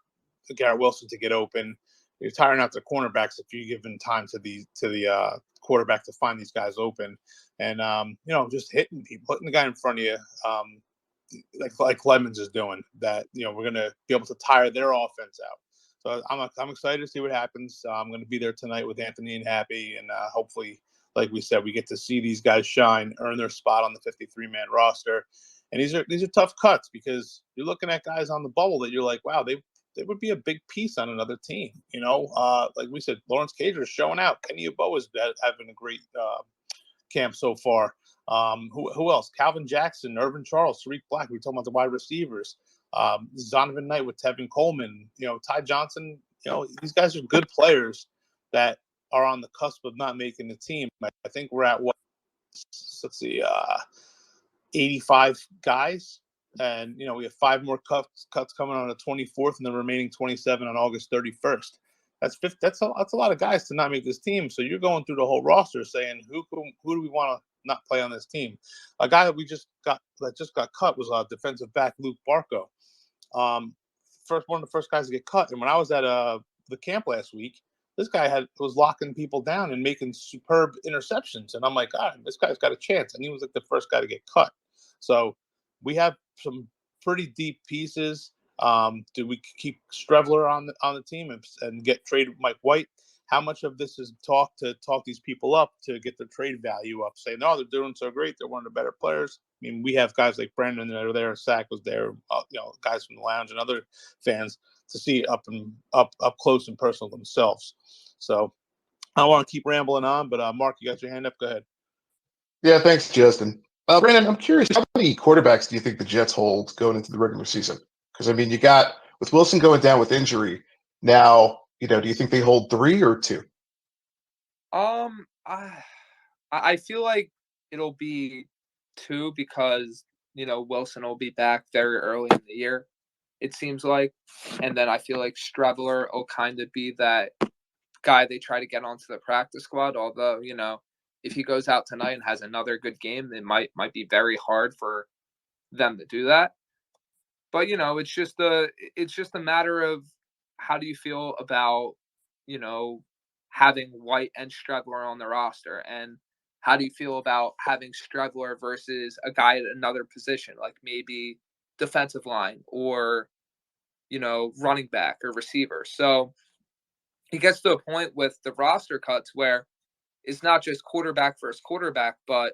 Garrett Wilson to get open. You're tiring out the cornerbacks if you give them time to the quarterback to find these guys open, and just hitting the guy in front of you, like Lemons is doing. That we're gonna be able to tire their offense out. So I'm excited to see what happens. I'm going to be there tonight with Anthony and Happy, and hopefully, like we said, we get to see these guys shine, earn their spot on the 53-man roster. And these are tough cuts because you're looking at guys on the bubble that you're like, wow, they would be a big piece on another team. Like we said, Lawrence Cager is showing out. Kenny Yeboah is having a great camp so far. Who else? Calvin Jackson, Irvin Charles, Tariq Black. We're talking about the wide receivers. Zonovan Knight with Tevin Coleman. Ty Johnson. These guys are good players that are on the cusp of not making the team. I think we're at what? Let's see, 85 guys. And, we have 5 more cuts coming on the 24th and the remaining 27 on August 31st. That's a lot of guys to not make this team. So you're going through the whole roster saying, who do we want to not play on this team? A guy that just got cut was defensive back Luke Barco. One of the first guys to get cut. And when I was at the camp last week, this guy was locking people down and making superb interceptions. And I'm like, this guy's got a chance. And he was like the first guy to get cut. So we have some pretty deep pieces. Do we keep Strevler on the team and get traded Mike White? how much of this is talk these people up to get their trade value up? Say, no, they're doing so great. They're one of the better players. I mean, we have guys like Brandyn that are there. Sack was there. Guys from the lounge and other fans to see up close and personal themselves. So I don't want to keep rambling on, but Mark, you got your hand up. Go ahead. Yeah, thanks, Justin. Brandon, I'm curious, how many quarterbacks do you think the Jets hold going into the regular season? Because, I mean, you got, with Wilson going down with injury, now, do you think they hold 3 or 2? I feel like it'll be 2 because, Wilson will be back very early in the year, it seems like. And then I feel like Streveler will kind of be that guy they try to get onto the practice squad. Although, if he goes out tonight and has another good game, it might be very hard for them to do that. But, it's just a matter of how do you feel about, having White and Streveler on the roster, and how do you feel about having Streveler versus a guy at another position, like maybe defensive line or, running back or receiver. So it gets to a point with the roster cuts where it's not just quarterback versus quarterback, but,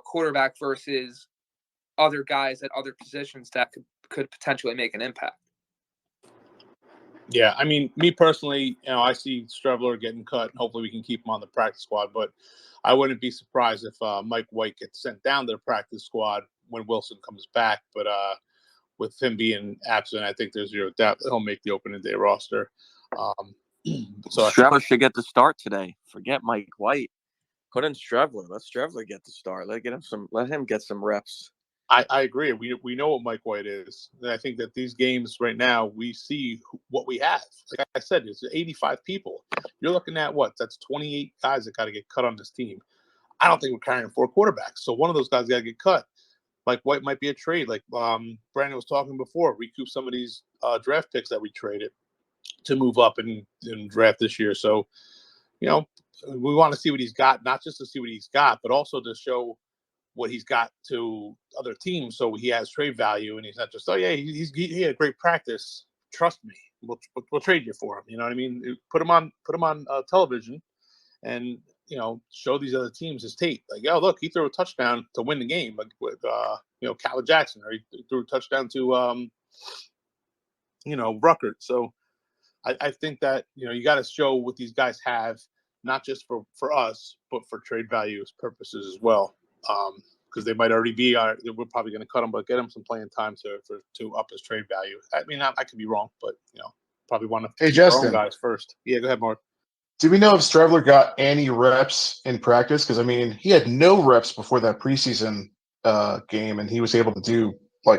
quarterback versus other guys at other positions that could potentially make an impact. Yeah, I mean, me personally, I see Streveler getting cut. Hopefully we can keep him on the practice squad, but I wouldn't be surprised if Mike White gets sent down to the practice squad when Wilson comes back. But with him being absent, I think there's zero doubt he'll make the opening day roster. So Streveler should get the start today. Forget Mike White. Put in Streveler. Let Streveler get the start. Let him get some reps. I agree. We know what Mike White is. And I think that these games right now, we see what we have. Like I said, it's 85 people. You're looking at what? That's 28 guys that got to get cut on this team. I don't think we're carrying 4 quarterbacks. So one of those guys got to get cut. Mike White might be a trade. Like Brandon was talking before, recoup some of these draft picks that we traded to move up and draft this year. So, we want to see what he's got, not just to see what he's got, but also to show what he's got to other teams, so he has trade value, and he's not just he had great practice. Trust me, we'll trade you for him. You know what I mean? Put him on television, and show these other teams his tape. Like, look, he threw a touchdown to win the game, like with Calvin Jackson, or he threw a touchdown to Ruckert. So I think that you got to show what these guys have, not just for us, but for trade values purposes as well. Because they might already be, we're probably going to cut him, but get him some playing time to up his trade value. I mean, I could be wrong, but probably want to keep our own guys first. Yeah, go ahead, Mark. Do we know if Streveler got any reps in practice? Because, I mean, he had no reps before that preseason game, and he was able to do a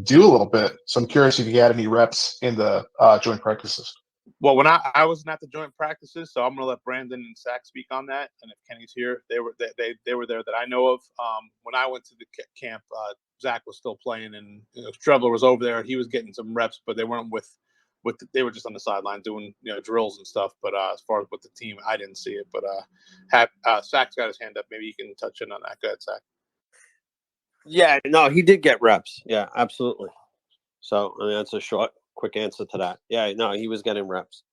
little bit. So I'm curious if he had any reps in the joint practices. Well, when I wasn't at the joint practices, so I'm going to let Brandon and Sack speak on that. And if Kenny's here, they were there that I know of. When I went to the camp, Zach was still playing, and Streveler was over there. He was getting some reps, but they weren't they were just on the sideline doing drills and stuff. But as far as with the team, I didn't see it. But Sack's got his hand up. Maybe you can touch in on that. Go ahead, Sack. Yeah, no, he did get reps. Yeah, absolutely. So I mean, that's a quick answer to that. Yeah, no, he was getting reps.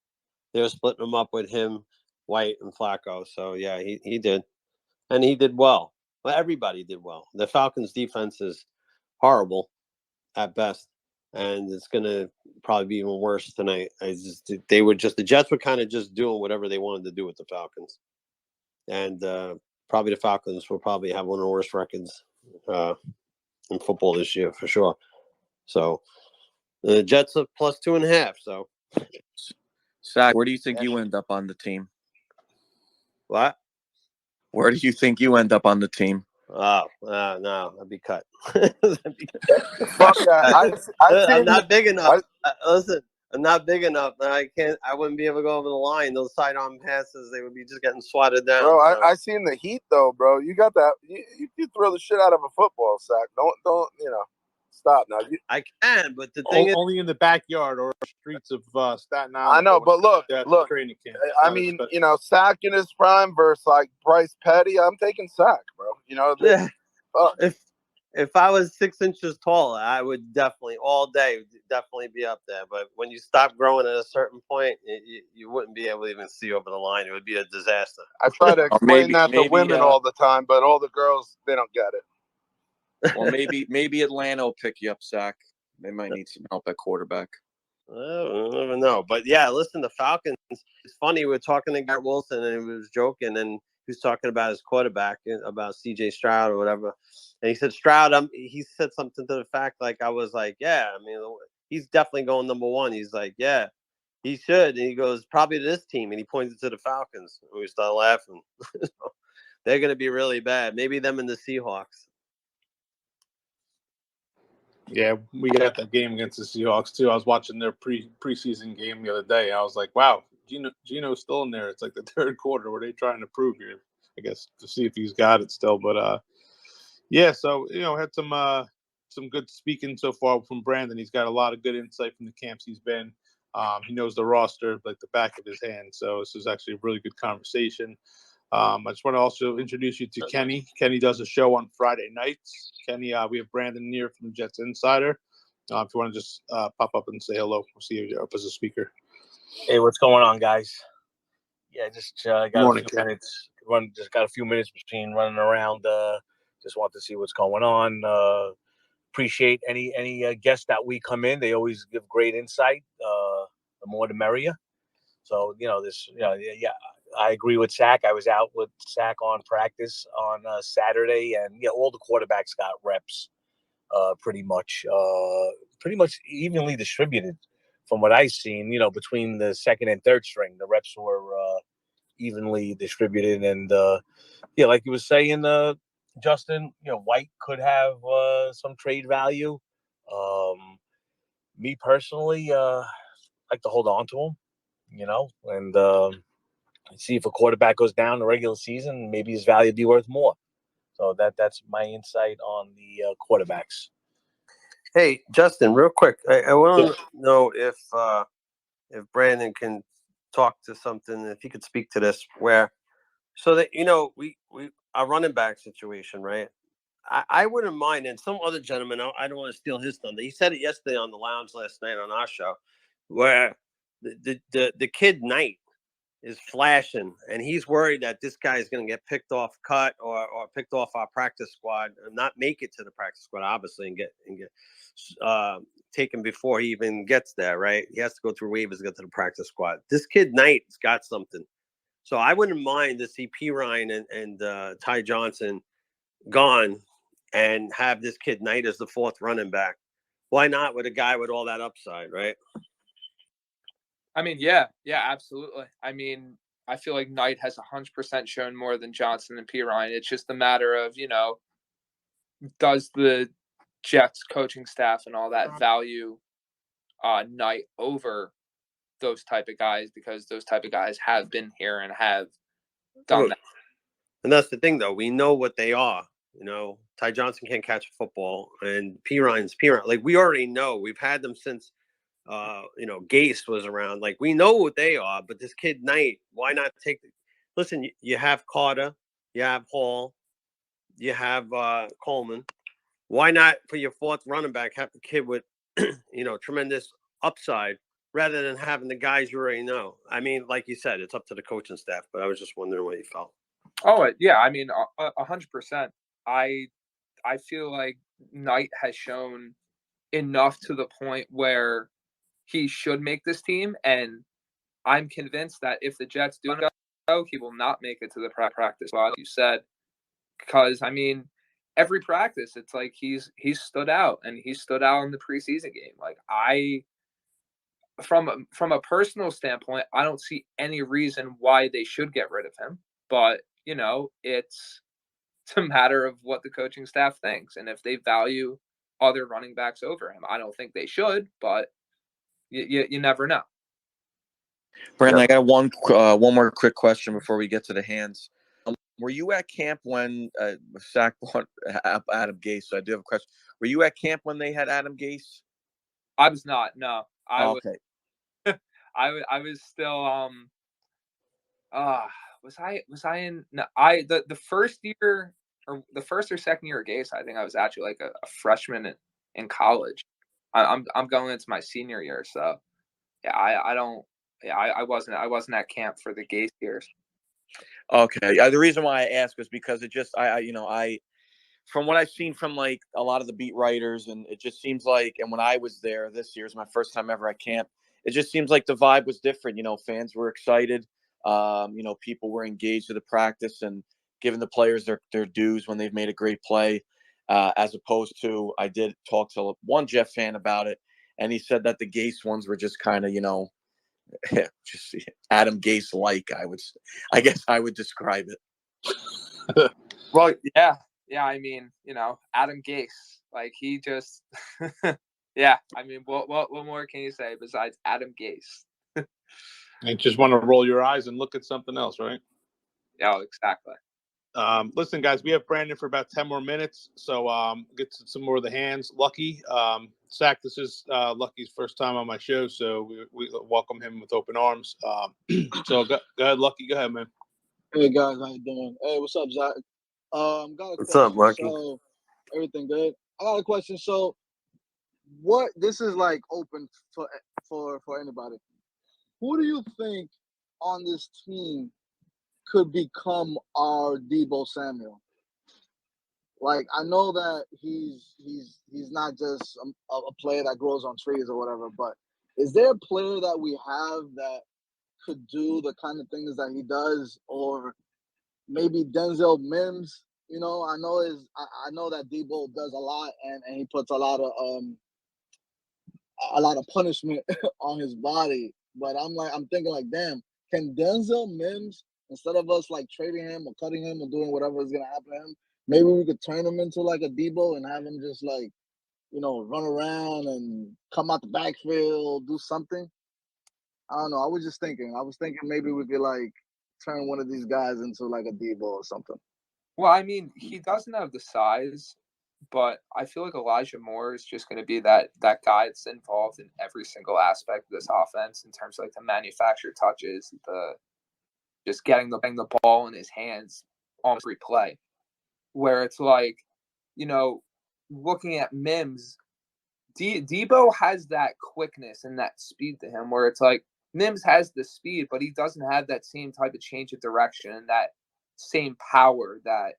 They were splitting them up with him, White, and Flacco. So yeah, he did, and he did well. Well, everybody did well. The Falcons' defense is horrible at best, and it's gonna probably be even worse tonight. The Jets were kind of just doing whatever they wanted to do with the Falcons, and probably the Falcons will probably have one of the worst records in football this year for sure. So the Jets are plus 2.5. So, Zach, where do you think you end up on the team? What? Where do you think you end up on the team? Oh, no, I'd be cut. Fuck that. I'm not big enough. Listen, I'm not big enough. I wouldn't be able to go over the line. Those sidearm passes, they would be just getting swatted down. Bro, I seen the heat though, bro. You got that. You throw the shit out of a football sack. Don't stop now. I can, but the thing is, only in the backyard or streets of Staten Island. I know, but look. Training camp. I mean, Sack in his prime versus like Bryce Petty. I'm taking Sack, bro. if I was 6 inches taller, I would definitely all day definitely be up there. But when you stop growing at a certain point, you wouldn't be able to even see over the line. It would be a disaster. I try to explain that to maybe, women all the time, but all the girls, they don't get it. Or maybe Atlanta will pick you up, Zach. They might need some help at quarterback. I don't know. But yeah, listen, the Falcons, it's funny. We were talking to Garrett Wilson and he was joking and he was talking about his quarterback, about CJ Stroud or whatever. And he said, Stroud, he said something to the fact like, I was like, yeah, I mean, he's definitely going #1. He's like, yeah, he should. And he goes, probably to this team. And he pointed to the Falcons. And we started laughing. They're going to be really bad. Maybe them and the Seahawks. Yeah, we got that game against the Seahawks too. I was watching their preseason game the other day. I was like, wow, Gino's still in there. It's like the third quarter. What are they trying to prove here? I guess to see if he's got it still. But yeah, so had some good speaking so far from Brandyn. He's got a lot of good insight from the camps he's been. He knows the roster like the back of his hand. So this is actually a really good conversation. I just want to also introduce you to Kenny. Kenny does a show on Friday nights. Kenny, we have Brandyn here from Jets Insider. If you want to just pop up and say hello, we'll see you up as a speaker. Hey, what's going on, guys? Yeah, just got Morning, a few minutes. Just got a few minutes between running around. Just want to see what's going on. Appreciate any guests that we come in. They always give great insight. The more the merrier. So yeah. I agree with Zach. I was out with Zach on practice on Saturday, and all the quarterbacks got reps, pretty much evenly distributed, from what I've seen. Between the second and third string, the reps were evenly distributed, and like you were saying, Justin, White could have some trade value. Me personally, like to hold on to him, and. See if a quarterback goes down in the regular season, maybe his value would be worth more. So that's my insight on the quarterbacks. Hey, Justin, real quick, I want to know if Brandyn can talk to something, if he could speak to this, where so that we our running back situation, right? I wouldn't mind, and some other gentleman, I don't want to steal his thunder. He said it yesterday on the lounge last night on our show, where the kid Knight is flashing, and he's worried that this guy is going to get picked off, cut, or picked off our practice squad, and not make it to the practice squad, obviously, and get taken before he even gets there. Right? He has to go through waivers to get to the practice squad. This kid Knight's got something, so I wouldn't mind to see P. Ryan and Ty Johnson gone, and have this kid Knight as the fourth running back. Why not with a guy with all that upside, right? I mean, yeah, absolutely. I mean, I feel like Knight has 100% shown more than Johnson and P. Ryan. It's just a matter of, does the Jets coaching staff and all that value Knight over those type of guys, because those type of guys have been here and have done that. And that's the thing, though. We know what they are. Ty Johnson can't catch a football, and P. Ryan's P. Ryan. Like, we already know. We've had them since Gase was around. Like, we know what they are, but this kid Knight, why not take listen, you have Carter, you have Hall, you have Coleman. Why not for your fourth running back have the kid with tremendous upside rather than having the guys you already know? I mean, like you said, it's up to the coaching staff, but I was just wondering what you felt. Oh yeah, I mean 100%. I feel like Knight has shown enough to the point where he should make this team, and I'm convinced that if the Jets do go, he will not make it to the practice squad, you said, because I mean, every practice it's like he's stood out, and he stood out in the preseason game. Like, from a personal standpoint, I don't see any reason why they should get rid of him, but it's a matter of what the coaching staff thinks, and if they value other running backs over him. I don't think they should, but you never know. Brandyn, I got one more quick question before we get to the hands. Were you at camp when Zach brought Adam Gase? So I do have a question. Were you at camp when they had Adam Gase? I was not. No, Okay. I was still was I in? No, the first year or the first or second year of Gase, I think I was actually like a freshman in college. I'm going into my senior year, so yeah, I wasn't at camp for the Gase years. Okay. The reason why I ask is because it just I from what I've seen from like a lot of the beat writers, and it just seems like, and when I was there this year is my first time ever at camp, it just seems like the vibe was different. Fans were excited. People were engaged in the practice and giving the players their dues when they've made a great play, as opposed to, I did talk to one Jeff fan about it, and he said that the Gase ones were just kind of, just Adam Gase like, I guess I would describe it. Well, yeah. I mean, Adam Gase, like he just, yeah. I mean, what more can you say besides Adam Gase? You just want to roll your eyes and look at something else, right? Yeah, exactly. Listen, guys, we have Brandon for about 10 more minutes, so get to some more of the hands. Lucky, Zach, this is Lucky's first time on my show, so we welcome him with open arms. So go ahead, Lucky. Go ahead, man. Hey guys, how you doing? Hey, what's up, Zach? Got a What's question. up, Lucky? So everything good? I got a question. So what? This is like open for anybody. Who do you think on this team could become our Debo Samuel? Like, I know that he's not just a player that grows on trees or whatever, but is there a player that we have that could do the kind of things that he does, or maybe Denzel Mims? I know that Debo does a lot, and he puts a lot of punishment on his body. But I'm thinking like, damn, can Denzel Mims, instead of us like trading him or cutting him or doing whatever is gonna happen to him, maybe we could turn him into like a Debo and have him just like, run around and come out the backfield, do something. I don't know. I was thinking maybe we could like turn one of these guys into like a Debo or something. Well, I mean, he doesn't have the size, but I feel like Elijah Moore is just going to be that guy that's involved in every single aspect of this offense in terms of like the manufactured touches, the just getting the ball in his hands on every play. Where it's like, looking at Mims, Debo has that quickness and that speed to him, where it's like Mims has the speed, but he doesn't have that same type of change of direction and that same power that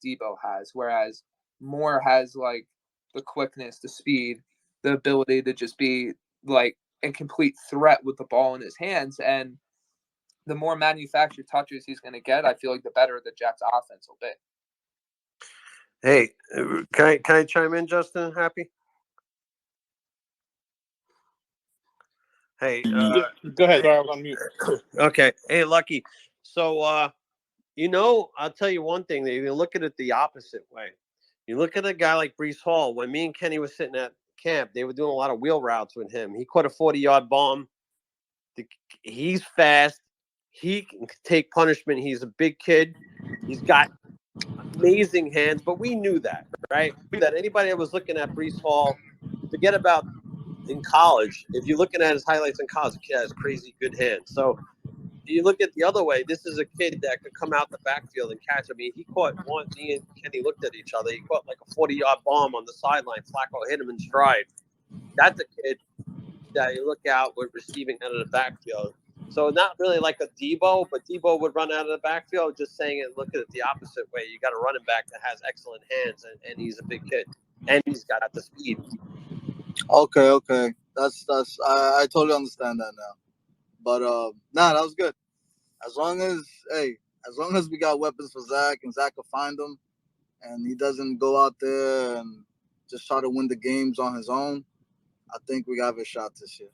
Debo has. Whereas Moore has like the quickness, the speed, the ability to just be like a complete threat with the ball in his hands. And the more manufactured touches he's going to get, I feel like the better the Jets offense will be. Hey, can I chime in, Justin? Happy? Hey, Yeah, go ahead. Sorry, I was on mute. Okay. Hey, Lucky. So, I'll tell you one thing. That you look at it the opposite way. You look at a guy like Breece Hall. When me and Kenny was sitting at camp, they were doing a lot of wheel routes with him. He caught a 40-yard bomb. He's fast. He can take punishment. He's a big kid. He's got amazing hands, but we knew that, right? That anybody that was looking at Breece Hall, forget about in college. If you're looking at his highlights in college, the kid has crazy good hands. So you look at the other way, this is a kid that could come out the backfield and catch. I mean, he caught one. Me and Kenny looked at each other. He caught like a 40-yard bomb on the sideline. Flacco hit him in stride. That's a kid that you look out with receiving out of the backfield. So not really like a Debo, but Debo would run out of the backfield. Just saying it, look at it the opposite way. You got a running back that has excellent hands, and he's a big kid, and he's got the speed. Okay. That's I totally understand that now. But that was good. As long as we got weapons for Zach and Zach can find them, and he doesn't go out there and just try to win the games on his own, I think we have a shot this year.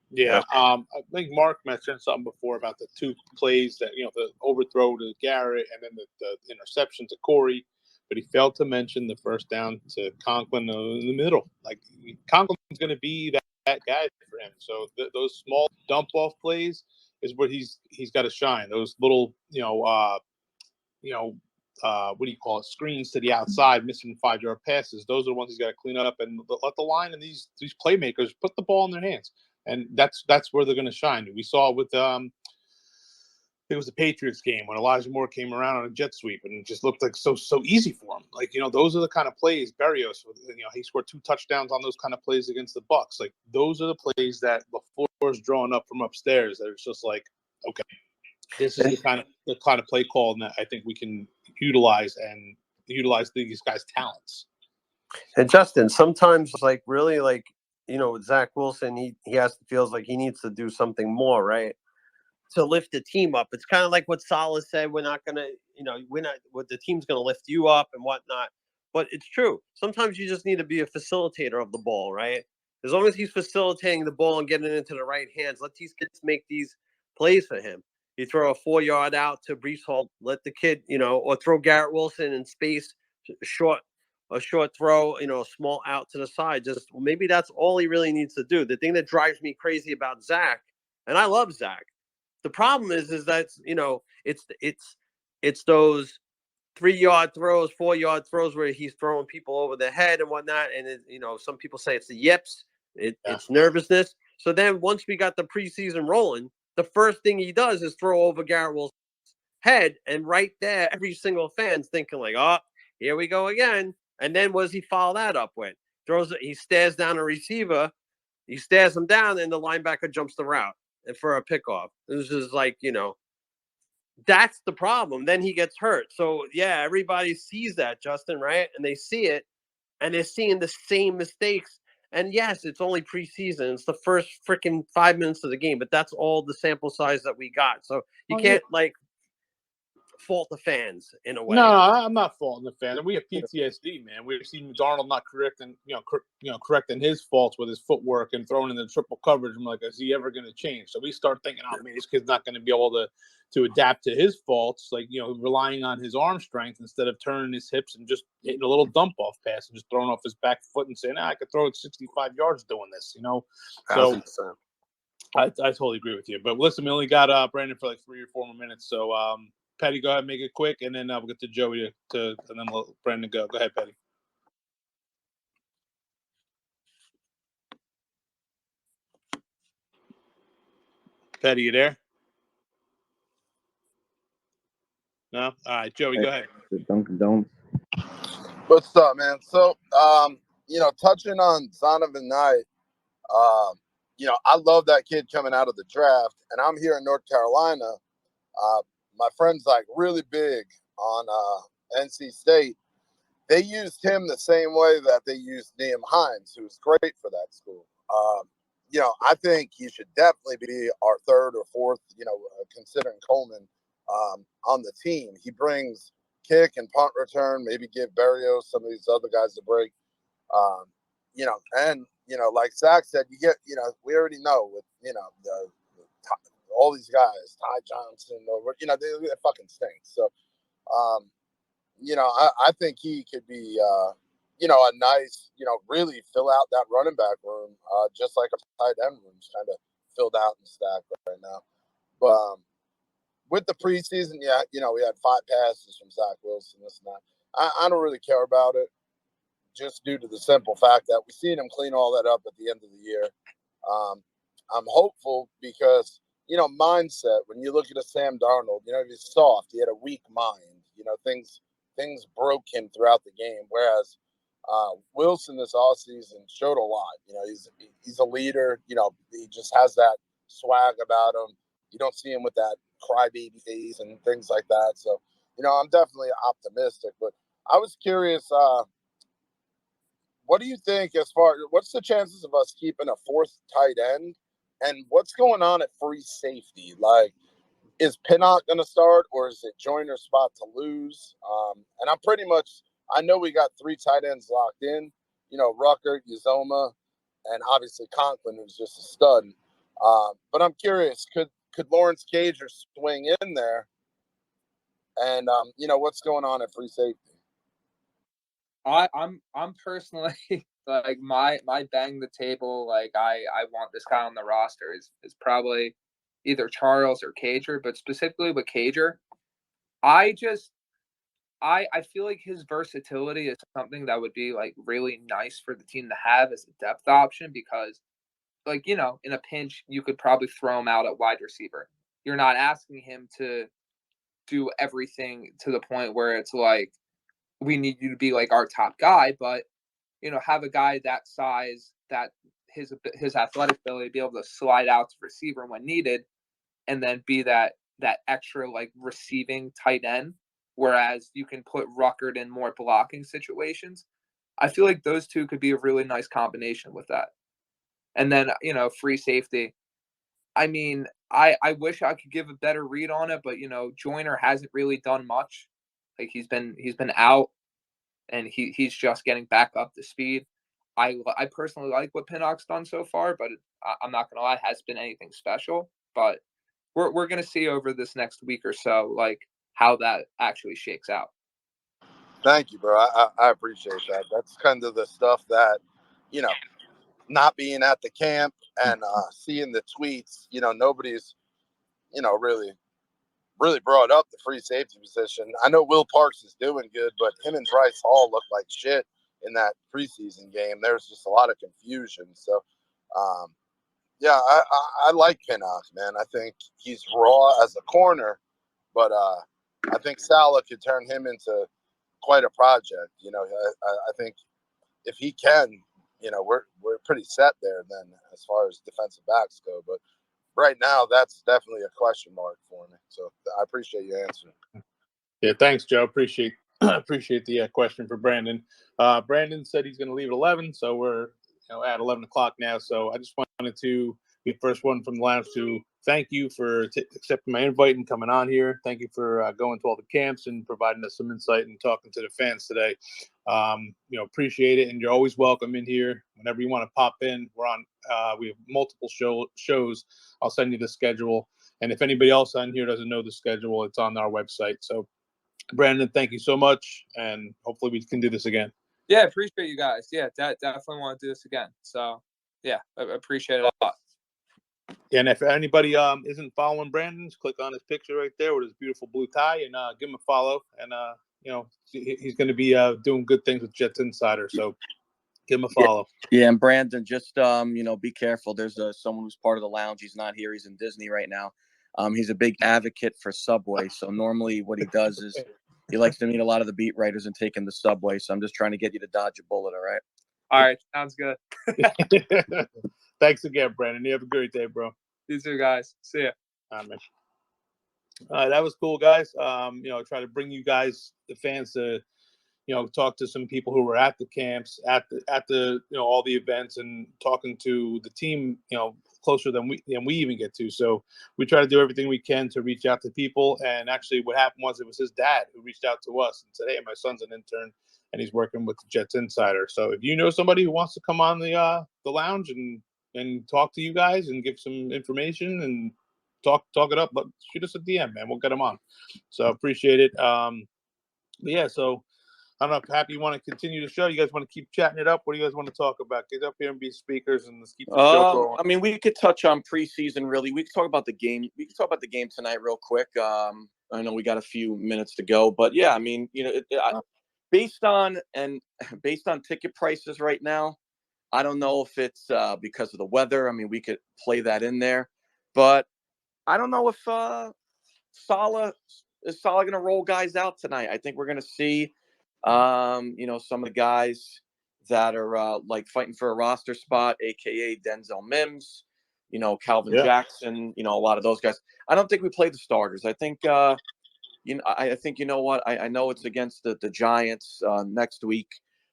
Yeah, I think Mark mentioned something before about the two plays that, the overthrow to Garrett and then the interception to Corey, but he failed to mention the first down to Conklin in the middle. Like, Conklin's going to be that guy for him. So those small dump off plays is what he's got to shine. Those little, what do you call it? Screens to the outside, missing 5-yard passes. Those are the ones he's got to clean up and let the line and these playmakers put the ball in their hands. And that's where they're going to shine. We saw it with it was the Patriots game when Elijah Moore came around on a jet sweep and it just looked like so easy for him. Like, those are the kind of plays Berrios, he scored 2 touchdowns on those kind of plays against the Bucs. Like, those are the plays that the floor is drawing up from upstairs that it's just like, okay, this is the kind of play call that I think we can utilize these guys' talents. And Justin, sometimes really Zach Wilson, he feels like he needs to do something more, right? To lift the team up. It's kind of like what Salah said, we're not what the team's gonna lift you up and whatnot. But it's true. Sometimes you just need to be a facilitator of the ball, right? As long as he's facilitating the ball and getting it into the right hands, let these kids make these plays for him. You throw a 4-yard out to Breece Hall, let the kid, or throw Garrett Wilson in space, a short throw, a small out to the side. Just maybe that's all he really needs to do. The thing that drives me crazy about Zach, and I love Zach, the problem is that it's those 3-yard throws, 4-yard throws where he's throwing people over the head and whatnot. And some people say it's the yips, it's nervousness. So then once we got the preseason rolling, the first thing he does is throw over Garrett Wilson's head, and right there, every single fan's thinking like, "Oh, here we go again." And then what does he follow that up with? He stares down a receiver, he stares him down, and the linebacker jumps the route and for a pickoff. This is that's the problem. Then he gets hurt. So yeah, everybody sees that, Justin, right? And they see it, and they're seeing the same mistakes. And yes, it's only preseason. It's the first freaking 5 minutes of the game, but that's all the sample size that we got. So you can't fault the fans in a way. No, I'm not faulting the fans. We have PTSD, man. We've seen Darnold not correcting his faults with his footwork and throwing in the triple coverage. I'm like, is he ever going to change? So we start thinking, oh man, this kid's not going to be able to adapt to his faults, relying on his arm strength instead of turning his hips and just hitting a little dump off pass and just throwing off his back foot and saying, I could throw it 65 yards doing this, So 1,000%. I totally agree with you. But listen, we only got Brandon for 3 or 4 more minutes, so Patty, go ahead and make it quick, and then we'll get to Joey and then let Brandon go. Go ahead, Patty. Patty, you there? No? All right, Joey, go ahead. Dunkin' Donuts. What's up, man? So, touching on Zonovan Knight, I love that kid coming out of the draft, and I'm here in North Carolina. My friend's really big on NC State. They used him the same way that they used Liam Hines, who's great for that school. I think he should definitely be our third or fourth, considering Coleman on the team. He brings kick and punt return, maybe give Berrios, some of these other guys a break. Like Zach said, you get, we already know with, all these guys, Ty Johnson, they fucking stink. So, I think he could be, a nice, really fill out that running back room, just like a tight end room's kind of filled out and stacked right now. But with the preseason, we had 5 passes from Zach Wilson, this and that. I don't really care about it, just due to the simple fact that we've seen him clean all that up at the end of the year. I'm hopeful because, mindset, when you look at a Sam Darnold, he's soft. He had a weak mind. Things broke him throughout the game, whereas Wilson this offseason showed a lot. He's a leader. He just has that swag about him. You don't see him with that crybaby face and things like that. So, I'm definitely optimistic. But I was curious, what do you think what's the chances of us keeping a 4th tight end? And what's going on at free safety? Is Pinnock going to start, or is it Joyner's spot to lose? And I know we got 3 tight ends locked in, Rucker, Uzoma, and obviously Conklin, who's just a stud. But I'm curious, could Lawrence Cager swing in there? And, what's going on at free safety? I'm personally my bang the table, I want this guy on the roster is probably either Charles or Cager, but specifically with Cager, I feel like his versatility is something that would be really nice for the team to have as a depth option, because in a pinch you could probably throw him out at wide receiver. you're not asking him to do everything to the point where it's like, we need you to be like our top guy, but, you know, have a guy that size, that his athletic ability, be able to slide out to receiver when needed, and then be that extra like receiving tight end, whereas you can put Ruckert in more blocking situations. I feel like those two could be a really nice combination with that. And then, you know, free safety. I mean, I wish I could give a better read on it, but, you know, Joyner hasn't really done much. Like he's been out, and he's just getting back up to speed. I personally like what Pinnock's done so far, but I'm not gonna lie, it hasn't been anything special. But we're gonna see over this next week or so, like, how that actually shakes out. Thank you, bro. I appreciate that. That's kind of the stuff that, you know, not being at the camp and seeing the tweets, you know, nobody's, you know, really brought up the free safety position. I know Will Parks is doing good, but him and Bryce Hall looked like shit in that preseason game. There's just a lot of confusion. So, yeah, I like Pinnock, man. I think he's raw as a corner, but I think Salah could turn him into quite a project. You know, I think if he can, you know, we're pretty set there then as far as defensive backs go. But right now, that's definitely a question mark for me. So I appreciate your answer. Yeah, thanks, Joe. Appreciate the question for Brandon. Brandon said he's going to leave at 11, so we're at 11 o'clock now. So I just wanted to be the first one from the lounge to thank you for accepting my invite and coming on here. Thank you for going to all the camps and providing us some insight and talking to the fans today. Appreciate it, and you're always welcome in here whenever you want to pop in. We're on. We have multiple shows. I'll send you the schedule, and if anybody else on here doesn't know the schedule, it's on our website. So, Brandon, thank you so much, and hopefully we can do this again. Yeah, appreciate you guys. Yeah, definitely want to do this again. So, yeah, I appreciate it a lot. And if anybody isn't following Brandon, just click on his picture right there with his beautiful blue tie and give him a follow. And he's going to be doing good things with Jets Insider, so give him a follow. Yeah, and Brandon, just be careful. There's someone who's part of the lounge. He's not here. He's in Disney right now. He's a big advocate for Subway. So normally what he does is he likes to meet a lot of the beat writers and take him to Subway. So I'm just trying to get you to dodge a bullet. All right. All right. Sounds good. Thanks again, Brandon. You have a great day, bro. You too, guys. See ya. Man. That was cool, guys. Try to bring you guys, the fans, to talk to some people who were at the camps, at the all the events, and talking to the team, closer than we even get to. So we try to do everything we can to reach out to people. And actually, what happened was it was his dad who reached out to us and said, "Hey, my son's an intern, and he's working with the Jets Insider. So if you know somebody who wants to come on the lounge and talk to you guys and give some information and talk it up, shoot us a DM, man. We'll get them on." So appreciate it. But yeah, so I don't know if Happy you want to continue the show. You guys want to keep chatting it up? What do you guys want to talk about? Get up here and be speakers, and let's keep the show going. I mean, we could touch on preseason. Really, we could talk about the game. We could talk about the game tonight, real quick. I know we got a few minutes to go, but yeah, I mean, based on ticket prices right now, I don't know if it's because of the weather. I mean, we could play that in there, but I don't know if Salah is going to roll guys out tonight. I think we're going to see. Some of the guys that are like fighting for a roster spot, aka Denzel Mims, Calvin Jackson, a lot of those guys. I don't think we play the starters. I think, I think, I know it's against the Giants next week.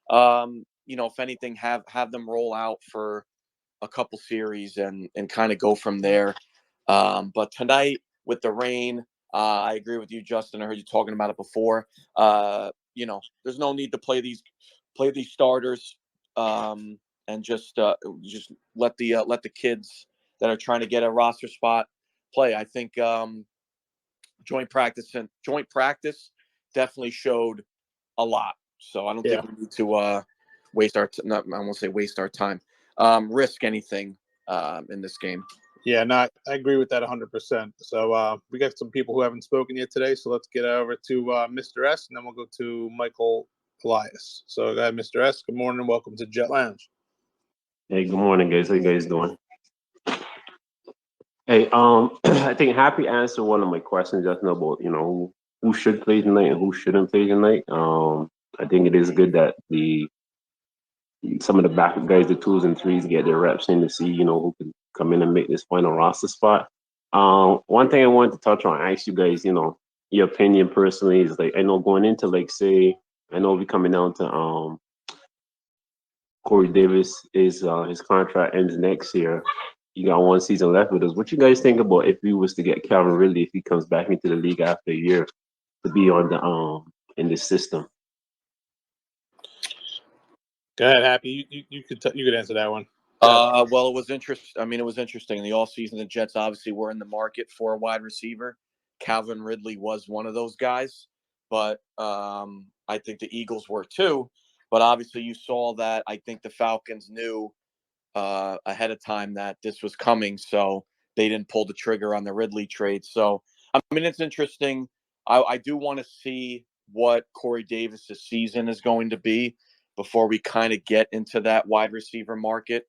If anything, have them roll out for a couple series and kind of go from there. But tonight with the rain, I agree with you, Justin. I heard you talking about it before. There's no need to play these starters, and just let the kids that are trying to get a roster spot play. I think joint practice definitely showed a lot. So I don't think we need to waste our time, risk anything in this game. Yeah, I agree with that 100%. So we got some people who haven't spoken yet today. So let's get over to Mr. S, and then we'll go to Michael Elias. So go ahead, Mr. S. Good morning and welcome to Jet Lounge. Hey, good morning, guys. How you guys doing? Hey, I think Happy answered one of my questions just now about who should play tonight and who shouldn't play tonight. I think it is good that the some of the backup guys, the twos and threes, get their reps in to see who can come in and make this final roster spot. One thing I wanted to touch on, ask you guys, your opinion personally is like I know going into like say I know we coming down to Corey Davis is his contract ends next year. You got one season left with us. What you guys think about if we was to get Calvin Ridley if he comes back into the league after a year to be on the in this system? Go ahead, Happy. You could answer that one. Well, it was interesting. I mean, it was interesting. In the offseason, the Jets obviously were in the market for a wide receiver. Calvin Ridley was one of those guys, but I think the Eagles were too. But obviously, you saw that. I think the Falcons knew ahead of time that this was coming, so they didn't pull the trigger on the Ridley trade. So, I mean, it's interesting. I do want to see what Corey Davis's season is going to be before we kind of get into that wide receiver market.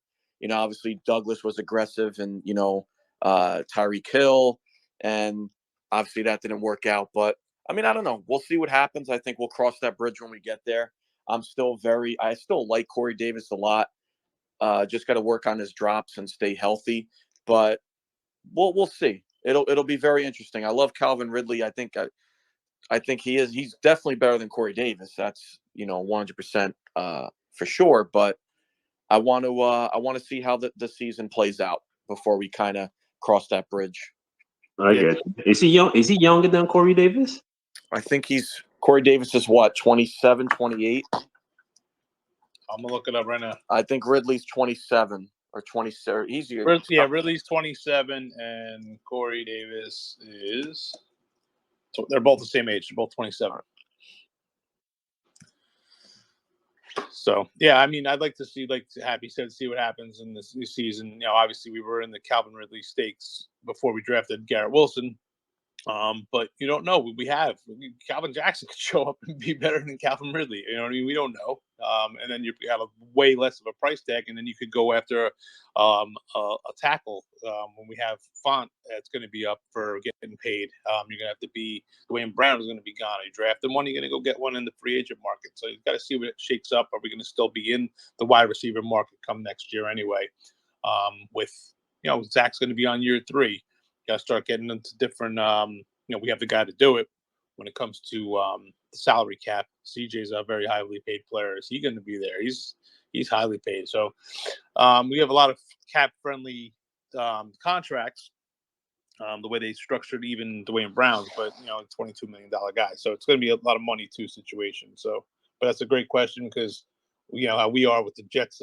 Obviously Douglas was aggressive and, Tyreek Hill, and obviously that didn't work out. But I mean, I don't know. We'll see what happens. I think we'll cross that bridge when we get there. I still like Corey Davis a lot. Just got to work on his drops and stay healthy. But we'll see. It'll be very interesting. I love Calvin Ridley. I think he's definitely better than Corey Davis. That's 100% for sure. But I want to see how the season plays out before we kind of cross that bridge. I get you. Is he young? Is he younger than Corey Davis? I think Corey Davis is what, 27, 28? I'm gonna look it up right now. I think Ridley's 27 or 27. Ridley's 27 and Corey Davis is. So they're both the same age. They're both 27. So yeah, I mean, I'd like to see, like Happy said, see what happens in this new season. Obviously we were in the Calvin Ridley stakes before we drafted Garrett Wilson. But you don't know. Calvin Jackson could show up and be better than Calvin Ridley. You know what I mean? We don't know. And then you have a way less of a price tag, and then you could go after a tackle when we have Font that's going to be up for getting paid. You're going to have to be Dwayne Brown is going to be gone. You draft him one, you're going to go get one in the free agent market. So you've got to see what it shakes up. Are we going to still be in the wide receiver market come next year anyway? With Zach's going to be on year 3. Got to start getting into different. We have the guy to do it when it comes to the salary cap. CJ's a very highly paid player. Is he going to be there? He's highly paid. So we have a lot of cap friendly contracts. The way they structured even Dwayne Brown's, but $22 million guy. So it's going to be a lot of money too situation. So, but that's a great question because how we are with the Jets.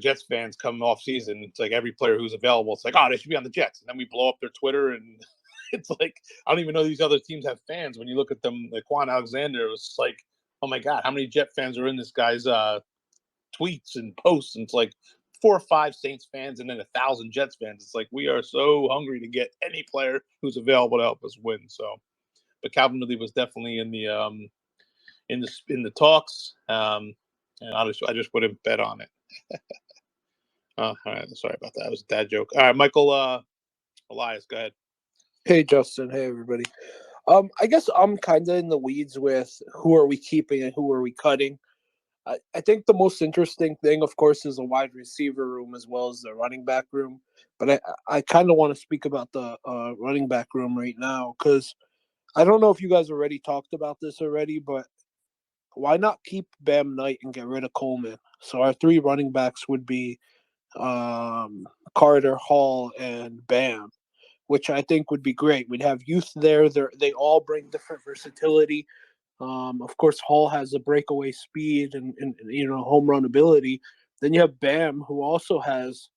Jets fans come off season. It's like every player who's available. It's like, oh, they should be on the Jets. And then we blow up their Twitter, and it's like I don't even know these other teams have fans. When you look at them, like Quan Alexander, it was like, oh my God, how many Jet fans are in this guy's tweets and posts? And it's like 4 or 5 Saints fans, and then 1,000 Jets fans. It's like we are so hungry to get any player who's available to help us win. So, but Calvin Ridley was definitely in the talks, and I just put a bet on it. All right. Sorry about that. It was a dad joke. All right, Michael Elias, go ahead. Hey, Justin. Hey, everybody. I guess I'm kind of in the weeds with who are we keeping and who are we cutting. I think the most interesting thing, of course, is the wide receiver room as well as the running back room. But I kind of want to speak about the running back room right now because I don't know if you guys already talked about this already, but why not keep Bam Knight and get rid of Coleman? So our 3 running backs would be Carter, Hall, and Bam, which I think would be great. We'd have youth there. They all bring different versatility. Of course, Hall has a breakaway speed and home run ability. Then you have Bam, who also has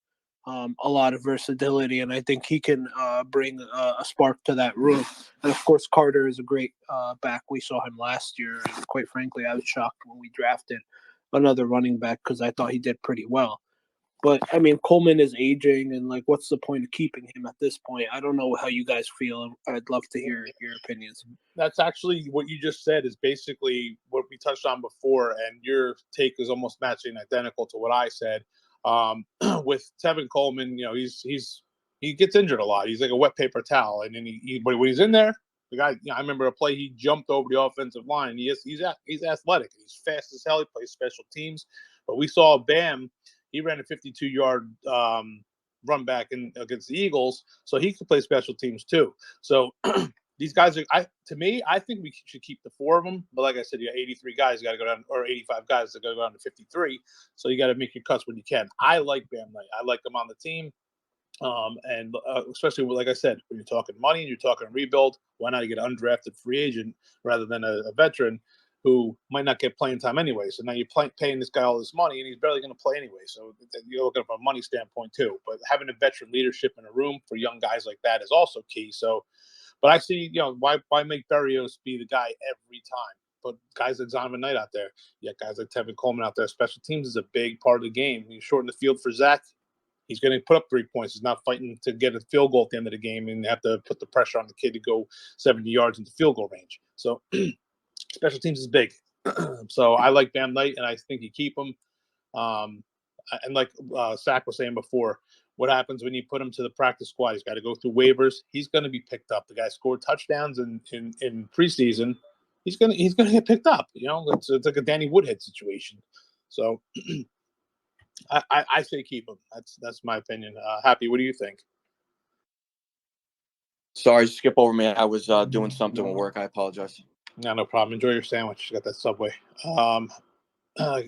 a lot of versatility, and I think he can bring a spark to that room. And of course, Carter is a great back. We saw him last year, and quite frankly, I was shocked when we drafted another running back because I thought he did pretty well. But I mean, Coleman is aging, and like, what's the point of keeping him at this point? I don't know how you guys feel. I'd love to hear your opinions. That's actually what you just said is basically what we touched on before, and your take is almost matching identical to what I said. With Tevin Coleman, he's he gets injured a lot. He's like a wet paper towel, and then but when he's in there, the guy. I remember a play he jumped over the offensive line. He's athletic. He's fast as hell. He plays special teams. But we saw Bam. He ran a 52-yard run back against the Eagles, so he could play special teams too. So these guys are. To me, I think we should keep the 4 of them. But like I said, you got 83 guys. You got to go down, or 85 guys that got to go down to 53. So you got to make your cuts when you can. I like Bam Knight. I like him on the team. And especially, like I said, when you're talking money and you're talking rebuild, why not get an undrafted free agent rather than a veteran who might not get playing time anyway? So now you're paying this guy all this money, and he's barely going to play anyway. So you're looking from a money standpoint too. But having a veteran leadership in a room for young guys like that is also key. So, but I see, why make Berrios be the guy every time? But guys like Zonovan Knight out there, guys like Tevin Coleman out there. Special teams is a big part of the game. You shorten the field for Zach. He's going to put up 3 points. He's not fighting to get a field goal at the end of the game and have to put the pressure on the kid to go 70 yards into field goal range. So special teams is big. So I like Bam Knight, and I think you keep him. And like Sack was saying before, what happens when you put him to the practice squad? He's got to go through waivers. He's going to be picked up. The guy scored touchdowns in preseason. He's going to get picked up. It's like a Danny Woodhead situation. So I say keep him. That's my opinion. Happy, what do you think? Sorry, skip over me. I was doing something with work. I apologize. No problem. Enjoy your sandwich. You got that Subway.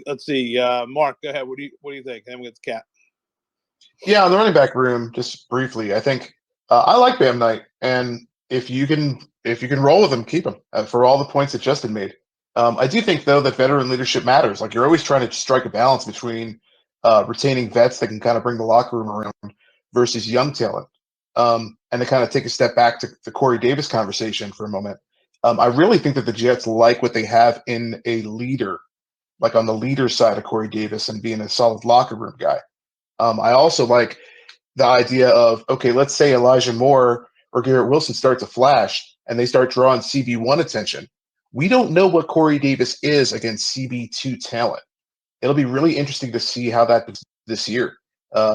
Let's see. Mark, go ahead. What do you think? And then we get the Cat. Yeah, on the running back room, just briefly, I think I like Bam Knight, and if you can roll with him, keep him for all the points that Justin made. I do think though that veteran leadership matters. Like you're always trying to strike a balance between retaining vets that can kind of bring the locker room around versus young talent. And to kind of take a step back to the Corey Davis conversation for a moment, I really think that the Jets like what they have in a leader, like on the leader side of Corey Davis and being a solid locker room guy. I also like the idea of, okay, let's say Elijah Moore or Garrett Wilson start to flash and they start drawing CB1 attention. We don't know what Corey Davis is against CB2 talent. It'll be really interesting to see how that this year.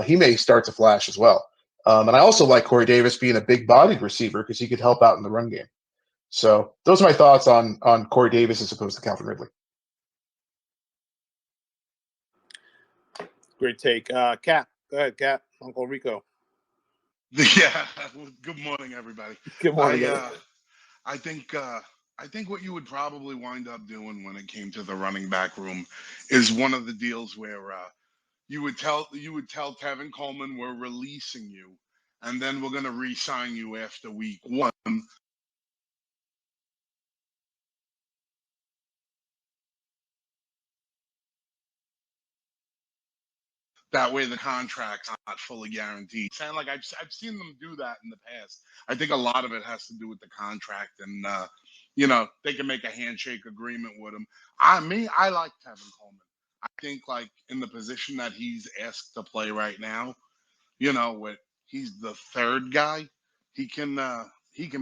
He may start to flash as well. And I also like Corey Davis being a big-bodied receiver because he could help out in the run game. So those are my thoughts on Corey Davis as opposed to Calvin Ridley. Great take. Cat, go ahead, Cat. Uncle Rico. Yeah. Good morning, everybody. Good morning. I think what you would probably wind up doing when it came to the running back room is one of the deals where you would tell Tevin Coleman we're releasing you, and then we're going to re-sign you after week 1. That way, the contract's not fully guaranteed. Sound like I've seen them do that in the past. I think a lot of it has to do with the contract, and they can make a handshake agreement with him. I like Tevin Coleman. I think like in the position that he's asked to play right now, with he's the third guy, he can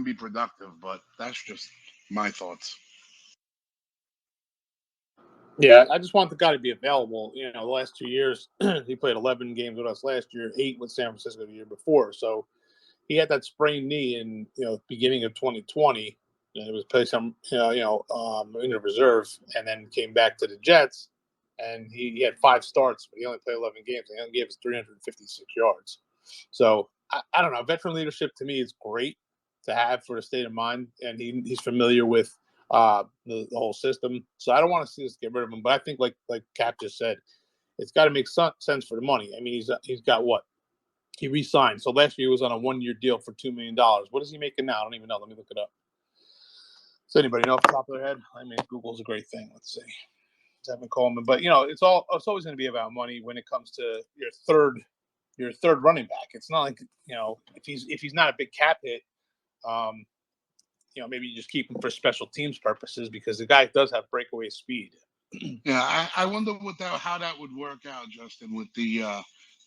be productive. But that's just my thoughts. Yeah, I just want the guy to be available. The last 2 years, he played 11 games with us last year, 8 with San Francisco the year before. So he had that sprained knee in beginning of 2020. And it was placed in the reserve, and then came back to the Jets. And he had 5 starts, but he only played 11 games. And he only gave us 356 yards. So I don't know. Veteran leadership to me is great to have for the state of mind, and he's familiar with the whole system. So I don't want to see us get rid of him, but I think like Cap just said, it's got to make sense for the money. I mean, he's got what? He re-signed. So last year he was on a 1-year deal for $2 million. What is he making now? I don't even know. Let me look it up. Does anybody know off the top of their head? I mean, Google's a great thing. Let's see. Tevin Coleman. But it's always going to be about money when it comes to your third running back. It's not like, if he's not a big cap hit, maybe you just keep him for special teams purposes because the guy does have breakaway speed. Yeah, I wonder how that would work out, Justin, with the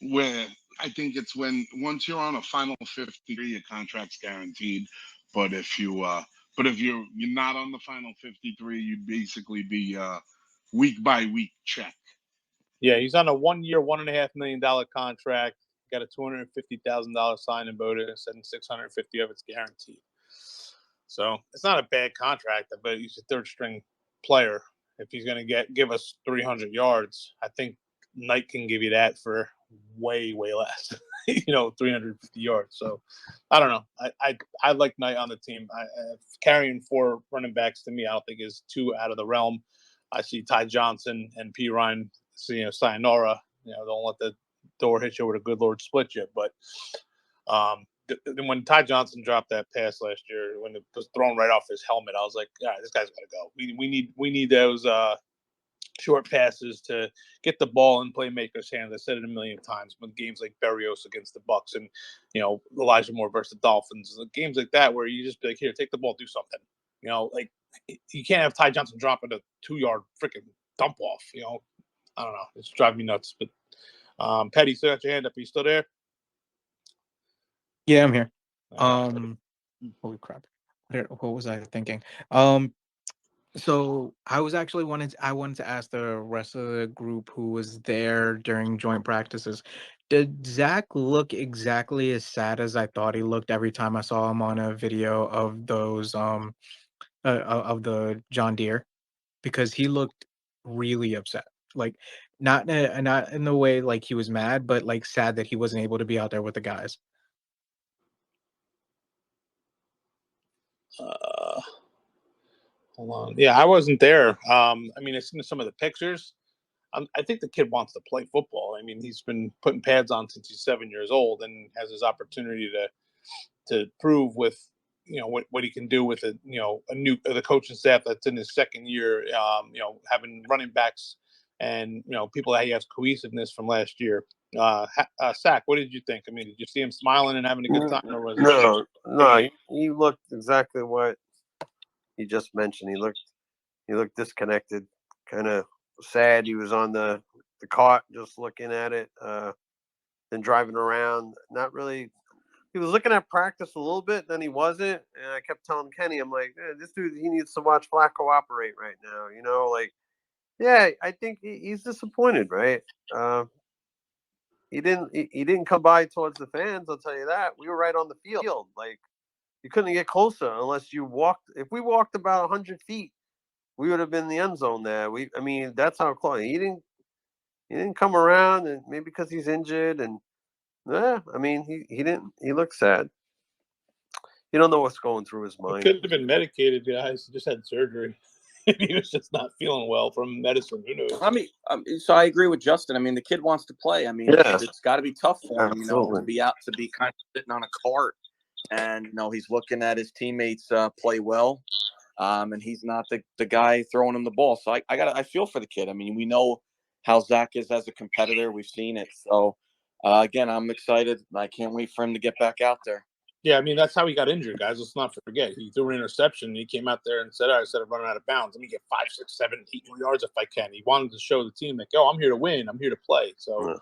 where I think it's once you're on a final 53, your contract's guaranteed. But if you're not on the final 53, you'd basically be week by week check. Yeah, he's on a 1-year, $1.5 million contract, got a $250,000 signing bonus, and $650 of it's guaranteed. So it's not a bad contract, but he's a third string player. If he's going to give us 300 yards, I think Knight can give you that for way less. 350 yards. So I don't know. I like Knight on the team. Carrying 4 running backs to me, I don't think is too out of the realm. I see Ty Johnson and P. Ryan, sayonara. Don't let the door hit you with a good Lord split you. But when Ty Johnson dropped that pass last year, when it was thrown right off his helmet, I was like, "All right, this guy's got to go. We need those short passes to get the ball in playmakers' hands." I said it a million times when games like Berrios against the Bucks and Elijah Moore versus the Dolphins, games like that where you just be like, "Here, take the ball, do something." You can't have Ty Johnson dropping a 2-yard freaking dump off. I don't know. It's driving me nuts. But Petty, still got your hand up. Are you still there? Yeah, I'm here. Holy crap. What was I thinking? So I wanted to ask the rest of the group who was there during joint practices. Did Zach look exactly as sad as I thought he looked every time I saw him on a video of those of the John Deere? Because he looked really upset. Like not in the way like he was mad, but like sad that he wasn't able to be out there with the guys. Hold on. Yeah, I wasn't there. I've seen some of the pictures. I think the kid wants to play football. He's been putting pads on since he's 7 years old and has his opportunity to prove with what he can do with the coaching staff that's in his second year. Having running backs and people that he has cohesiveness from last year. Sack, what did you think? Did you see him smiling and having a good time, or was it? No, he looked exactly what he just mentioned. He looked disconnected, kind of sad. He was on the cart, just looking at it, and driving around. Not really. He was looking at practice a little bit, then he wasn't. And I kept telling Kenny, I'm like, this dude, he needs to watch Flacco operate right now. Yeah, I think he's disappointed, right? He didn't come by towards the fans. I'll tell you that. We were right on the field. Like, you couldn't get closer unless you walked. If we walked about 100 feet, we would have been in the end zone there. That's how close. He didn't come around, and maybe because he's injured, and he didn't. He looked sad. You don't know what's going through his mind. Could have been medicated, guys. He just had surgery. He was just not feeling well from medicine. Who knows? So I agree with Justin. The kid wants to play. It's got to be tough for him, Absolutely. to be out, to be kind of sitting on a cart, and he's looking at his teammates play well, and he's not the guy throwing him the ball. So I feel for the kid. We know how Zach is as a competitor. We've seen it. So again, I'm excited. I can't wait for him to get back out there. Yeah, that's how he got injured, guys. Let's not forget. He threw an interception. He came out there and said, instead of running out of bounds, let me get 5, 6, 7, 8 more yards if I can. He wanted to show the team, like, I'm here to win. I'm here to play. So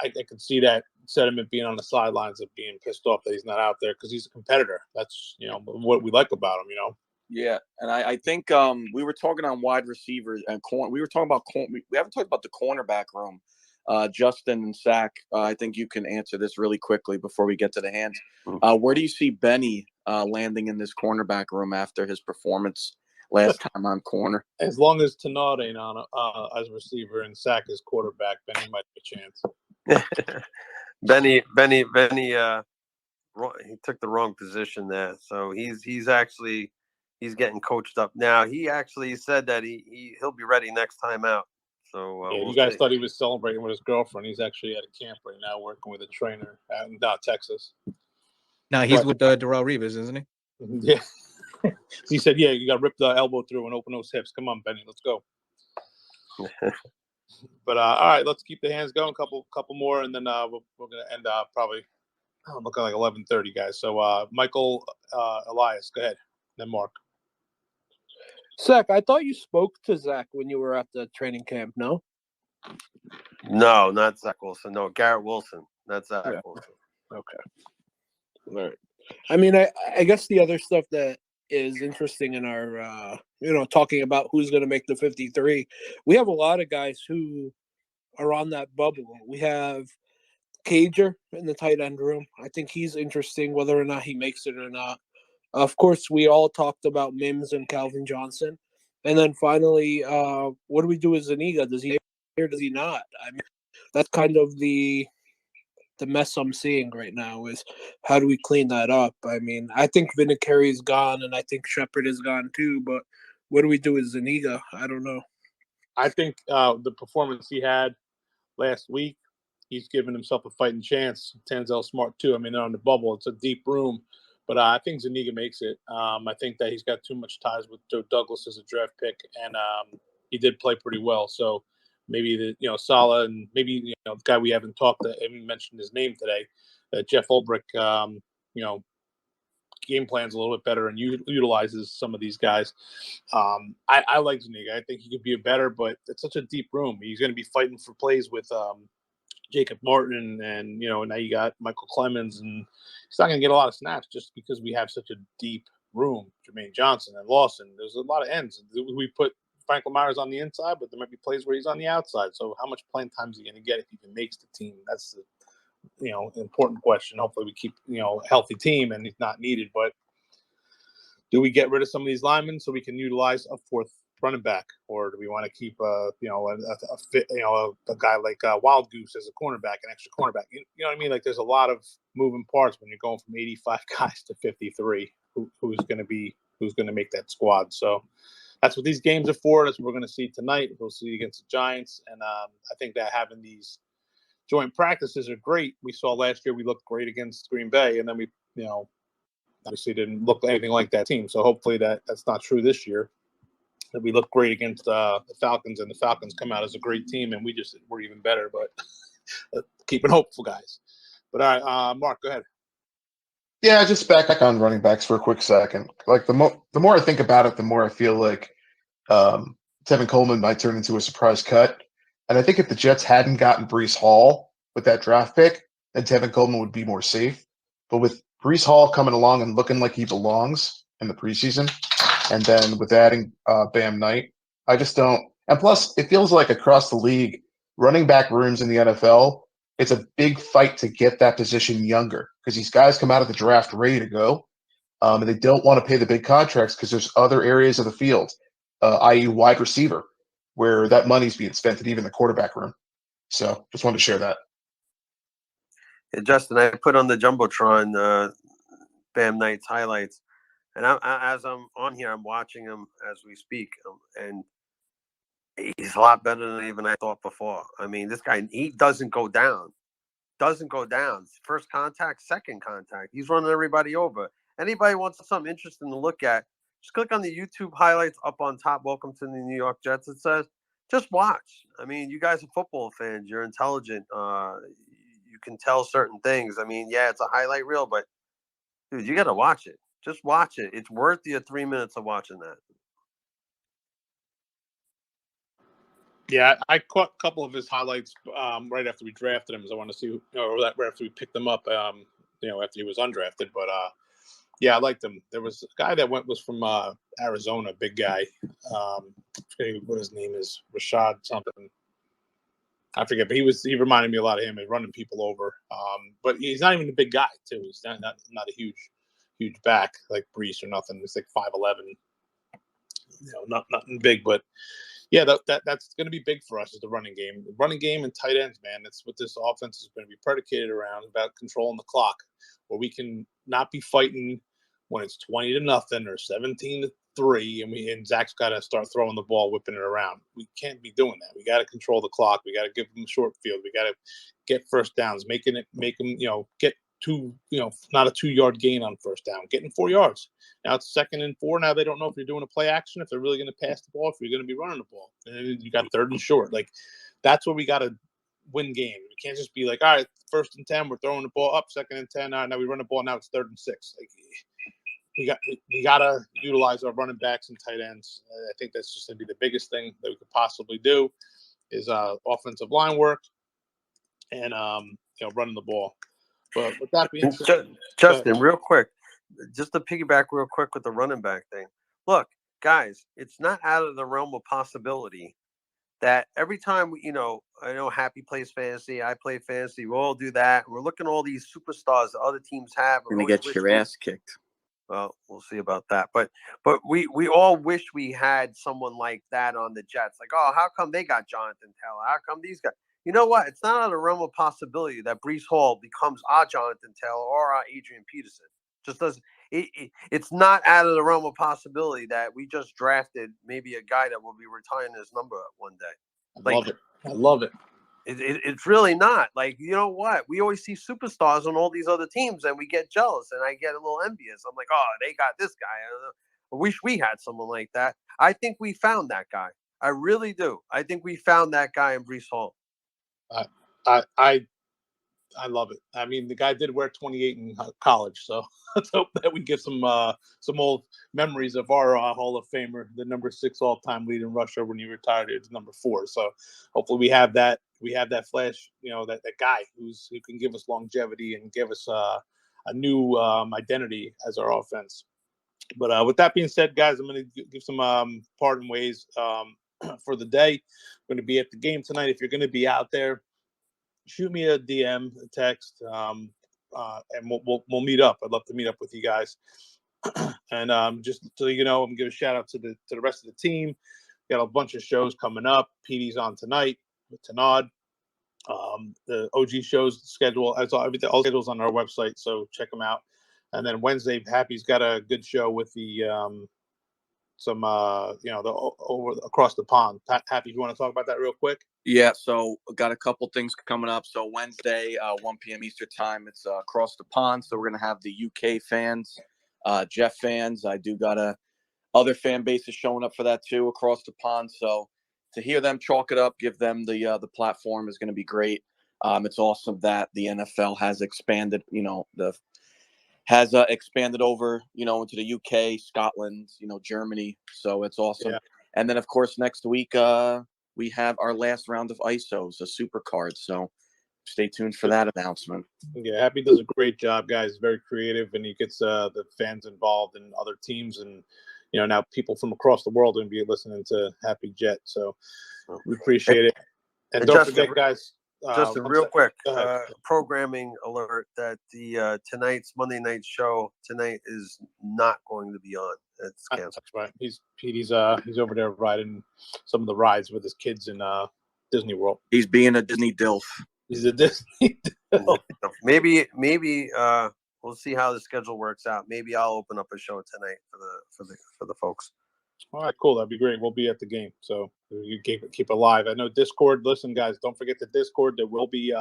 I could see that sentiment being on the sidelines of being pissed off that he's not out there because he's a competitor. That's, what we like about him, Yeah, and I think we were talking on wide receivers and corner. We were talking about we haven't talked about the cornerback room. Justin and Sack, I think you can answer this really quickly before we get to the hands. Where do you see Benny landing in this cornerback room after his performance last time on corner? As long as Tenard ain't on as a receiver and Sack is quarterback, Benny might have a chance. Benny, he took the wrong position there. So he's getting coached up now. He actually said that he'll be ready next time out. So you guys thought he was celebrating with his girlfriend. He's actually at a camp right now working with a trainer out in Texas. No, he's with Darrelle Reeves, isn't he? Yeah. He said, yeah, you got to rip the elbow through and open those hips. Come on, Benny, let's go. But all right, let's keep the hands going. Couple more, and then we're going to end probably looking like 11:30, guys. So Michael, Elias, go ahead. Then Mark. Zach, I thought you spoke to Zach when you were at the training camp, no? No, not Zach Wilson. No, Garrett Wilson. That's Zach Wilson. Okay. All right. I guess the other stuff that is interesting in our, talking about who's going to make the 53, we have a lot of guys who are on that bubble. We have Cager in the tight end room. I think he's interesting, whether or not he makes it or not. Of course, we all talked about Mims and Calvin Johnson. And then finally, what do we do with Zuniga? Does he or does he not? I mean, that's kind of the mess I'm seeing right now is how do we clean that up? I mean, I think Vinatieri's gone and I think Shepard is gone too, but what do we do with Zuniga? I don't know. I think the performance he had last week, he's given himself a fighting chance. Tanzel Smart too. I mean, they're on the bubble. It's a deep room, but I think Zuniga makes it. I think that he's got too much ties with Joe Douglas as a draft pick, and he did play pretty well. So maybe Salah and maybe the guy we haven't mentioned his name today, Jeff Ulbrich. Game plans a little bit better and utilizes some of these guys. I like Zuniga. I think he could be a better, but it's such a deep room. He's going to be fighting for plays with Jacob Martin, and now you got Michael Clemens, and he's not going to get a lot of snaps just because we have such a deep room. Jermaine Johnson and Lawson. There's a lot of ends. We put Franklin Myers on the inside, but there might be plays where he's on the outside. So how much playing time is he going to get if he even makes the team? That's the important question. Hopefully we keep a healthy team and he's not needed. But do we get rid of some of these linemen so we can utilize a fourth running back, or do we want to keep a guy like Wild Goose as a cornerback, an extra cornerback? You know what I mean? Like there's a lot of moving parts when you're going from 85 guys to 53. Who's going to make that squad? So that's what these games are for. That's what we're going to see tonight. We'll see against the Giants, and I think that having these joint practices are great. We saw last year we looked great against Green Bay, and then we obviously didn't look anything like that team. So hopefully that's not true this year. That we look great against the Falcons, and the Falcons come out as a great team, and we're even better. But keep it hopeful, guys. But all right, Mark, go ahead. Yeah, just back on running backs for a quick second. Like the more I think about it, the more I feel like Tevin Coleman might turn into a surprise cut. And I think if the Jets hadn't gotten Breece Hall with that draft pick, then Tevin Coleman would be more safe. But with Breece Hall coming along and looking like he belongs in the preseason, and then with adding Bam Knight, I just don't. And plus, it feels like across the league, running back rooms in the NFL, it's a big fight to get that position younger because these guys come out of the draft ready to go, and they don't want to pay the big contracts because there's other areas of the field, i.e. wide receiver, where that money's being spent at even the quarterback room. So just wanted to share that. Yeah, Justin, I put on the Jumbotron Bam Knight's highlights, and as I'm on here, I'm watching him as we speak, and he's a lot better than even I thought before. I mean, this guy, he doesn't go down. First contact, second contact. He's running everybody over. Anybody wants something interesting to look at, just click on the YouTube highlights up on top. Welcome to the New York Jets. It says, just watch. I mean, you guys are football fans. You're intelligent. You can tell certain things. I mean, yeah, it's a highlight reel, but dude, you got to watch it. Just watch it. It's worth your 3 minutes of watching that. Yeah, I caught a couple of his highlights right after we drafted him, because I want to see, or right after we picked him up, after he was undrafted. But yeah, I liked him. There was a guy that was from Arizona, big guy. I forget what his name is, Rashad something. I forget, but he reminded me a lot of him and running people over. But he's not even a big guy too. He's not a huge back like Breece or nothing. He's like 5'11", nothing big, but. Yeah, that's going to be big for us is the running game. The running game and tight ends, man. That's what this offense is going to be predicated around, about controlling the clock, where we can not be fighting when it's 20-0 or 17-3, and Zach's got to start throwing the ball, whipping it around. We can't be doing that. We got to control the clock. We got to give them short field. We got to get first downs, make them, get not a 2-yard gain on first down, getting 4 yards. Now it's 2nd and 4. Now they don't know if you're doing a play action, if they're really going to pass the ball, if you're going to be running the ball. And you got 3rd and short. Like, that's where we got to win games. We can't just be like, all right, 1st and 10, we're throwing the ball up, 2nd and 10. All right, now we run the ball. Now it's 3rd and 6. Like, we got to utilize our running backs and tight ends. I think that's just going to be the biggest thing that we could possibly do is offensive line work and running the ball. But with that being said, Justin, real quick, just to piggyback real quick with the running back thing. Look, guys, it's not out of the realm of possibility that every time I know Happy plays fantasy, I play fantasy, we all do that. We're looking at all these superstars that other teams have. You're gonna get your ass kicked. Well, we'll see about that. But we all wish we had someone like that on the Jets. Like, oh, how come they got Jonathan Taylor? How come these guys? You know what? It's not out of the realm of possibility that Brees Hall becomes our Jonathan Taylor or our Adrian Peterson. Just doesn't. It's not out of the realm of possibility that we just drafted maybe a guy that will be retiring his number one day. I love it. I love it. It's really not. Like, you know what? We always see superstars on all these other teams and we get jealous and I get a little envious. I'm like, oh, they got this guy. I wish we had someone like that. I think we found that guy. I really do. I think we found that guy in Brees Hall. I love it. I mean, the guy did wear 28 in college, so let's hope that we get some old memories of our Hall of Famer, the number 6 all-time leading rusher when he retired to number 4. So hopefully we have that. We have that flash, that guy who can give us longevity and give us a new identity as our offense. But with that being said, guys, I'm going to give some parting ways for the day. I'm going to be at the game tonight. If you're going to be out there, shoot me a DM, a text, and we'll meet up. I'd love to meet up with you guys. And just so you know, I'm gonna give a shout out to the rest of the team. Got a bunch of shows coming up. PD's on tonight with Tanad. The OG shows schedule, all schedules on our website, so check them out. And then Wednesday, Happy's got a good show with the over across the pond. Happy, you want to talk about that real quick? Yeah, so got a couple things coming up. So Wednesday, 1 p.m. Eastern time, it's across the pond. So we're gonna have the UK fans, Jeff fans. I do got other fan bases showing up for that too across the pond. So to hear them chalk it up, give them the platform is going to be great. It's awesome that the NFL has expanded. Expanded over, into the UK, Scotland, Germany. So it's awesome. Yeah. And then, of course, next week we have our last round of ISOs, a super card. So stay tuned for that announcement. Yeah, Happy does a great job, guys. Very creative, and he gets the fans involved in other teams. And, now people from across the world are going to be listening to Happy Jet. So we appreciate it. And don't forget, guys. Just a real quick programming alert that the tonight's Monday night show tonight is not going to be on. It's canceled. That's right. He's over there riding some of the rides with his kids in Disney World. He's being a Disney DILF. He's a Disney DILF. Maybe we'll see how the schedule works out. Maybe I'll open up a show tonight for the folks. All right, cool. That'd be great. We'll be at the game, so you keep it live. I know Discord. Listen, guys, don't forget the Discord. There will be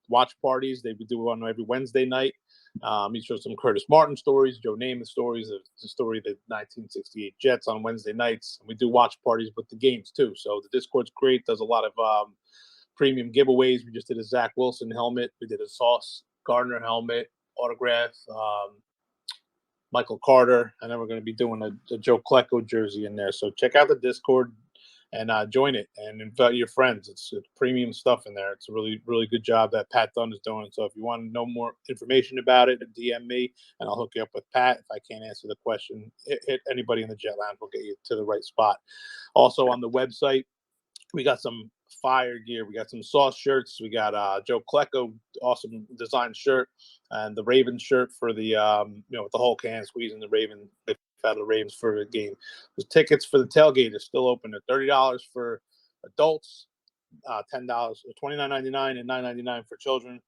watch parties. They do one every Wednesday night. He shows some Curtis Martin stories, Joe Namath stories, the story of the 1968 Jets on Wednesday nights. And we do watch parties with the games too. So the Discord's great. Does a lot of premium giveaways. We just did a Zach Wilson helmet. We did a Sauce Gardner helmet, autograph. Michael Carter, and then we're going to be doing a Joe Klecko jersey in there. So check out the Discord and join it and invite your friends. It's premium stuff in there. It's a really, really good job that Pat Dunn is doing. So if you want to know more information about it, DM me and I'll hook you up with Pat. If I can't answer the question, hit anybody in the Jet Lounge. We'll get you to the right spot. Also on the website, we got some fire gear. We got some Sauce shirts. We got Joe Klecko, awesome design shirt, and the Ravens shirt for the with the whole can squeezing the Raven out of the Ravens for the game. The tickets for the tailgate are still open at $30 for adults, $10, $29.99 and $9.99 for children.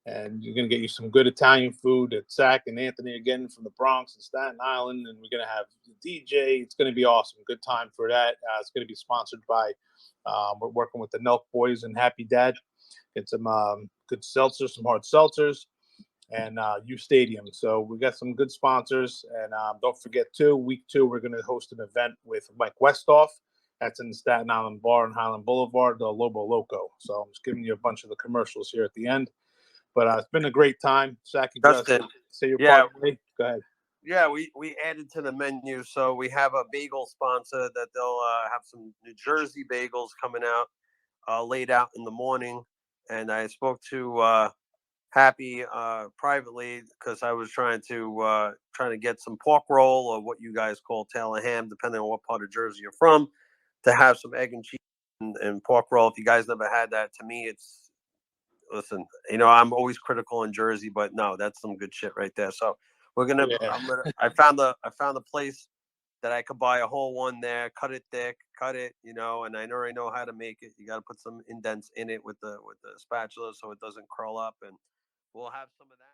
And you're going to get you some good Italian food at Zach and Anthony again from the Bronx and Staten Island. And we're going to have the DJ. It's going to be awesome. Good time for that. It's going to be sponsored by, we're working with the Nelk Boys and Happy Dad. Get some good seltzers, some hard seltzers, and U Stadium. So we got some good sponsors. And don't forget, week 2, we're going to host an event with Mike Westhoff. That's in the Staten Island Bar on Highland Boulevard, the Lobo Loco. So I'm just giving you a bunch of the commercials here at the end. But it's been a great time. Zach, you guys say your part. Go ahead. Yeah, we added to the menu. So we have a bagel sponsor that they'll have some New Jersey bagels coming out laid out in the morning. And I spoke to Happy privately because I was trying to get some pork roll or what you guys call tail of ham, depending on what part of Jersey you're from, to have some egg and cheese and pork roll. If you guys never had that, to me, it's listen. I'm always critical in Jersey, but no, that's some good shit right there. So we're gonna. I found the place that I could buy a whole one there, cut it thick, cut it, and I already know how to make it. You got to put some indents in it with the spatula so it doesn't curl up, and we'll have some of that.